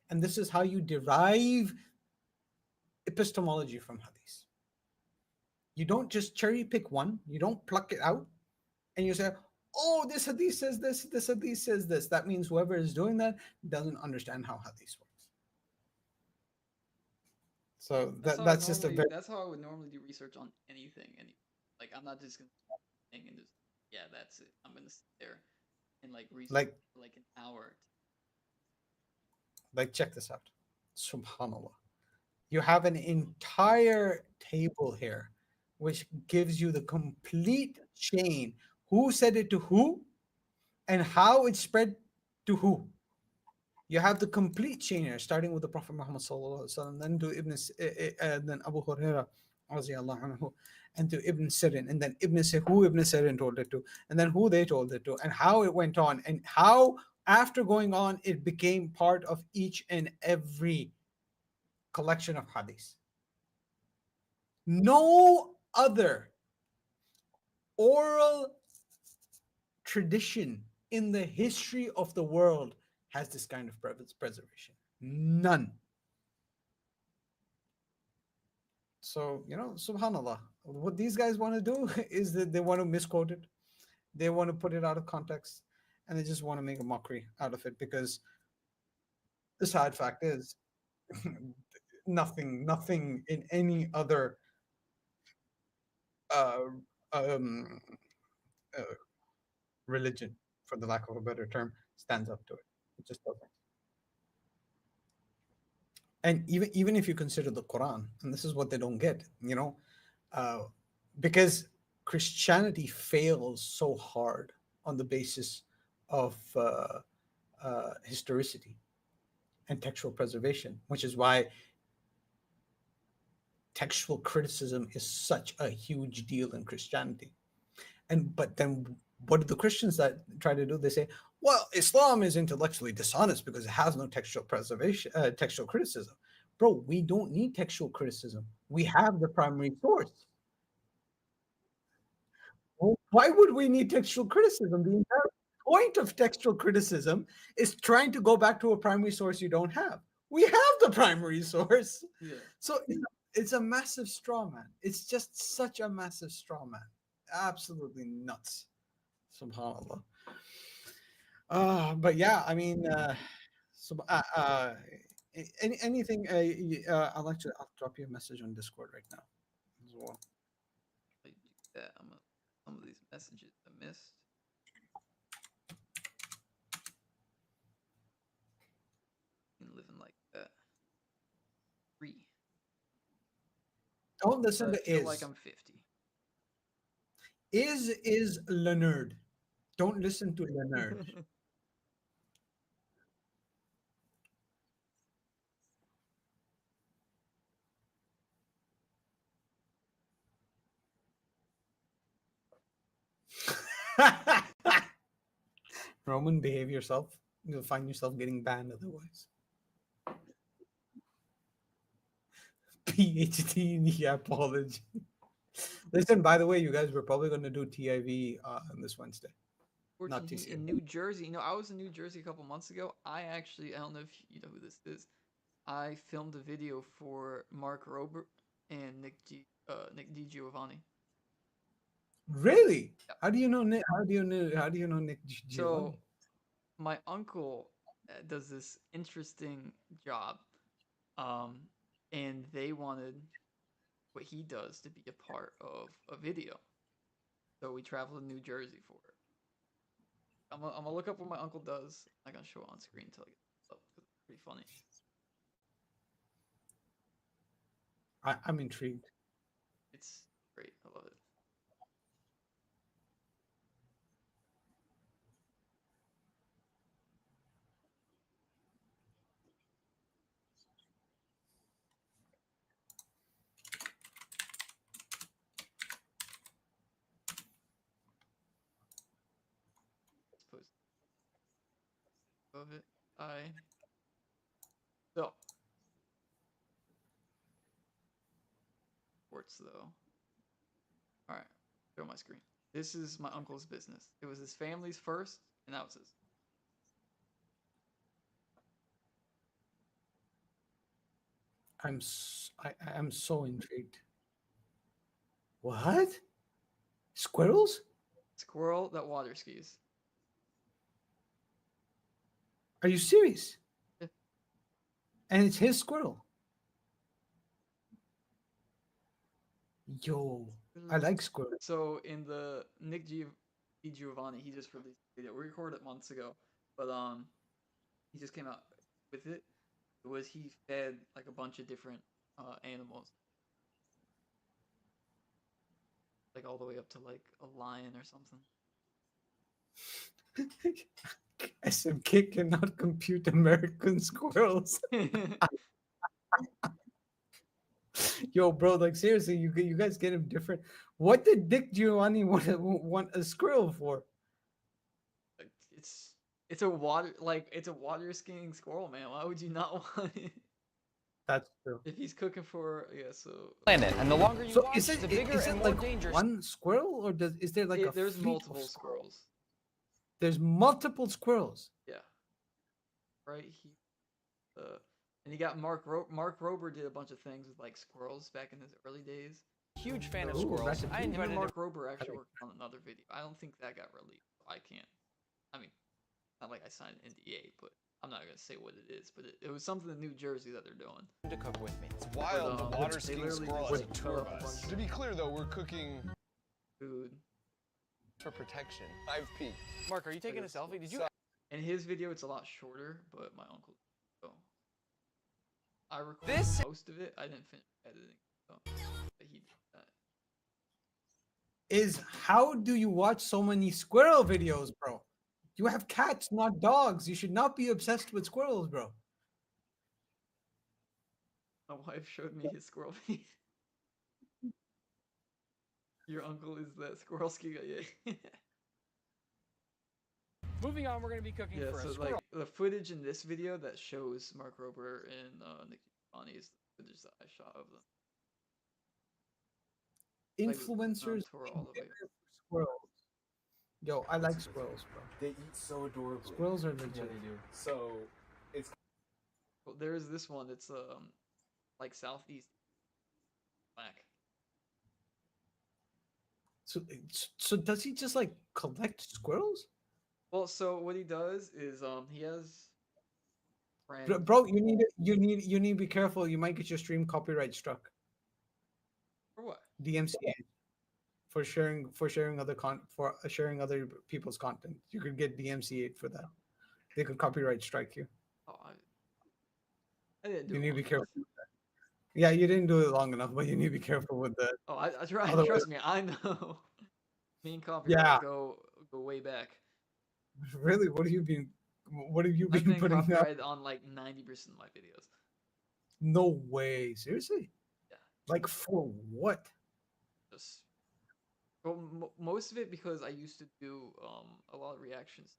And this is how you derive epistemology from hadith. You don't just cherry pick one. You don't pluck it out. And you say, oh, this hadith says this, this hadith says this. That means whoever is doing that doesn't understand how hadith works. So that's just a very... That's how I would normally do research on anything. Like, I'm not just going to think and just, yeah, that's it. I'm going to sit there and like research for like an hour. Like, check this out. Subhanallah. You have an entire table here which gives you the complete chain. Who said it to who and how it spread to who. You have the complete chain here, starting with the Prophet Muhammad sallallahu alaihi wasallam, then to then Abu Hurairah radiyallahu anhu, and to Ibn Sirin, and then who Ibn Sirin told it to, and then who they told it to, and how it went on, and how after going on it became part of each and every collection of hadith. No other oral tradition in the history of the world has this kind of preservation. None. So, subhanallah, what these guys want to do is that they want to misquote it. They want to put it out of context, and they just want to make a mockery out of it, because the sad fact is nothing in any other religion, for the lack of a better term, stands up to it. It just doesn't. And even if you consider the Quran, and this is what they don't get, because Christianity fails so hard on the basis of historicity and textual preservation, which is why textual criticism is such a huge deal in Christianity. But then what do the Christians that try to do? They say, well, Islam is intellectually dishonest because it has no textual preservation, textual criticism. Bro, we don't need textual criticism. We have the primary source. Well, why would we need textual criticism? The entire point of textual criticism is trying to go back to a primary source you don't have. We have the primary source. Yeah. So it's a massive straw man. It's just such a massive straw man. Absolutely nuts. SubhanAllah. But yeah, I mean, anything, I'll drop you a message on Discord right now as well. Yeah, some of these messages I missed. Living like that. Don't listen to I feel like I'm 50. Is Leonard. Don't listen to Leonard. Roman, behave yourself. You'll find yourself getting banned otherwise. PhD in the apology. Listen, by the way, you guys, we're probably going to do TIV on this Wednesday. Not Fortunately, TCM. in New Jersey, I was in New Jersey a couple months ago. I don't know if you know who this is. I filmed a video for Mark Rober and Nick DiGiovanni. Really? Yeah. How do you know Nick? How do you know Nick Giovanni? So, my uncle does this interesting job, and they wanted what he does to be a part of a video. So we traveled to New Jersey for it. I'm gonna look up what my uncle does. I'm not gonna show it on screen until I get it up because it's pretty funny. I'm intrigued. It's great. I love it. Of it, so sports though. All right, show my screen. This is my uncle's business. It was his family's first, and that was his. I'm so intrigued. What? Squirrels? Squirrel that water skis. Are you serious? Yeah. And it's his squirrel. Yo, I like squirrels. So in the Nick Giovanni, he just released a video. We recorded it months ago, but he just came out with it. It was he fed like a bunch of different animals, like all the way up to like a lion or something. SMK cannot compute American squirrels. Yo, bro, like seriously, you guys get him different. What did Dick Giovanni want a squirrel for? It's a water skiing squirrel, man. Why would you not want it? That's true. If he's cooking for planet, and the longer you watch, the bigger and more like dangerous. One squirrel, or is there like there's multiple squirrels? There's multiple squirrels. Yeah. Right. And he got Mark Rober did a bunch of things with like squirrels back in his early days. Huge fan of squirrels. I invited Mark Rober actually worked on another video. I don't think that got released. I can't. I mean, not like I signed an NDA, but I'm not gonna say what it is. But it was something in New Jersey that they're doing. To cook with me. It's wild. The water skiing squirrel has a tour bus. To be clear, though, we're cooking food for protection. I've peeked. Mark, are you taking a selfie? Did you? In his video, it's a lot shorter, but my uncle. So I recorded most of it. I didn't finish editing, so but he did that. How do you watch so many squirrel videos, bro? You have cats, not dogs. You should not be obsessed with squirrels, bro. My wife showed me his squirrel video. Your uncle is that squirrel ski guy, yeah. Moving on, we're going to be cooking for a squirrel. Like the footage in this video that shows Mark Rober and Nick Giovanni is the footage that I shot of them. Influencers squirrels. Yo, I like squirrels, bro. They eat so adorably. Squirrels are legit. Yeah, they do. So it's. Well, there is this one. It's like southeast black. So does he just like collect squirrels? Well, so what he does is he has friends. Bro, you need to be careful. You might get your stream copyright struck. For what? DMCA for sharing other people's content. You could get DMCA for that. They could copyright strike you. Oh, I didn't do you it need to be long careful. Yeah, you didn't do it long enough, but you need to be careful with that. Oh, I try. Trust me, I know. Me and copyright go way back. Really? What have you been I've been putting up? copyrighted on like 90% of my videos. No way. Seriously? Yeah. Like for what? Just well, most of it because I used to do a lot of reactions.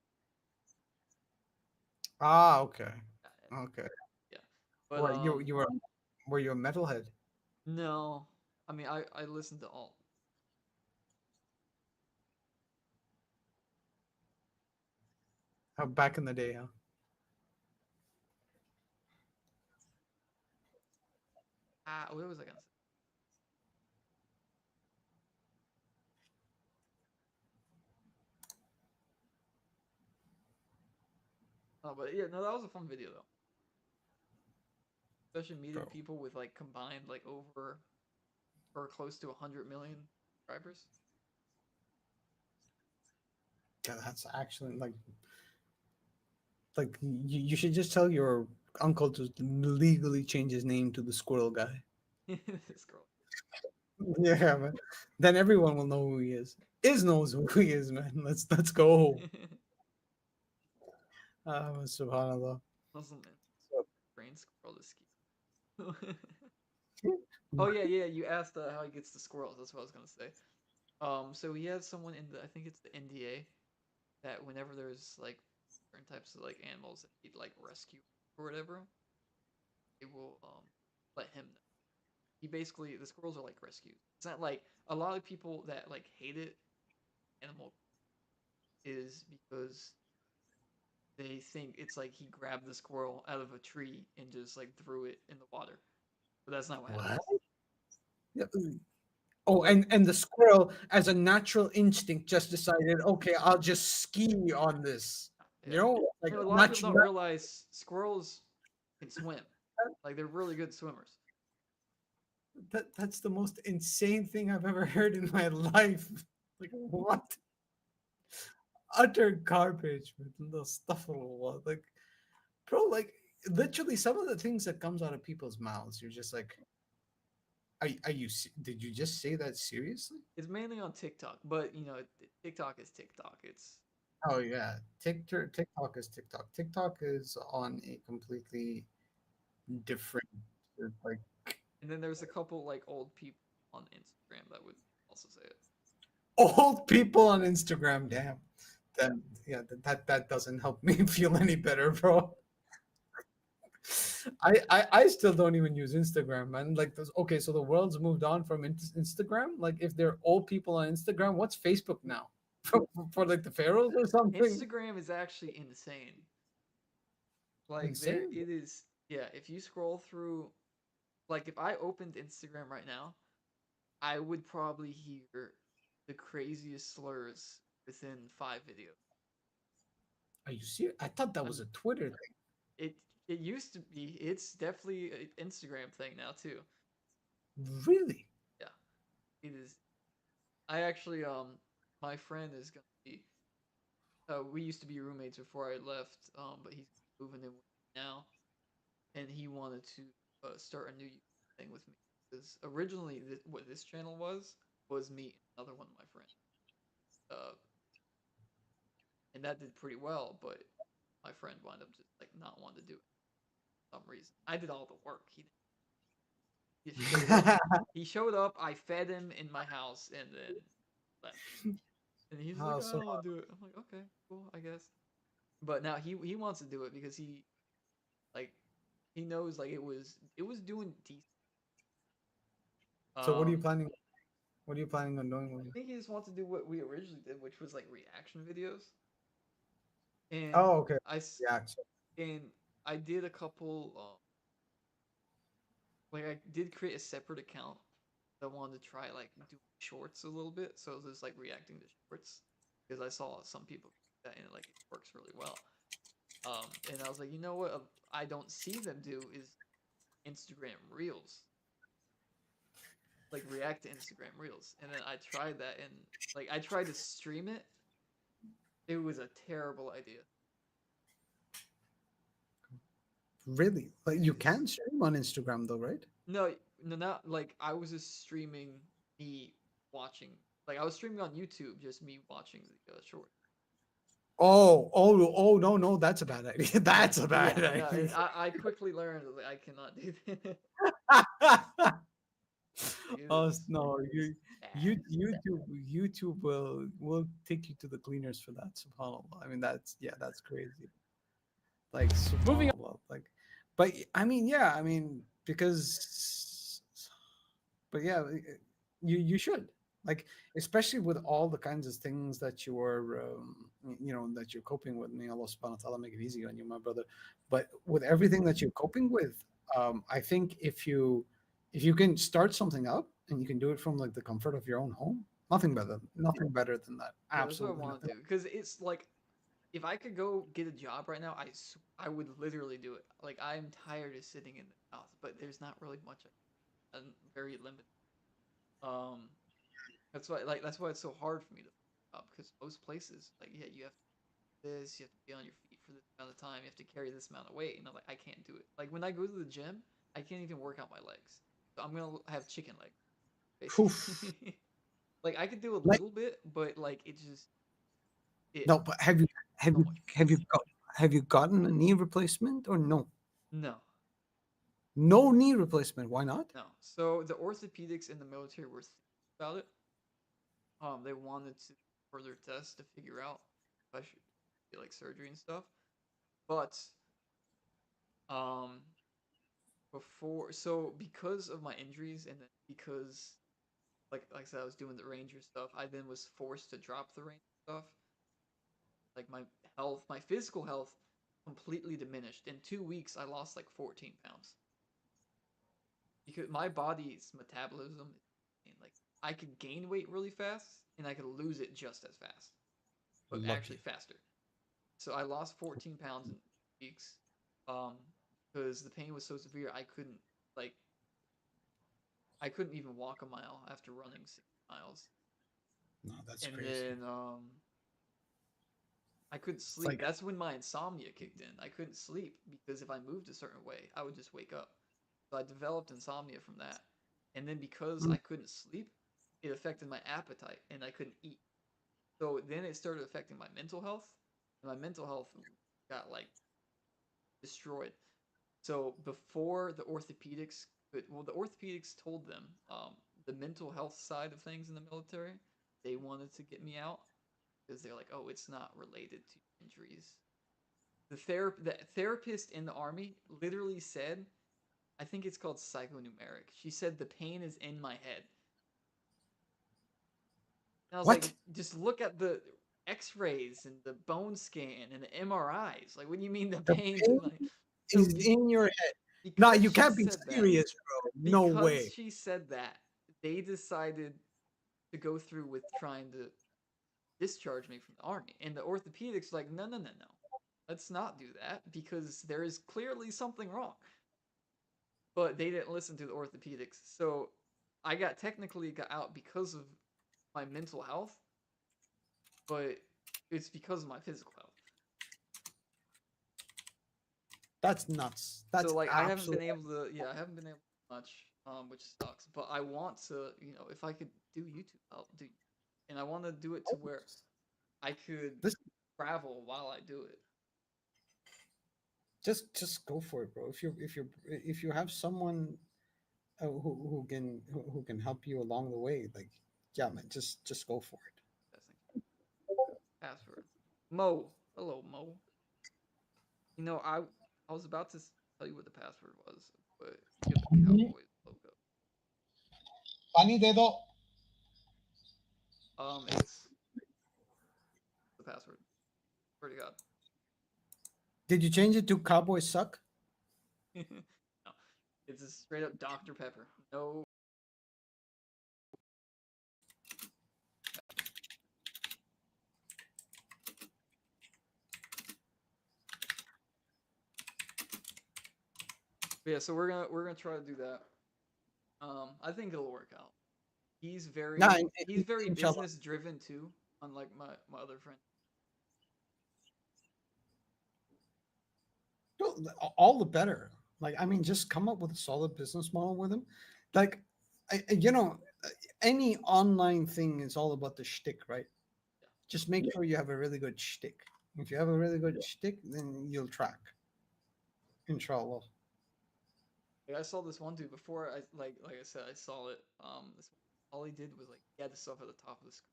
Ah, okay. Okay. Yeah. But What were you a metalhead? no. I mean I listened to all. Back in the day, huh? What was I gonna say? Oh, but yeah, no, that was a fun video though. Especially meeting people with like combined like over or close to 100 million subscribers. Yeah, that's actually like you should just tell your uncle to legally change his name to the Squirrel Guy. This girl. Yeah, man. Then everyone will know who he is. Knows who he is, man. Let's go. Subhanallah. Muslim brain squirrel is Oh yeah, you asked how he gets the squirrels. That's what I was gonna say. So he has someone in the I think it's the NDA that whenever there's like certain types of like animals that he'd like rescue or whatever, it will let him know. He basically the squirrels are like rescued. It's not like a lot of people that like hate it animal is because they think it's like he grabbed the squirrel out of a tree and just like threw it in the water. But that's not what happened. Yeah. Oh, and the squirrel, as a natural instinct, just decided, okay, I'll just ski on this. You know, like a lot of people don't realize squirrels can swim. Like they're really good swimmers. That's the most insane thing I've ever heard in my life. Like what? Utter garbage with the stuff like, bro. Like literally, some of the things that comes out of people's mouths, you're just like, are you? Did you just say that seriously? It's mainly on TikTok, but you know, TikTok is TikTok. It's oh yeah, TikTok is TikTok. TikTok is on a completely different like. And then there's a couple like old people on Instagram that would also say it. Old people on Instagram, damn. Then yeah, that doesn't help me feel any better, bro. I still don't even use Instagram, man. Like this, okay, so the world's moved on from Instagram. Like if they're old people on Instagram, what's Facebook now? For like the pharaohs or something? Instagram is actually insane. Like insane? It is. Yeah, if you scroll through, like if I opened Instagram right now, I would probably hear the craziest slurs within 5 videos. Are you serious? I thought that was a Twitter thing. It used to be. It's definitely an Instagram thing now too. Really? Yeah, it is. I actually my friend is gonna be. We used to be roommates before I left. But he's moving in with me now, and he wanted to start a new thing with me because originally what this channel was me and another one of my friends. And that did pretty well, but my friend wound up just like not wanting to do it for some reason. I did all the work. He showed up. I fed him in my house, and then left. And he's like, I don't want to do it. I'm like, okay, cool, I guess. But now he wants to do it because he knows like it was doing decent. So what are you planning? What are you planning on doing with it? I think he just wants to do what we originally did, which was like reaction videos. And oh, okay. And I did a couple. Like I did create a separate account. I wanted to try like do shorts a little bit, so it was just like reacting to shorts because I saw some people do that and like it works really well. And I was like, you know what? I don't see them do is Instagram Reels. Like react to Instagram Reels, and then I tried that, and like I tried to stream it. It was a terrible idea. Really? Like you can stream on Instagram though, right? No, not like I was just streaming me watching. Like I was streaming on YouTube, just me watching the short. Oh, no, that's a bad idea. That's a bad Yeah, idea. I quickly learned that I cannot do that. Oh no, YouTube will take you to the cleaners for that. SubhanAllah. I mean, that's crazy. Like Moving SubhanAllah. Like, but I mean, yeah, I mean, because, but yeah, you should, like, especially with all the kinds of things that you are, that you're coping with. May Allah subhanahu wa ta'ala make it easy on you, my brother. But with everything that you're coping with, I think if you can start something up and you can do it from like the comfort of your own home, nothing better than that. Yeah, that's what I Absolutely want to nothing. do. Because it's like, if I could go get a job right now, I would literally do it. Like, I'm tired of sitting in the house, but there's not really much, very limited. Um, that's why it's so hard for me to because most places, like, yeah, you have to do this, you have to be on your feet for this amount of time, you have to carry this amount of weight, and I'm like, I can't do it. Like, when I go to the gym, I can't even work out my legs. So I'm gonna have chicken legs, basically. Like, I could do a Like, little bit, but like it just no, but have you gotten a knee replacement or no? no. No knee replacement. Why not? No. So the orthopedics in the military were thinking about it. They wanted to further test to figure out if I should get like surgery and stuff. But um because of my injuries and then because like I said I was doing the ranger stuff, I then was forced to drop the ranger stuff. Like my physical health completely diminished. In 2 weeks I lost like 14 pounds. Because my body's metabolism is insane. Like I could gain weight really fast and I could lose it just as fast, but actually faster. So I lost 14 pounds in weeks, because the pain was so severe I couldn't even walk a mile after running 6 miles. No, that's and crazy. then I couldn't sleep. like- That's when my insomnia kicked in. I couldn't sleep because if I moved a certain way, I would just wake up. So I developed insomnia from that. And then because I couldn't sleep, it affected my appetite and I couldn't eat. So then it started affecting my mental health. And my mental health got like destroyed. So before the orthopedics the orthopedics told them the mental health side of things in the military, they wanted to get me out because they're like, oh, it's not related to injuries. The therapist in the army literally said, I think it's called psychonumeric. She said the pain is in my head. And I was like, just look at the X-rays and the bone scan and the MRIs. Like, what do you mean the pain is in your head? No, you can't be serious, bro. No way. Because she said that, they decided to go through with trying to discharge me from the army. And the orthopedics like, no. Let's not do that because there is clearly something wrong. But they didn't listen to the orthopedics. So I technically got out because of my mental health, but it's because of my physical health. That's nuts. That's so like I haven't been able to much, which sucks. But I want to, if I could do YouTube, I'll do. And I want to do it to where I could travel while I do it. Just go for it, bro. If you have someone who can help you along the way, like, yeah, man, just go for it. Password. Mo. Hello, Mo. I was about to tell you what the password was, but you get the Cowboys logo. Pani dedo. It's the password. Swear to God. Did you change it to Cowboys Suck? No. It's a straight up Dr. Pepper. No. Yeah, so we're gonna try to do that. I think it'll work out. He's very business driven too, unlike my other friend. All the better. Like, I mean, just come up with a solid business model with him. Like, any online thing is all about the shtick, right? Yeah. Just make sure you have a really good shtick. If you have a really good shtick, then you'll track. Inshallah. Like, I saw this one dude before. Like I said, I saw it. All he did was like he had the stuff at the top of the screen.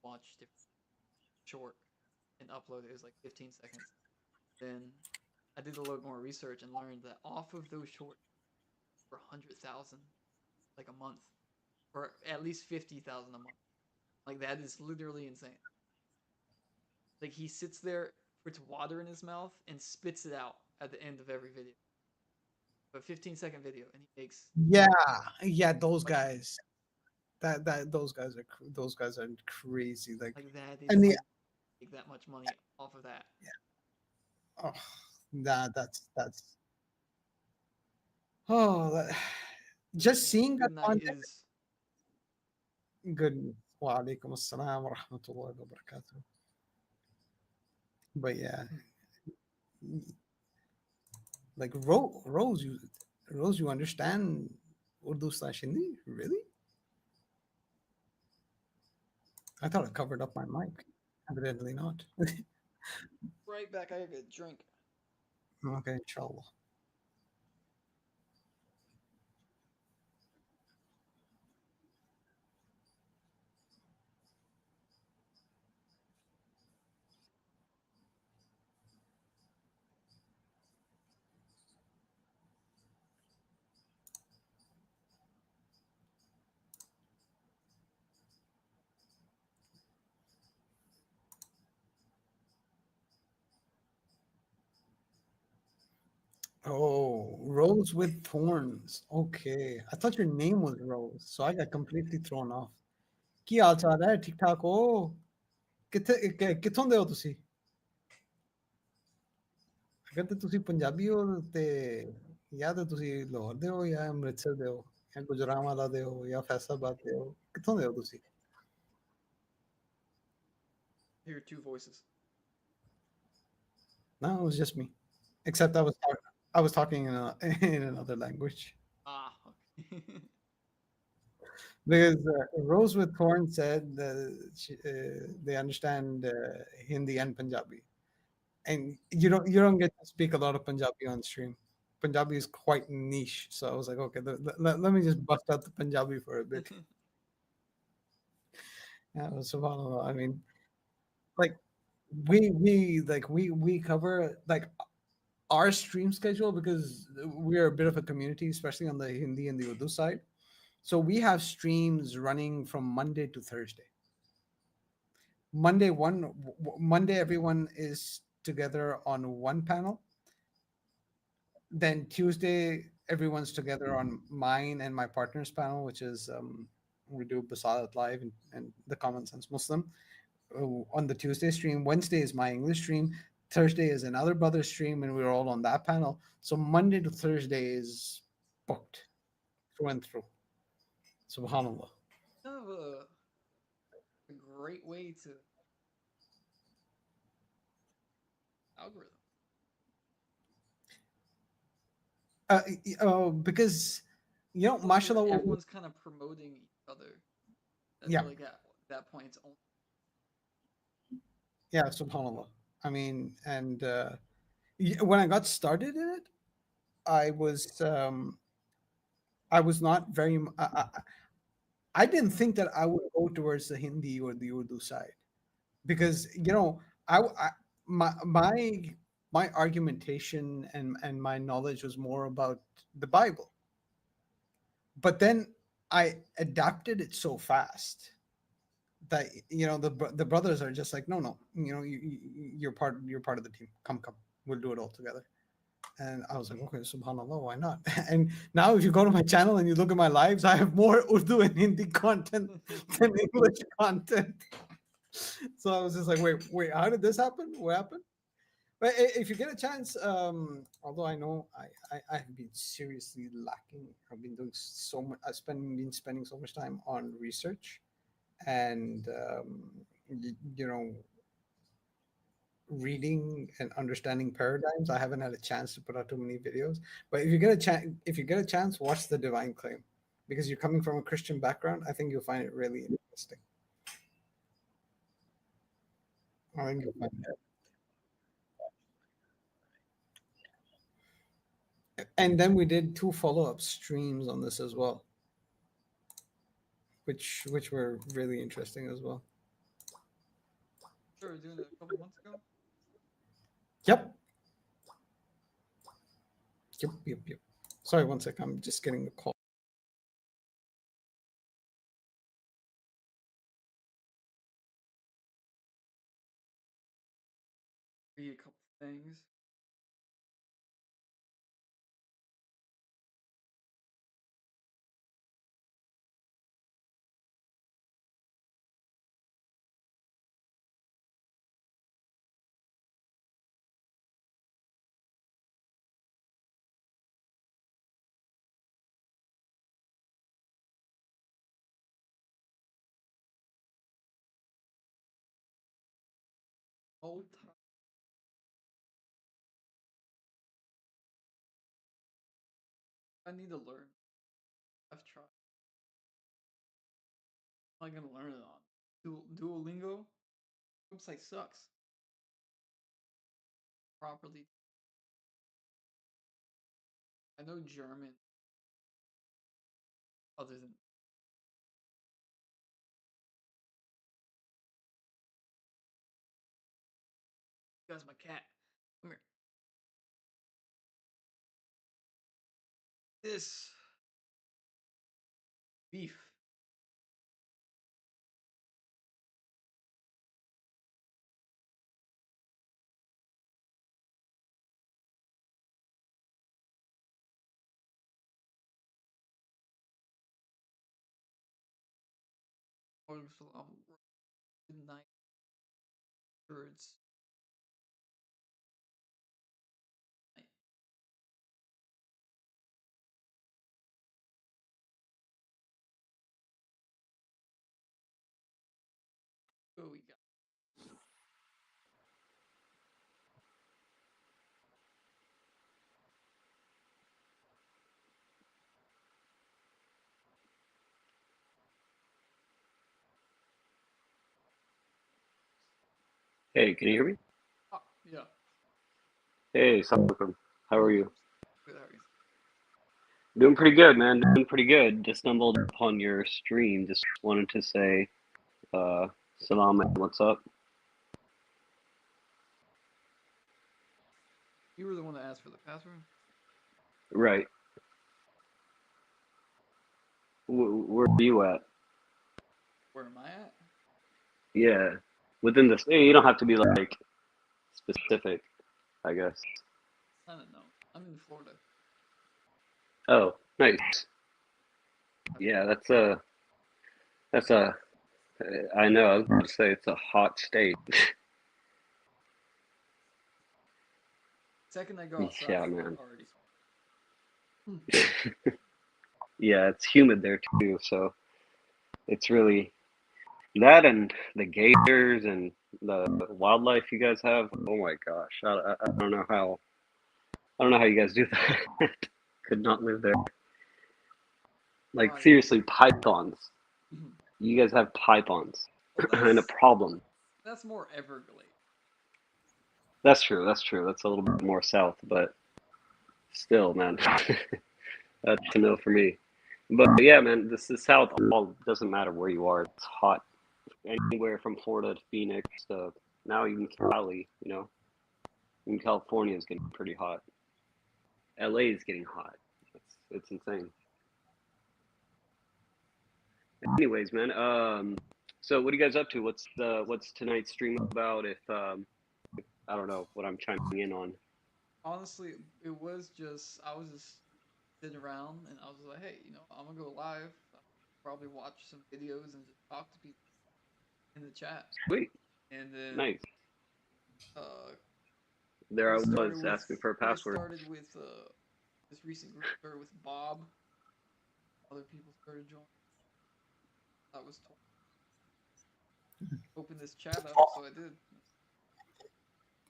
Watch different short and upload it. It was like 15 seconds. Then I did a little more research and learned that off of those shorts for 100,000 like a month, or at least 50,000 a month. Like that is literally insane. Like he sits there, puts water in his mouth, and spits it out at the end of every video. A 15-second video, and he makes those guys. Those guys are crazy. Like that is and the make that much money off of that. Yeah. Oh, that's that, just seeing that content is good. Wa alaikum assalam wa rahmatullahi wa barakatuh. But yeah, like Rose, you understand Urdu/Hindi? Really? I thought I covered up my mic. Evidently not. Right back. I get a drink. Okay, inshallah. Oh, Rose with Thorns. Okay. I thought your name was Rose, so I got completely thrown off. ਕੀ ਹਾਲ ਚਾਲ ਹੈ ਠੀਕ ਠਾਕ ਹੋ ਕਿੱਥੋਂ ਦੇ ਹੋ ਤੁਸੀਂ ਅਗਰ ਤੇ ਤੁਸੀਂ ਪੰਜਾਬੀ ਹੋ ਤੇ ਜਾਂ ਤਾਂ ਤੁਸੀਂ ਲਾਹੌਰ ਦੇ ਹੋ ਜਾਂ ਅੰਮ੍ਰਿਤਸਰ ਦੇ ਹੋ ਜਾਂ ਗੁਜਰਾਂਵਾਲਾ ਦੇ ਹੋ ਜਾਂ ਫੈਸਲਾਬਾਦ ਦੇ ਹੋ ਕਿੱਥੋਂ ਦੇ ਹੋ ਤੁਸੀਂ Hear two voices. No, it was just me. Except I was talking in another language. Okay. Because Rose with Thorn said that they understand Hindi and Punjabi, and you don't get to speak a lot of Punjabi on stream. Punjabi is quite niche, so I was like, okay, let me just bust out the Punjabi for a bit. Yeah, subhanallah. I mean, like we cover like our stream schedule because we are a bit of a community, especially on the Hindi and the Urdu side. So we have streams running from Monday to Thursday. Monday everyone is together on one panel. Then Tuesday everyone's together on mine and my partner's panel, which is we do Basalat Live and the Common Sense Muslim. On the Tuesday stream. Wednesday is my English stream. Thursday is another brother stream, and we're all on that panel. So Monday to Thursday is booked through and through. Subhanallah. Kind of a great way to algorithm. Because mashallah, everyone's kind of promoting each other. Yeah. Like at that point, it's only. Yeah, subhanallah. I mean, and when I got started in it, I was not very. I didn't think that I would go towards the Hindi or the Urdu side, because my argumentation and my knowledge was more about the Bible. But then I adapted it so fast that the brothers are just like, no, you're part of the team. Come, we'll do it all together. And I was like, okay, subhanallah, why not? And now if you go to my channel and you look at my lives, I have more Urdu and Hindi content than English content. So I was just like, wait, how did this happen? What happened? But if you get a chance, although I know I have been seriously lacking. I've been doing so much. I've been spending so much time on research and reading and understanding paradigms. I haven't had a chance to put out too many videos. But if you get a chance, watch The Divine Claim, because you're coming from a Christian background. I think you'll find it really interesting. I think you'll find it. And then we did 2 follow-up streams on this as well, which were really interesting as well. Sure, we were doing it a couple months ago. Yep. Yep. Sorry, one sec. I'm just getting a call. Read a couple things. Old time. I need to learn. I've tried. What am I gonna learn it on? Duolingo? Website sucks. Properly. I know German. Other than that's my cat. Come here. This beef. Night birds. What we got? Hey, can you hear me? Oh, yeah. Hey, Assalamualaikum. How are you? Good, how are you? Doing pretty good, man. Doing pretty good. Just stumbled upon your stream. Just wanted to say, salam and what's up? You were the one that asked for the password? Right. Where are you at? Where am I at? Yeah. Within the state, you don't have to be like specific, I guess. I don't know. I'm in Florida. Oh, nice. Yeah, I know, I was going to say it's a hot state. Second I go outside, Yeah, I'm man. already. Yeah, it's humid there too, so it's really that and the gators and the wildlife you guys have. Oh my gosh, I don't know how you guys do that. Could not live there. Like seriously, pythons. You guys have pythons and a problem. That's more Everglades. That's true. That's a little bit more south, but still, man, that's a no for me. But yeah, man, this is south. All doesn't matter where you are. It's hot. Anywhere from Florida to Phoenix to now even Cali, you know. Even California is getting pretty hot. LA is getting hot. It's insane. Anyways, man, so what are you guys up to? What's tonight's stream about? If I don't know what I'm chiming in on. Honestly, it was just I was just sitting around and I was like, hey, you know, I'm gonna go live. I'll probably watch some videos and just talk to people in the chat. Sweet. And then Nice. There I was asking for a password. Started with this recent group started with Bob. Other people started joining. I was told open this chat up, so I did.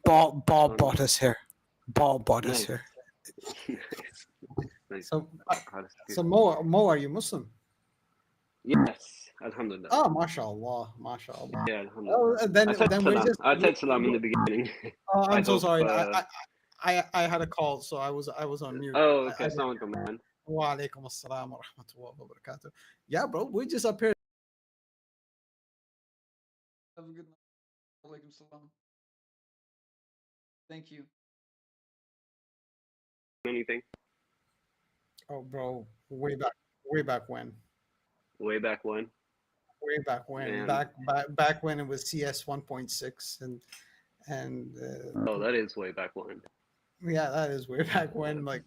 Bob bought us here. Bob bought us here. Nice. So Mo, are you Muslim? Yes. Alhamdulillah. Oh, mashallah, mashallah. Yeah, alhamdulillah. Oh, then I said we're salam. just. I said salam in the beginning. Oh, I'm I so hope, sorry. I had a call, so I was on mute. Oh, okay. Assalamu alaikum, man. Wa alaikum assalam wa rahmatullahi wa barakatuh. Yeah, bro, we're just up here. Have a good night. Alaikum salam. Thank you. Anything? Oh, bro, way back when. Way back when? Way back when. Man. Back when it was CS 1.6 and. Oh, that is way back when. Yeah, that is way back when. Like,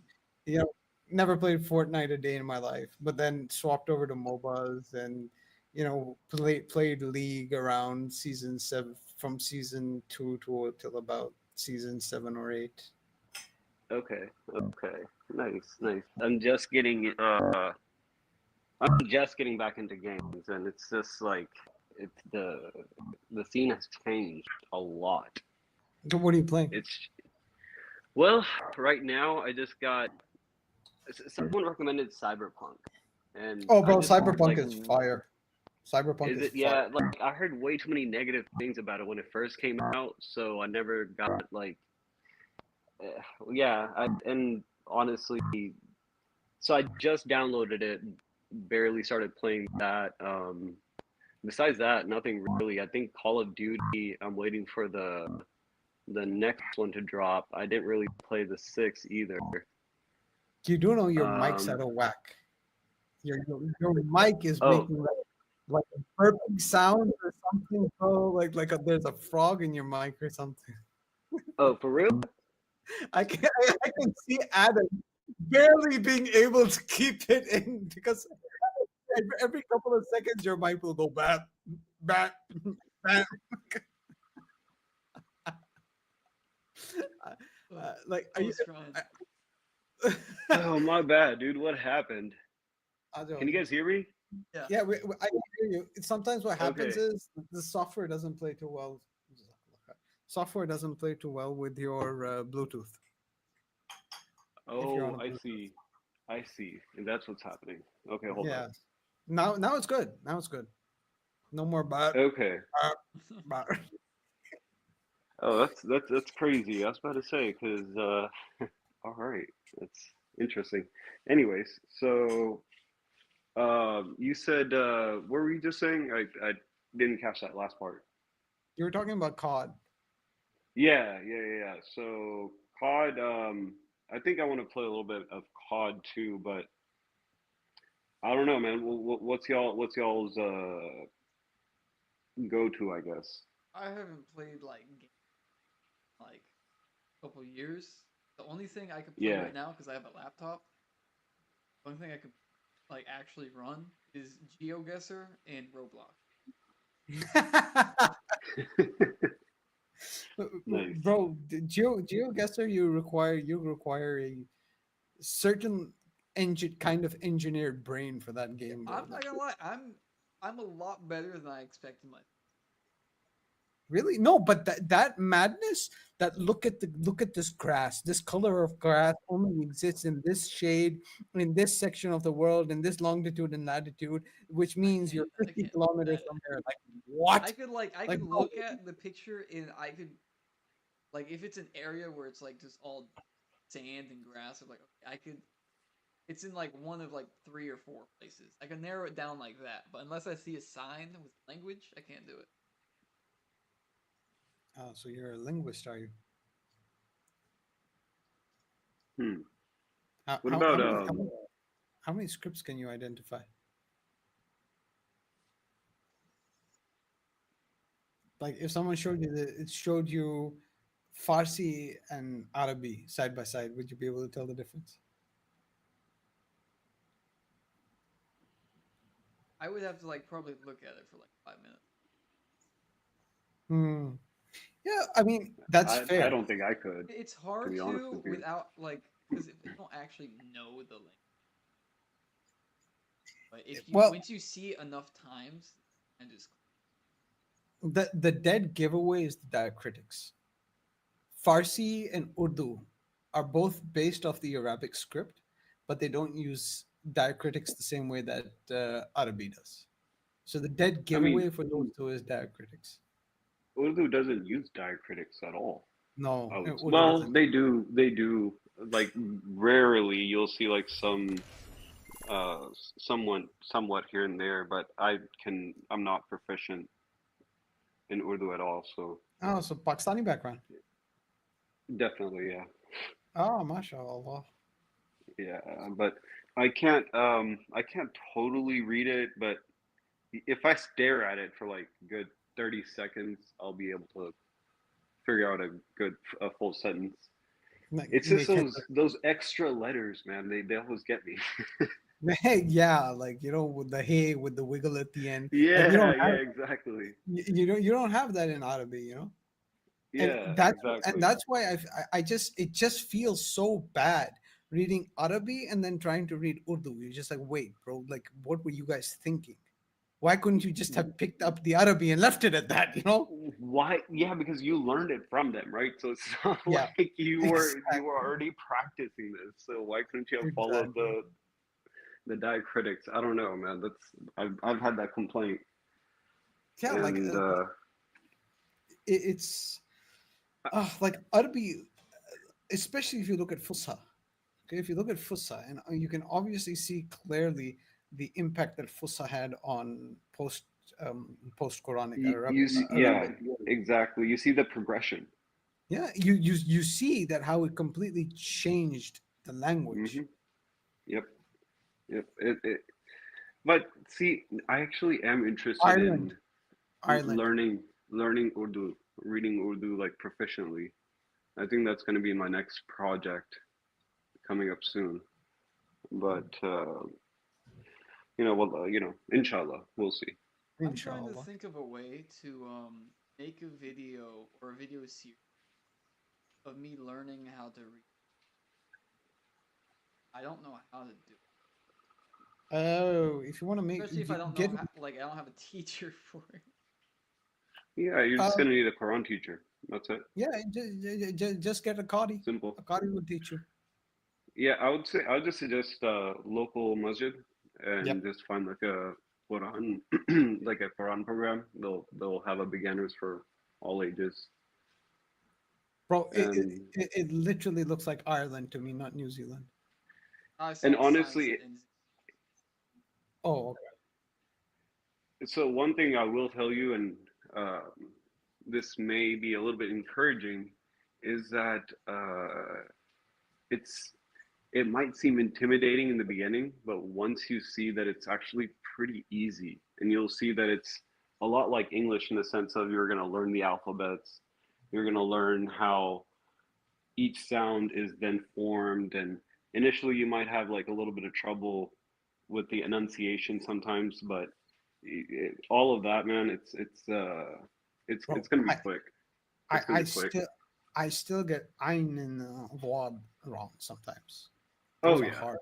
you know, never played Fortnite a day in my life, but then swapped over to MOBAs and, you know, played League around season 7, from season 2 till about season 7 or 8. Okay. Nice. I'm just getting back into games, and it's just like the scene has changed a lot. What are you playing? Well, right now I just got someone recommended Cyberpunk, and Oh, bro, Cyberpunk is fire. Cyberpunk is it? Yeah, like I heard way too many negative things about it when it first came out, so I never got like. And honestly, so I just downloaded it, barely started playing that. Besides that, nothing really. I think Call of Duty, I'm waiting for the next one to drop. I didn't really play the 6 either. You do know your mic's out of whack. Your mic is making like a burping sound or something, bro. Like there's a frog in your mic or something. Oh, for real? I can see Adam barely being able to keep it in because every couple of seconds your mic will go bap, bap, bap. Like, are you? Oh, my bad, dude. What happened? Can you guys hear me? Yeah, I can hear you. Sometimes what happens is the software doesn't play too well. Software doesn't play too well with your Bluetooth. Oh, I see. And that's what's happening. Okay, hold on. Now it's good. Now it's good. No more bad. Okay. Oh, that's crazy. I was about to say because all right, that's interesting. Anyways, so you said what were you just saying? I didn't catch that last part. You were talking about COD. Yeah. So COD, I think I want to play a little bit of COD too, but I don't know, man. What's y'all's go-to, I guess? I haven't played like a couple years. The only thing I could play right now, because I have a laptop, the only thing I could like actually run is Geoguessr and Roblox. Nice. Bro, Geoguessr, you require a certain kind of engineered brain for that game. Bro. I'm not gonna lie, I'm a lot better than I expected myself. Really? No, but that madness, that look at this grass, this color of grass only exists in this shade, in this section of the world, in this longitude and latitude, which means you're 50 kilometers from there. Like what? I could look at the picture and I could, like, if it's an area where it's like just all sand and grass, I'm like, okay, it's in like one of like 3 or 4 places. I can narrow it down like that, but unless I see a sign with language, I can't do it. Oh, so you're a linguist, are you? What about how many scripts can you identify? Like if someone showed you it showed you Farsi and Arabi side by side, would you be able to tell the difference? I would have to like probably look at it for like 5 minutes. Yeah, I mean that's fair. I don't think I could. It's hard to without like, because if you don't actually know the language. But if you once you see it enough times, and just the dead giveaway is the diacritics. Farsi and Urdu are both based off the Arabic script, but they don't use diacritics the same way that Arabi does. So the dead giveaway for those two is diacritics. Urdu doesn't use diacritics at all. No. Well, they do. They do. Like rarely, you'll see like some, somewhat here and there. But I'm not proficient in Urdu at all. So. Oh, so Pakistani background. Definitely, yeah. Oh, mashallah. Yeah, but I can't totally read it, but if I stare at it for like good 30 seconds, I'll be able to figure out a full sentence. It's just those extra letters, man. They always get me. Yeah, like with the hey, with the wiggle at the end. Yeah, exactly. You don't have that in Arabic, Yeah, exactly. exactly. And that's why it just feels so bad reading Arabic and then trying to read Urdu. You're just like, wait, bro, like what were you guys thinking? Why couldn't you just have picked up the Arabic and left it at that, Why? Yeah, because you learned it from them, right? So it's not like you were already practicing this. So why couldn't you have followed the diacritics? I don't know, man. I've had that complaint. Yeah, and, it's like Arabic, especially if you look at Fusha. Okay, if you look at Fusha, and you can obviously see clearly the impact that Fusha had on post Quranic Arabic. Yeah, exactly. You see the progression. Yeah, you see that how it completely changed the language. Yep. But see, I actually am interested in learning Urdu, reading Urdu like proficiently. I think that's going to be my next project coming up soon. But inshallah, we'll see. I'm trying to think of a way to make a video or a video series of me learning how to read. I don't know how to do it. Oh, if you want to make, especially if I don't know, I don't have a teacher for it. Yeah, you're just gonna need a Quran teacher. That's it. Yeah, just get a Qadi. Simple. A Qadi will teach you. Yeah, I would just suggest local masjid and just find like a Quran, like a Quran program. They'll have a beginners for all ages. Bro, it literally looks like Ireland to me, not New Zealand. And honestly, okay. So one thing I will tell you, and this may be a little bit encouraging, is that it might seem intimidating in the beginning, but once you see that it's actually pretty easy, and you'll see that it's a lot like English in the sense of you're going to learn the alphabets, you're going to learn how each sound is then formed, and initially you might have like a little bit of trouble with the enunciation sometimes, but all of that, man, it's going to be quick. I still get ein and Wad wrong sometimes. Those yeah, hard.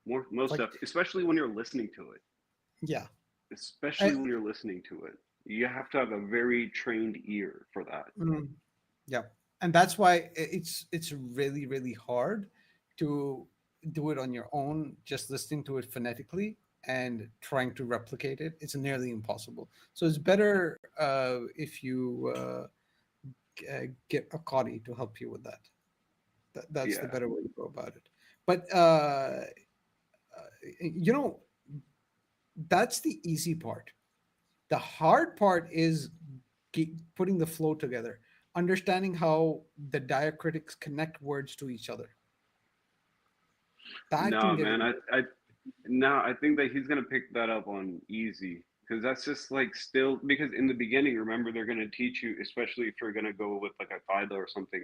Most like, stuff, especially when you're listening to it. Yeah. Especially when you're listening to it, you have to have a very trained ear for that. Yeah, and that's why it's really, really hard to do it on your own, just listening to it phonetically and trying to replicate it. It's nearly impossible. So it's better if you get a Qadi to help you with that. That's the better way to go about it. But that's the easy part. The hard part is putting the flow together, understanding how the diacritics connect words to each other. I think that he's gonna pick that up on easy, because that's just like still, because in the beginning, remember, they're gonna teach you, especially if you're gonna go with like a qaida or something,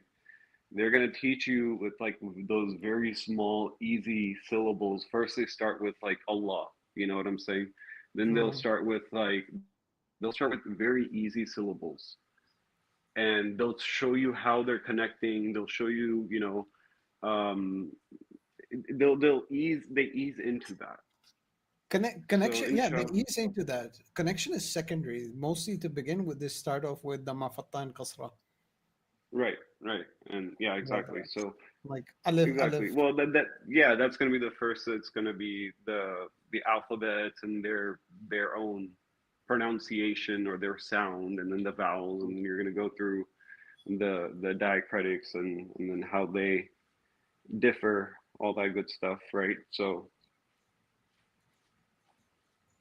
they're gonna teach you with like those very small, easy syllables. First, they start with like Allah, you know what I'm saying? Then they'll start with very easy syllables, and they'll show you how they're connecting. They'll show you, they ease into that. Connection, so, they ease into that. Connection is secondary. Mostly to begin with, they start off with Dhamma Fatta and Kasra. Right, and yeah, exactly. So like alif, exactly. Alif. Well, that's going to be the first. It's going to be the alphabet and their own pronunciation or their sound, and then the vowels, and then you're going to go through the diacritics and then how they differ, all that good stuff, right? So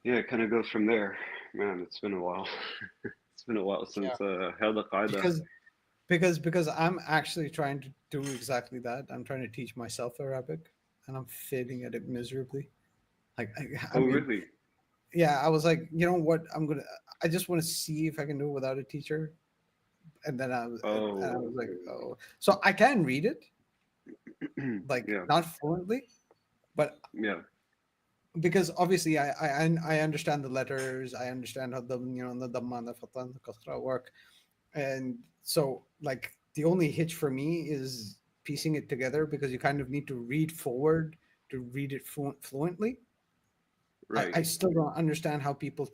yeah, it kind of goes from there. Man, it's been a while. It's been a while since held a qaida. Because I'm actually trying to do exactly that. I'm trying to teach myself Arabic, and I'm failing at it miserably. Like, I mean, really? Yeah, I was like, you know what? I just want to see if I can do it without a teacher. And then I was like, oh, so I can read it, like not fluently, but yeah, because obviously I understand the letters, I understand how the the dhamma, the fatha, and the kasra work, and so like the only hitch for me is piecing it together, because you kind of need to read forward to read it fluently. Right. I still don't understand how people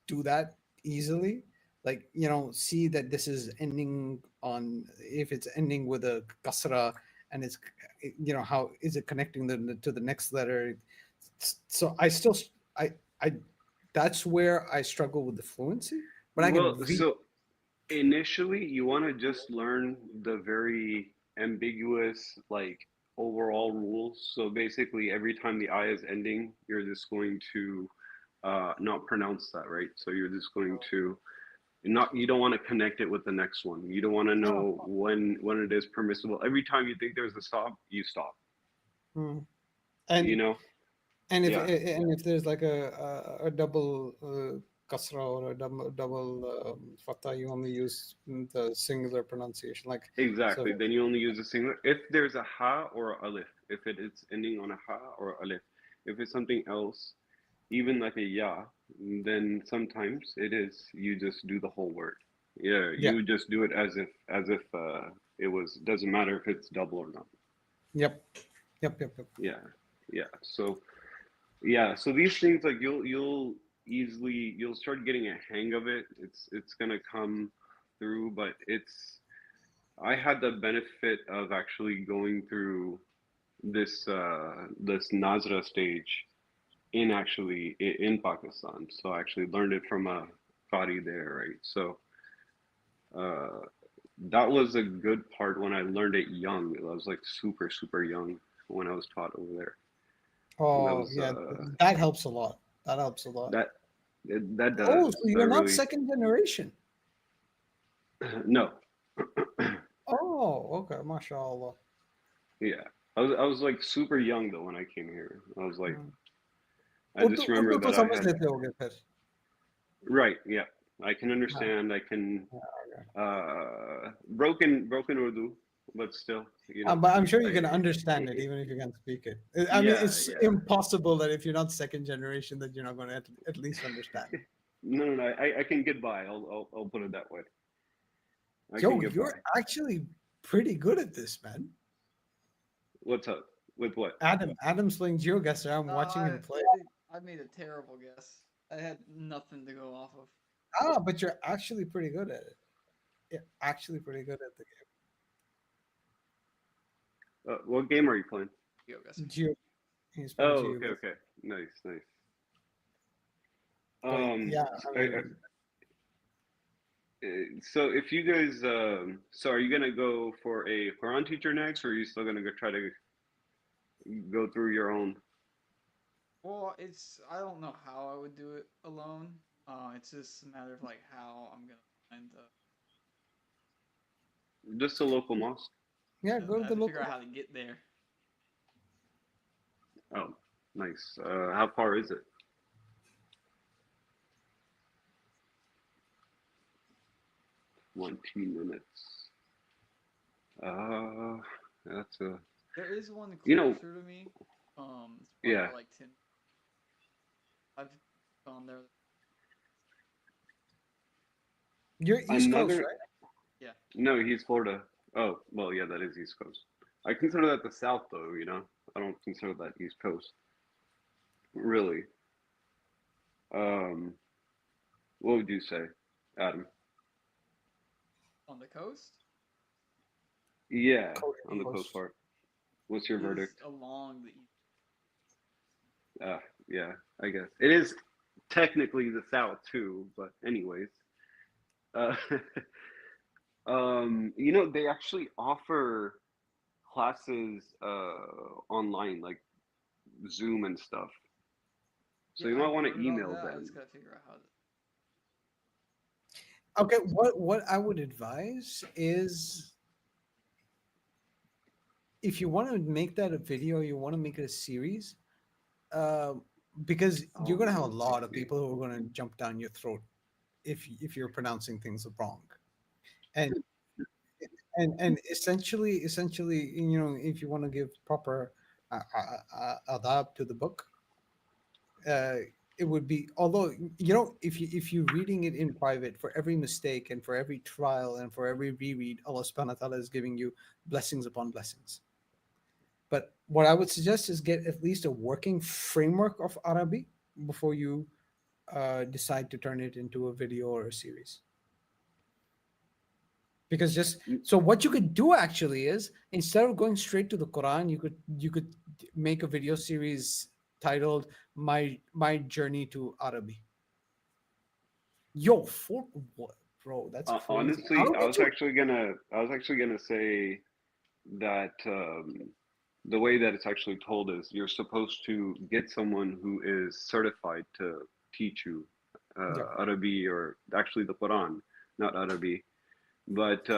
do that easily. Like, see that this is ending on, if it's ending with a kasra, and it's, how is it connecting to the next letter? So I that's where I struggle with the fluency. But I can read. So initially, you want to just learn the very ambiguous, like, overall rules. So basically, every time the I is ending, you're just going to not pronounce that, right? So you're just going to you don't want to connect it with the next one. You don't want to know when it is permissible. Every time you think there's a stop, you stop. And and if there's like a double kasra or a double fatha, you only use the singular pronunciation. Like exactly. So, Then you only use a singular. If there's a ha or a alif, if it is ending on a ha or alif, if it's something else, even like a ya, then sometimes it is you just do the whole word. Yeah, you just do it as if it was, doesn't matter if it's double or not. Yep. Yeah. So these things, like, you'll start getting a hang of it. It's gonna come through, but I had the benefit of actually going through this Nazra stage in Pakistan. So I actually learned it from a Qari there, right? So that was a good part when I learned it young. I was like super, super young when I was taught over there. That helps a lot. That helps a lot. That does. Oh, so you're not second generation? No. Oh, okay, mashallah. Yeah, I was like super young though when I came here. I was like, I just remember that I had. Right. Yeah, I can understand. I can broken Urdu, but still, but I'm sure you can understand it even if you can't speak it. I mean, it's impossible that if you're not second generation that you're not going to at least understand. No. I can get by. I'll put it that way. Yo, you're actually pretty good at this, man. What's up? With what? Adam's playing Geoguessr. I'm watching him play. I made a terrible guess. I had nothing to go off of. But you're actually pretty good at it. You're actually pretty good at the game. What game are you playing? Geoguessr. He's playing Geoguessr. Okay. Nice. So if you guys, so are you gonna go for a Quran teacher next, or are you still gonna try to go through your own? Well, I don't know how I would do it alone. It's just a matter of like how I'm gonna find just a local mosque. Yeah, go to the local. Figure out how to get there. Oh, nice. How far is it? minutes. That's a. There is one closer to me. It's like 10. I've gone there. You're East Coast, right? Yeah. No, he's Florida. Oh, well, yeah, that is East Coast. I consider that the South, though. I don't consider that East Coast. Really. What would you say, Adam? On the coast? Yeah, on the coast part. What's your verdict? Along the east. Yeah, I guess it is. technically the South too, but anyways. Uh, you know, they actually offer classes online, like Zoom and stuff. So you might want to email them. I just gotta figure out how to. Okay, what I would advise is, if you want to make that a video, you want to make it a series, because you're going to have a lot of people who are going to jump down your throat if you're pronouncing things wrong, and essentially, you know, if you want to give proper adab to the book, it would be, although, you know, if you're reading it in private, for every mistake and for every trial and for every reread, Allah subhanahu wa ta'ala is giving you blessings upon blessings. But what I would suggest is get at least a working framework of Arabic before you decide to turn it into a video or a series. Because just so what you could do actually is, instead of going straight to the Quran, you could make a video series titled my journey to Arabic. Yo, what, bro? That's crazy. Honestly, I was actually gonna say that the way that it's actually told is you're supposed to get someone who is certified to teach you Arabic, or actually the Quran, not Arabic. But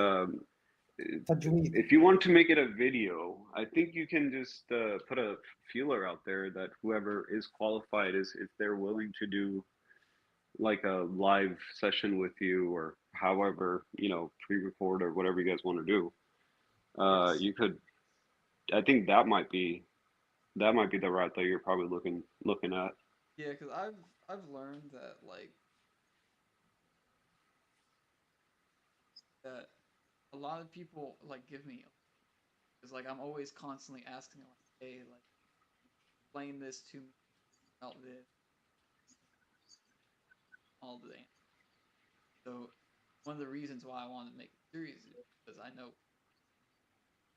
if you want to make it a video, I think you can just put a feeler out there that whoever is qualified is, if they're willing to do like a live session with you, or however, you know, pre-record or whatever you guys want to do. You could, I think that might be the route that you're probably looking at. Yeah, because I've learned that, like, that a lot of people like give me, because like I'm always constantly asking them, like, hey, like, explain this to me about this, all the answers. So one of the reasons why I wanted to make a series is because I know,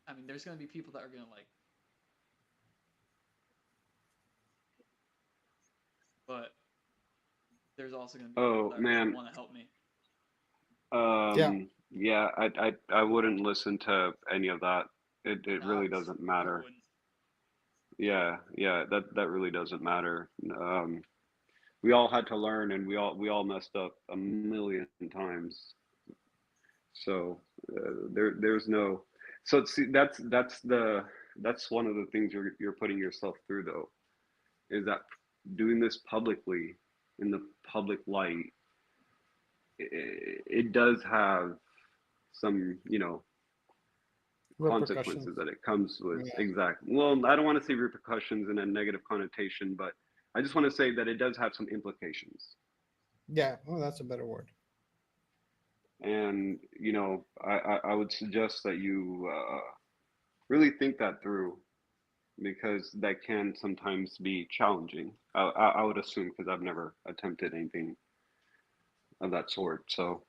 I mean, there's gonna be people that are gonna like, but there's also gonna be people that are gonna want to help me. Yeah, I wouldn't listen to any of that. It really doesn't matter. Yeah, that really doesn't matter. We all had to learn, and we all messed up a million times. So there's no. So see, that's one of the things you're putting yourself through, though, is that doing this publicly in the public light, it does have some, you know, consequences that it comes with. Yeah. Exactly. Well, I don't want to say repercussions in a negative connotation, but I just want to say that it does have some implications. Yeah, well, that's a better word. And, you know, I would suggest that you really think that through, because that can sometimes be challenging. I would assume, because I've never attempted anything of that sort. So,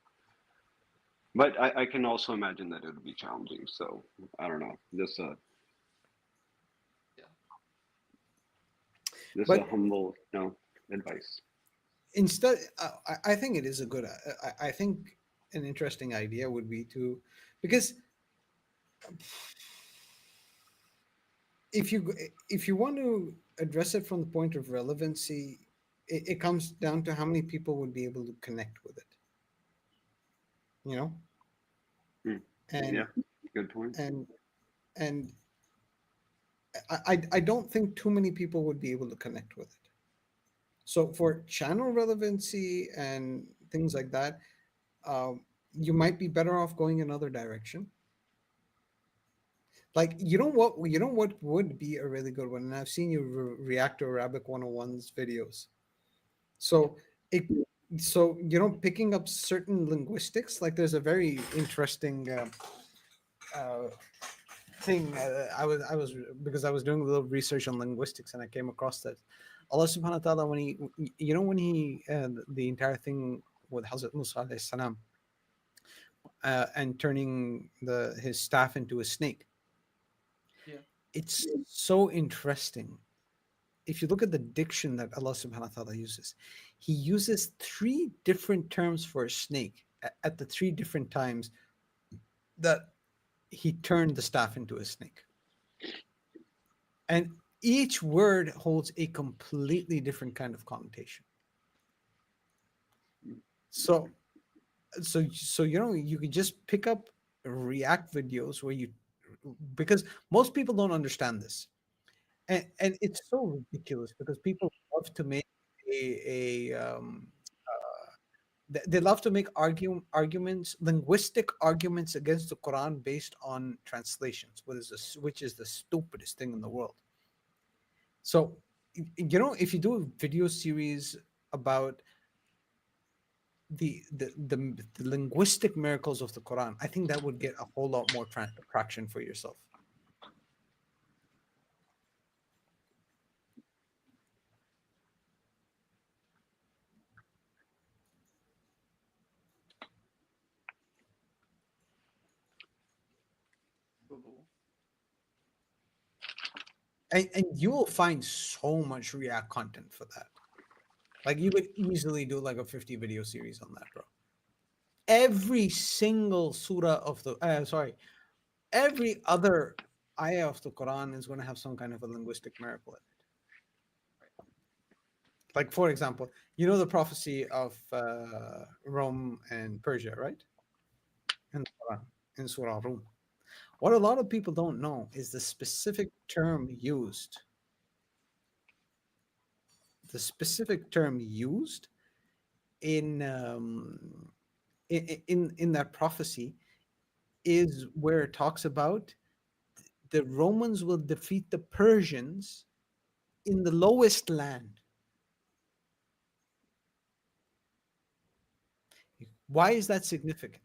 but I can also imagine that it would be challenging. So I don't know. Just a humble, advice. Instead, I think it is a good. I think an interesting idea would be to, because if you want to address it from the point of relevancy, it comes down to how many people would be able to connect with it. You know. And, yeah, good point. And I don't think too many people would be able to connect with it. So for channel relevancy and things like that, you might be better off going another direction. Like, you know what would be a really good one, and I've seen you react to Arabic 101's videos. So you know, picking up certain linguistics, like there's a very interesting thing. I was because I was doing a little research on linguistics, and I came across that Allah subhanahu wa ta'ala, when he the entire thing with Hazrat Musa alayhi salam, and turning his staff into a snake. Yeah. It's so interesting if you look at the diction that Allah subhanahu wa ta'ala uses, he uses 3 different terms for a snake at the 3 different times that he turned the staff into a snake. And each word holds a completely different kind of connotation. So you know, you can just pick up React videos where you, because most people don't understand this. And it's so ridiculous because people love to make they love to make arguments, linguistic arguments against the Quran based on translations, which is the stupidest thing in the world. So, you know, if you do a video series about the linguistic miracles of the Quran, I think that would get a whole lot more traction for yourself. And you will find so much React content for that. Like you could easily do like a 50 video series on that, bro. Every single surah of the every other ayah of the Quran is going to have some kind of a linguistic miracle in it. Like, for example, you know the prophecy of Rome and Persia, right? In the Quran, in Surah Rum. What a lot of people don't know is the specific term used. The specific term used in that prophecy is where it talks about the Romans will defeat the Persians in the lowest land. Why is that significant?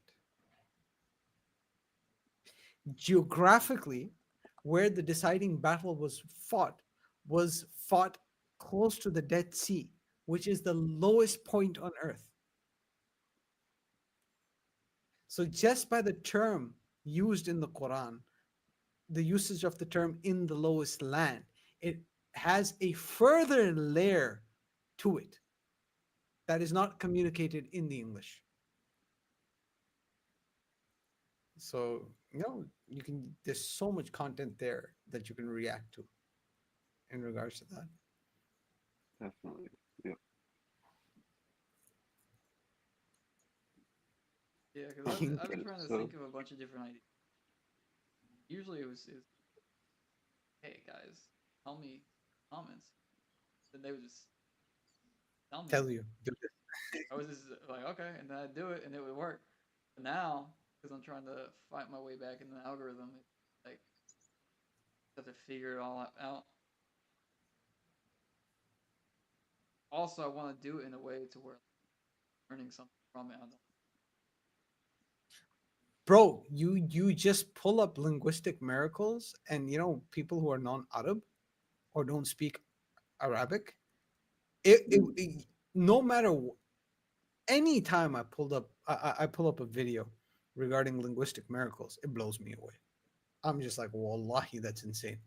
Geographically, where the deciding battle was fought close to the Dead Sea, which is the lowest point on earth. So just by the term used in the Quran, the usage of the term in the lowest land, it has a further layer to it that is not communicated in the English. So, you know, there's so much content there that you can react to in regards to that. Definitely. Yeah. Yeah, because I've been trying to think of a bunch of different ideas. Usually it was, hey guys, tell me comments. Then they would just tell you. I was just like, okay, and then I'd do it and it would work. But now, because I'm trying to fight my way back in the algorithm, it's like I have to figure it all out. Also, I want to do it in a way to where I'm learning something from it. Bro, you just pull up linguistic miracles, and you know, people who are non-Arab or don't speak Arabic, no matter any time I pull up a video regarding linguistic miracles, it blows me away. I'm just like, wallahi, that's insane.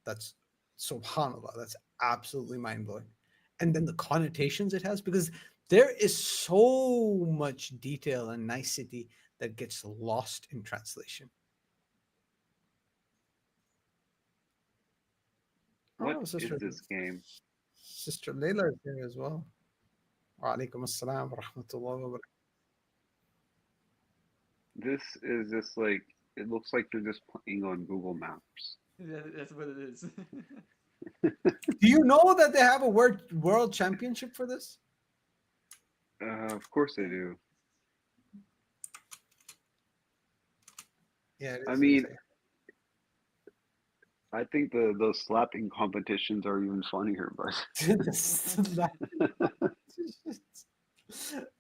That's subhanallah, that's absolutely mind-blowing. And then the connotations it has, because there is so much detail and nicety that gets lost in translation. What is this game? Sister Layla is here as well. Wa alaikum assalam wa rahmatullahi wa barakatuh. This is just like, it looks like you're just playing on Google Maps. That's what it is. Do you know that they have a world championship for this? Of course they do. Yeah, I mean, I think those slapping competitions are even funnier, but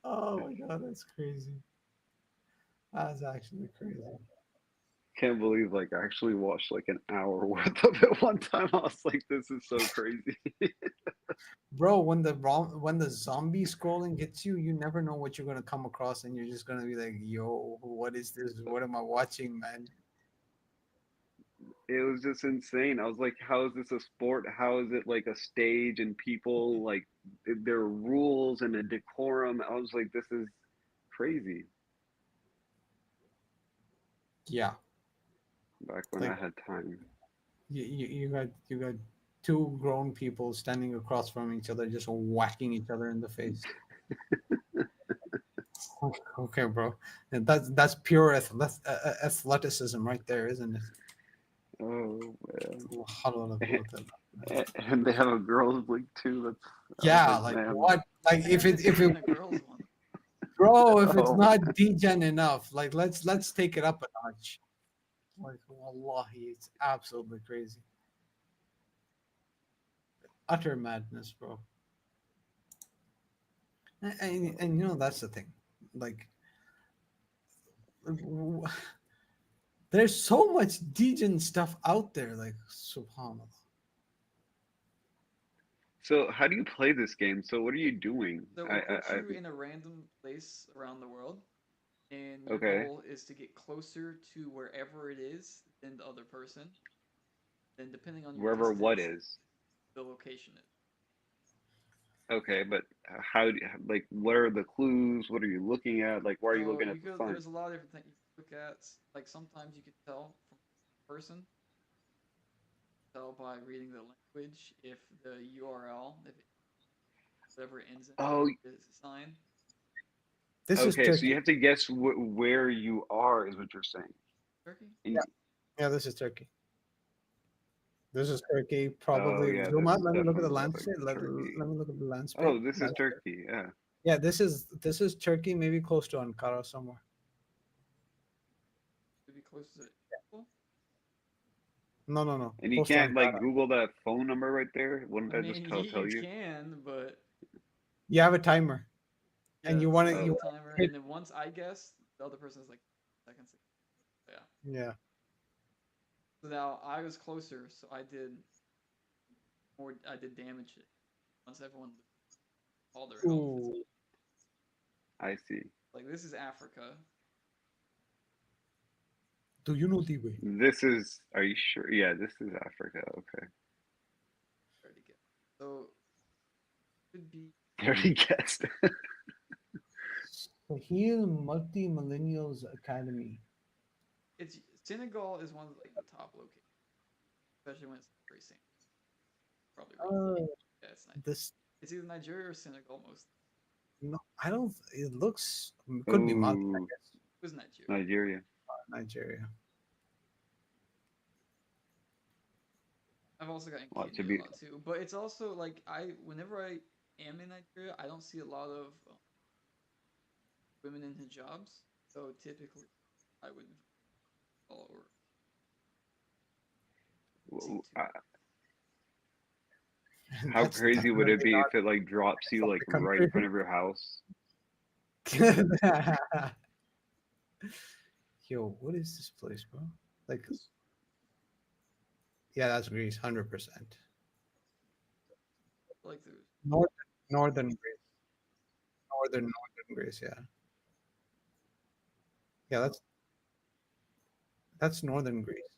oh my god, that's crazy. That's actually crazy. Can't believe like I actually watched like an hour worth of it one time. I was like, this is so crazy. Bro, when the zombie scrolling gets you, you never know what you're gonna come across, and you're just gonna be like, yo, what is this? What am I watching, man? It was just insane. I was like, how is this a sport? How is it like a stage and people like there are rules and a decorum? I was like, this is crazy. Yeah. Back when I had time. You got two grown people standing across from each other, just whacking each other in the face. Okay, bro. And that's pure athleticism right there, isn't it? Oh man. And they have a girls' league too. Yeah, like man. what? Like if it bro, if it's not degen enough, like let's take it up a notch. Like wallahi, it's absolutely crazy. Utter madness, bro. And you know that's the thing. Like there's so much degen stuff out there, like subhanallah. So how do you play this game? So what are you doing? So it puts you in a random place around the world, and your goal is to get closer to wherever it is than the other person. And depending on your wherever distance, what is. the location is. Okay, but how do like what are the clues? What are you looking at? Like why are you looking at the sign? There's a lot of different things you can look at. Like sometimes you can tell from the person. Tell by reading the language if the URL, if it, whatever it ends in, is a sign. This is Turkey. So you have to guess where you are, is what you're saying. Turkey? Yeah, this is Turkey. This is Turkey. Probably. Yeah, Zoom out. Let me look at the landscape. Let me look at the landscape. Oh, this is Turkey. Yeah. Yeah, this is Turkey. Maybe close to Ankara somewhere. Maybe close to Istanbul? No. And you can't like Google that phone number right there. Wouldn't that just tell you? You can, but you have a timer, and you want to timer, and then once I guess, the other person is like seconds. Yeah. Yeah. So now I was closer, so I did damage it. Once everyone all their health. I see. Like this is Africa. Do you know the way? This is. Are you sure? Yeah, this is Africa. Okay. So could be. 30 guessed. Sahel Multi-Millennials Academy. It's Senegal is one of like the top locations, especially when it's racing. Probably. Yeah, it's either Nigeria or Senegal most. No, I don't. It looks could be Mali. I guess. It was Nigeria. Nigeria. Nigeria. I've also got in Kenya a lot too, but it's also like whenever I am in Nigeria, I don't see a lot of women in hijabs, so typically I would follow her. How crazy would it be if it like drops you like right in front of your house? Yo, what is this place, bro? Like, yeah, that's Greece, 100%. Like northern Greece, northern Greece, yeah. Yeah, that's northern Greece.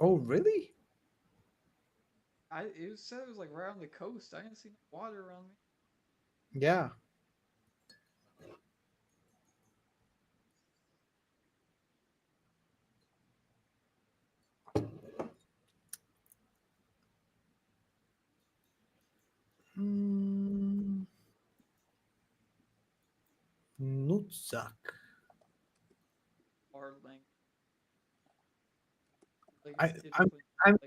Oh, really? It said it was like right on the coast. I didn't see water around me. Yeah. Nutzak. I'm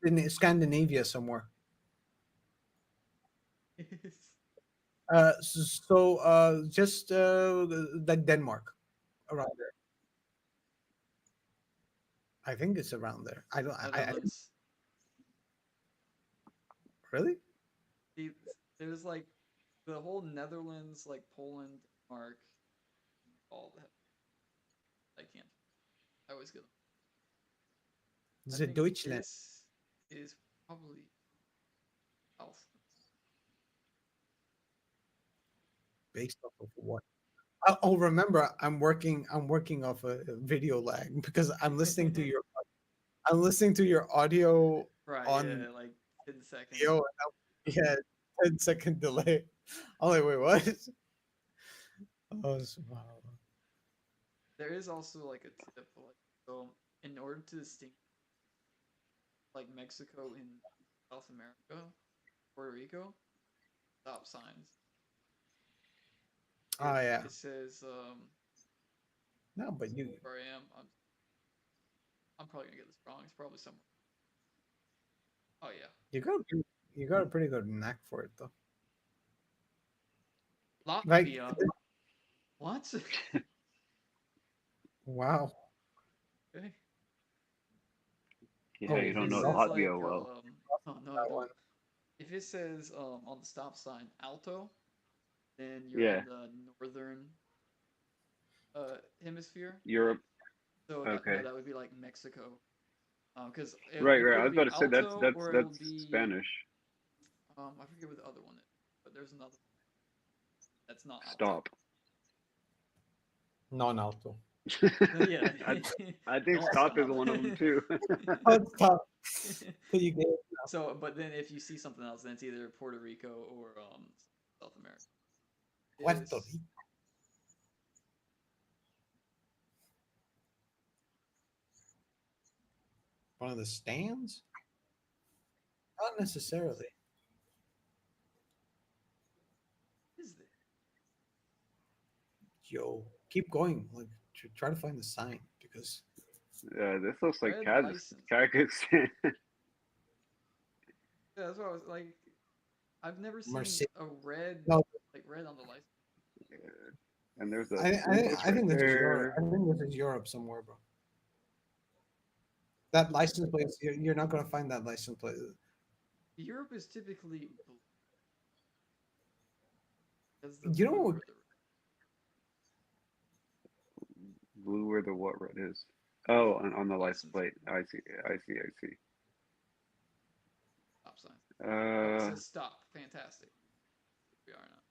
in Scandinavia somewhere. Just like Denmark, around there. I think it's around there. I don't. Really? There's like the whole Netherlands, like Poland, Denmark, all that. I can't. I always get them. Is it Deutschland? This is Probably south. Based off of what? Oh, remember, I'm working off a video lag because I'm listening to your audio Right, on yeah, like 10 seconds. video. Yeah, 10-second delay. I'm like, wait, what? Oh, subhanallah. There is also like a tip, like, so in order to distinguish like Mexico and South America, Puerto Rico, stop signs. Oh yeah. It says No, but you. where I am, I'm probably gonna get this wrong. It's probably somewhere. Oh yeah. You got a pretty good knack for it though. Latvia. What? Wow. Okay. Yeah, you don't know Latvia well. Oh no, I don't. If it says on the stop sign Alto, then you're in the northern hemisphere. Europe. So Okay. that would be like Mexico. Because right. I was about to say that's be, Spanish. I forget what the other one is, but there's another one that's not Alto. Stop. Non-alto. Yeah. I think stop is one of them too. Stop. You get it? So, but then if you see something else, then it's either Puerto Rico or South America. Puerto Rico. One of the stands? Not necessarily. What is this? Yo, keep going. Like, try to find the sign because. Yeah, this looks like Kazakhstan. Yeah, that's what I was like. I've never seen a red, like red on the license. Yeah. And there's a. I think this is Europe. I think this is Europe somewhere, bro. That license plate, you're not gonna find that license plate. Europe is typically you know what? Blue where the what red is. Oh, on the license plate. I see. Stop sign. It says stop. Fantastic. We are now.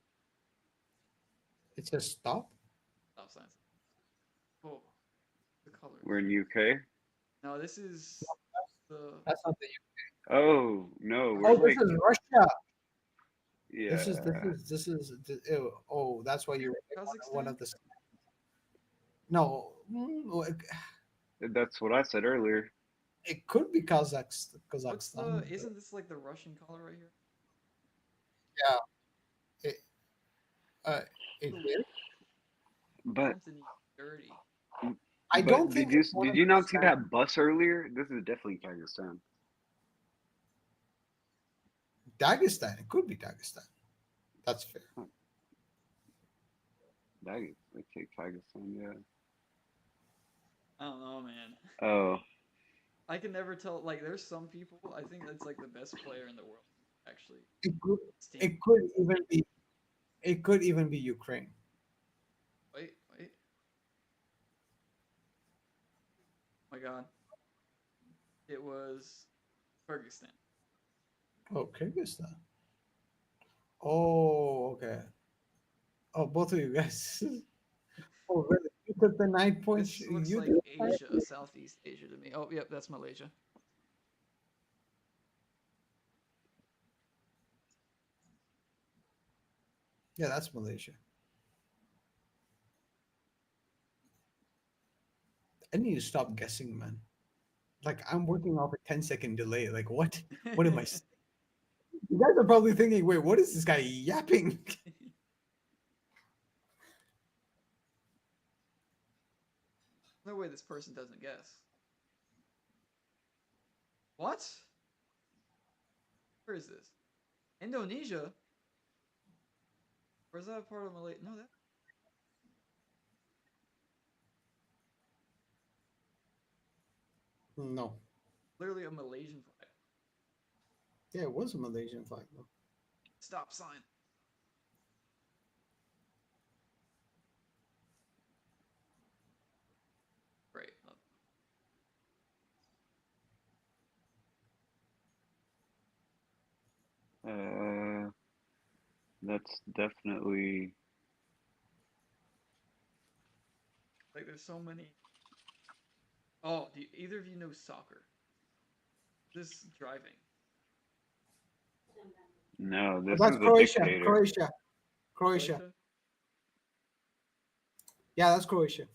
It says stop. Stop signs. Oh, the color. We're in UK. No, this is the. That's not the UK. Oh no. This is Russia. Yeah. This is. Oh, that's why you're one of the. No. That's what I said earlier. It could be Kazakhstan. Isn't this like the Russian color right here? Yeah. It is. But dirty. I don't think. Did you not see that bus earlier? This is definitely Kazakhstan. Dagestan. It could be Dagestan. That's fair. Okay, Kazakhstan. Yeah. I don't know, man. Oh. I can never tell. Like, there's some people. I think that's like the best player in the world. Actually. It could even be. It could even be Ukraine. Wait. Oh my God. It was Kyrgyzstan. Oh, Kyrgyzstan. Oh, okay. Oh, both of you guys. Oh, really? You took the 9 points. This looks like Asia, Southeast Asia to me. Oh, yep, that's Malaysia. Yeah, that's Malaysia. I need to stop guessing, man. Like, I'm working off a 10-second delay. Like, what? What am I saying? You guys are probably thinking, wait, what is this guy yapping? No way this person doesn't guess. What? Where is this? Indonesia? Or is that a part of Malaysia? No, that. No. Literally a Malaysian flag. Yeah, it was a Malaysian flag, though. Stop sign. Great. That's definitely. Like, there's so many. Oh, do either of you know soccer? This driving. No, this That's is a Croatia. dictator. Croatia. Yeah, that's Croatia.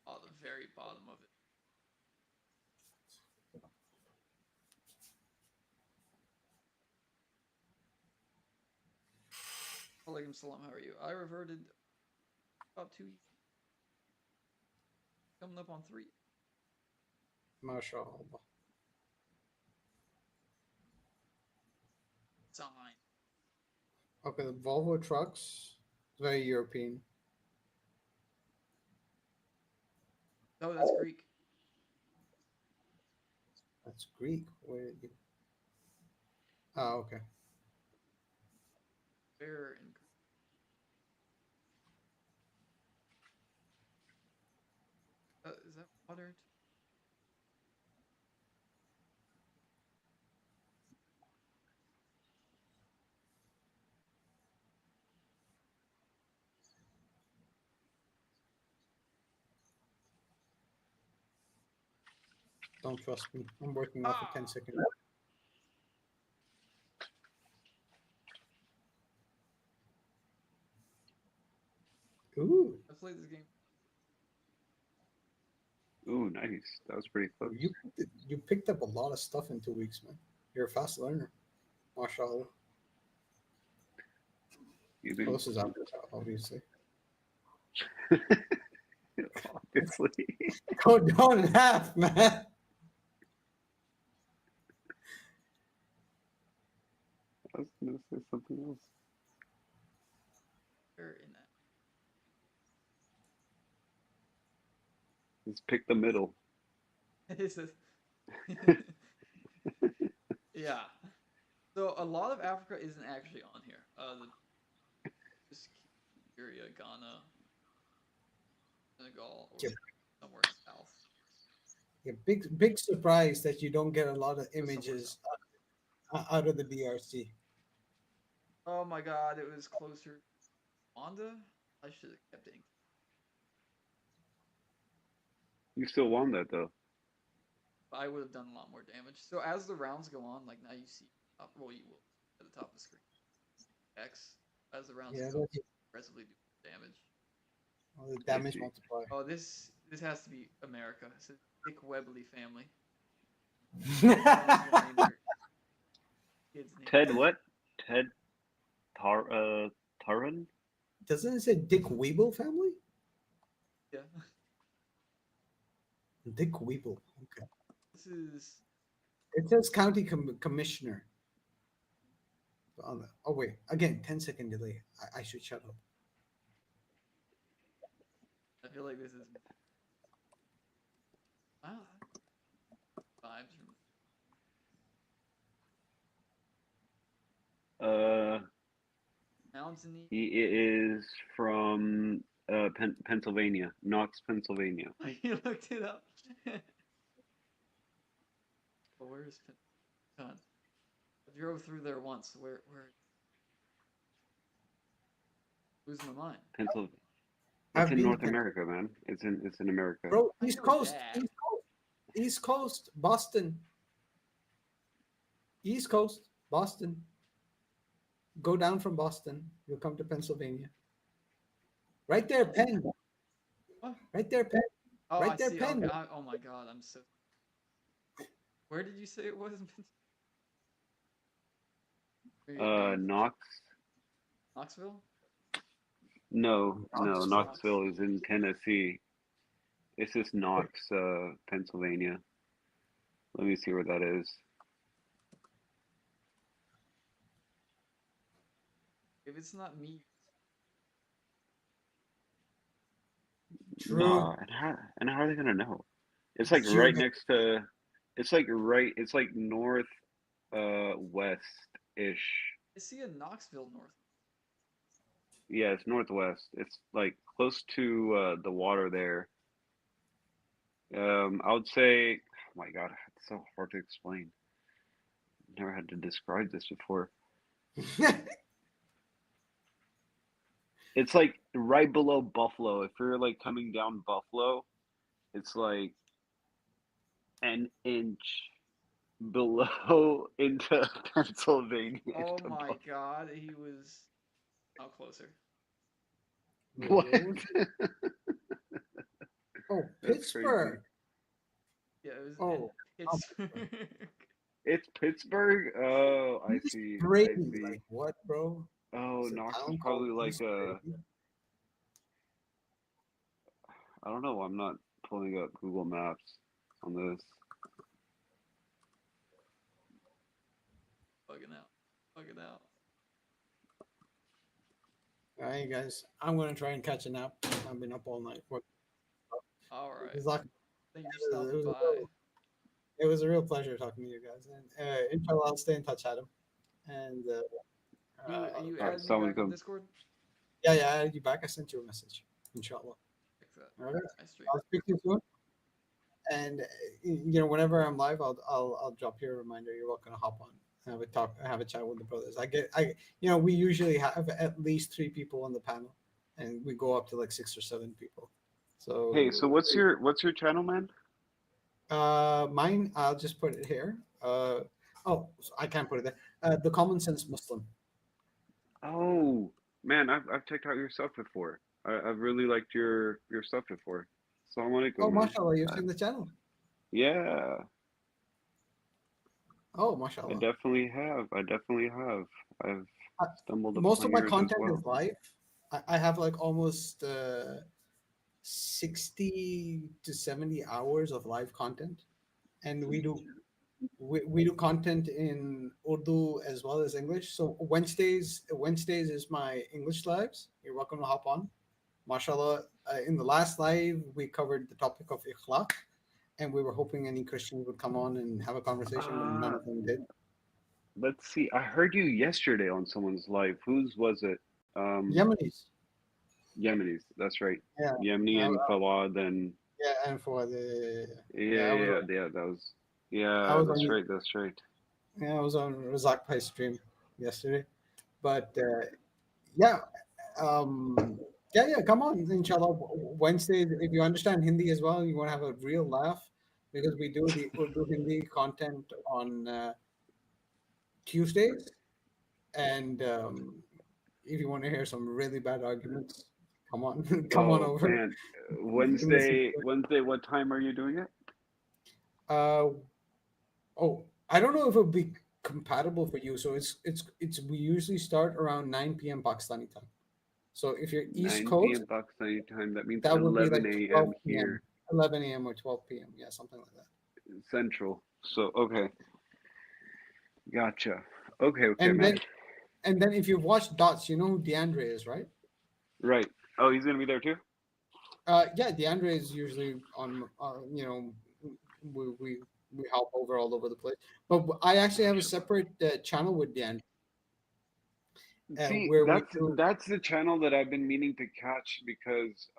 Oh, the very bottom of it. Alaikum salam, how are you? I reverted about 2 years. Coming up on 3. MashaAllah. Sign. Okay, the Volvo trucks, very European. Oh, that's Greek. That's Greek. Where did you? Oh, okay. Where in Greek? Is that water? Don't trust me. I'm working off a 10-second. Ooh. I played this game. Ooh, nice. That was pretty close. You picked up a lot of stuff in 2 weeks, man. You're a fast learner. MashaAllah. Well, this is Africa, obviously. Obviously. Don't laugh, man. I was gonna say something else. Where in that? Just pick the middle. Is it? Yeah. So a lot of Africa isn't actually on here. Just Nigeria, Ghana, Senegal, or somewhere south. Yeah, big surprise that you don't get a lot of images out of the DRC. Oh my God, it was closer. Wanda? I should have kept it. You still won that though. I would have done a lot more damage. So as the rounds go on, like now you see, well, you will at the top of the screen. X as the rounds go, aggressively do damage. Oh, the damage multiplier. Oh, this has to be America. It's a Dick Webley family. Ted what? Ted Taran? Doesn't it say Dick Weeble family? Yeah. Dick Weeble. Okay. This is. It says county commissioner. Oh wait, again, 10-second delay. I should shut up. I feel like this is. Wow. Vibes from. Mountainy. He is from Pennsylvania, Knox, Pennsylvania. You looked it up. Well, where's Pennsylvania? I drove through there once. Where? Losing my mind. Pennsylvania. It's in North America, man. It's in America. Bro, East Coast, Boston. East Coast, Boston. Go down from Boston. You'll come to Pennsylvania. Right there, Penn. What? Right there, Penn. Oh, right I there, see. Penn. Okay. Oh my God, I'm so. Where did you say it was? Knox. Knoxville? No, Knoxville is in Tennessee. This is Knox, Pennsylvania. Let me see where that is. If it's not me. True. No, and how are they gonna know? It's like right next to. It's like north, west-ish. I see a Knoxville north. Yeah, it's northwest. It's like close to the water there. I would say, oh my God, it's so hard to explain. Never had to describe this before. It's like right below Buffalo. If you're like coming down Buffalo, it's like an inch below into Pennsylvania. Oh my God, he was closer. What? Oh, Pittsburgh. Yeah, it was Oh, Pittsburgh. It's Pittsburgh? Oh, I see. I see. Like what, bro? Oh, Knox is probably like a... I don't know. I'm not pulling up Google Maps on this. Bugging out. All right, guys. I'm gonna try and catch a nap. I've been up all night. All right. Thank you for stopping by. It was a real pleasure talking to you guys. And inshallah, I'll stay in touch, Adam. And you added me back on Discord? Yeah, I added you back. I sent you a message. Inshallah. All right. I'll speak to you soon. And whenever I'm live, I'll drop you a reminder. You're welcome to hop on. Have a chat with the brothers. We usually have at least 3 people on the panel, and we go up to like 6 or 7 people. So hey, so what's your channel, man? Mine, I'll just put it here. I can't put it there. The Common Sense Muslim. Oh man, I've checked out your stuff before. I've really liked your stuff before. Assalamu alaikum. Oh, mashallah, you've seen the channel. Yeah. Oh, mashallah. I definitely have. I've stumbled upon most of my yours as content well. is live. I have like almost 60 to 70 hours of live content, and we do content in Urdu as well as English. So Wednesdays is my English lives. You're welcome to hop on. Mashallah, in the last live we covered the topic of ikhlaq, and we were hoping any Christians would come on and have a conversation, but none of them did. Let's see. I heard you yesterday on someone's live. Whose was it? Yemenis. Yemenis. That's right. Yeah. Yemeni and Fawad and. Yeah, and for That was. Yeah, that's right. That's right. Yeah, I was on Razak Pai's stream yesterday, but come on, inshallah. Wednesday, if you understand Hindi as well, you want to have a real laugh, because we do the Urdu Hindi content on Tuesdays, and if you want to hear some really bad arguments, come on, on over. Man. Wednesday, what time are you doing it? I don't know if it would be compatible for you. So it's we usually start around 9 p.m. Pakistani time. So if you're East 9 Coast, p.m. Pakistani time, that means that would 11 be like a.m. here. 11 a.m. or 12 p.m. Yeah, something like that. Central. So okay. Gotcha. Okay, and man. Then if you've watched Dots, you know who DeAndre is, right? Right. Oh, he's gonna be there too? Yeah, DeAndre is usually on. We hop over all over the place. But I actually have a separate channel with DeAndre. See, that's the channel that I've been meaning to catch, because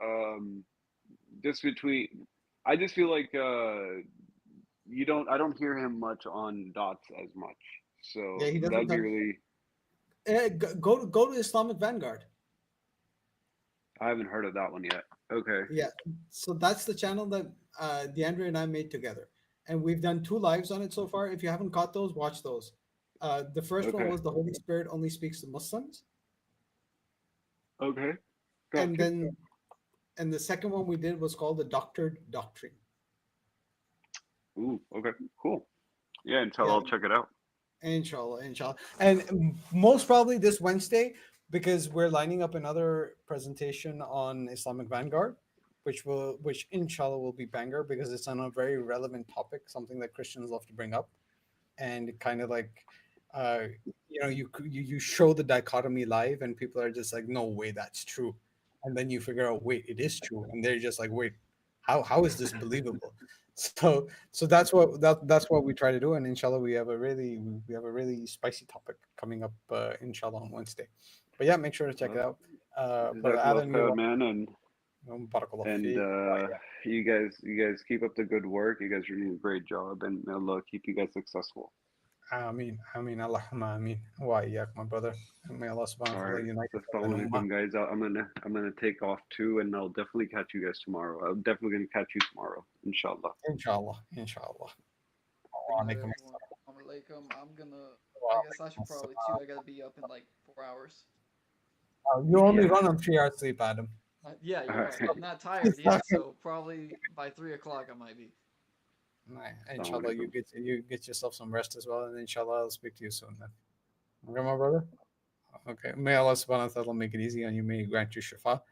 I just feel like I don't hear him much on Dots as much. So yeah, he doesn't. That'd be really. Go to Islamic Vanguard. I haven't heard of that one yet. Okay. Yeah, so that's the channel that DeAndre and I made together, and we've done 2 lives on it so far. If you haven't caught those, watch those. The first one was the Holy Spirit only speaks to Muslims. Okay. Gotcha. And the second one we did was called the Doctored Doctrine. Ooh, okay, cool. Yeah, I'll check it out. Inshallah. And most probably this Wednesday, because we're lining up another presentation on Islamic Vanguard, which inshallah will be banger, because it's on a very relevant topic, something that Christians love to bring up, and kind of like you show the dichotomy live, and people are just like, no way, that's true, and then you figure out, wait, it is true, and they're just like, wait, how is this believable? So that's what we try to do, and inshallah we have a really spicy topic coming up inshallah on Wednesday. But yeah, make sure to check it out. But Adam, man, and You guys keep up the good work. You guys are doing a great job, and may Allah keep you guys successful. Ameen, Ameen, Allahumma Ameen. Wa iyyak, my brother. And may Allah subhanahu wa ta'ala Alright, unite us as an assalamu ummah. alaikum, guys. I'm gonna take off too, and I'll definitely catch you guys tomorrow. I'm definitely gonna catch you tomorrow, inshallah. Inshallah, inshallah. Good night, everyone. Assalamu alaikum. I'm gonna. I guess I should probably too. I gotta be up in like 4 hours. You only run on 3 hours sleep, Adam. Yeah, you're right. I'm not tired yet, so probably by 3 o'clock I might be. Right. Inshallah, you get yourself some rest as well, and inshallah, I'll speak to you soon then. Okay, my brother? Okay. May Allah subhanahu wa ta'ala make it easy on you. May He grant you shifa.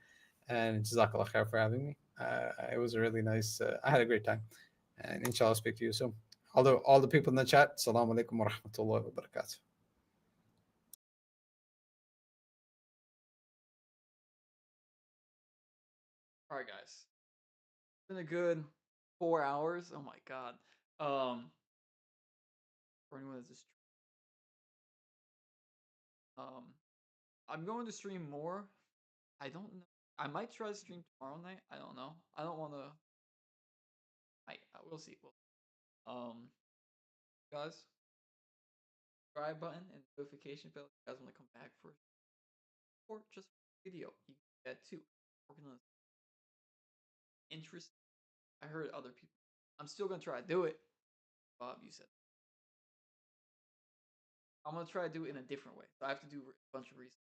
And Jazakallah khair for having me. It was a really nice, I had a great time. And inshallah, I'll speak to you soon. All the people in the chat, Assalamu alaikum wa rahmatullahi wa barakatuh. All right, guys. It's been a good 4 hours. Oh my god. For anyone that's just I'm going to stream more. I don't know. I might try to stream tomorrow night. I don't know. I don't want to. We'll see. Guys, subscribe button and notification bell. If you guys want to come back for, or just video, you can get too. Working on interest. I heard other people. I'm still gonna try to do it. Bob, you said. I'm gonna try to do it in a different way. So I have to do a bunch of research.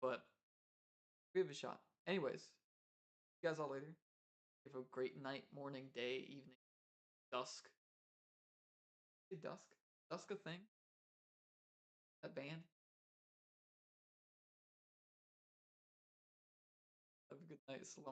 But give it a shot. Anyways, see you guys all later. Have a great night, morning, day, evening, dusk. Is dusk? Dusk a thing? That band? Have a good night. Salam.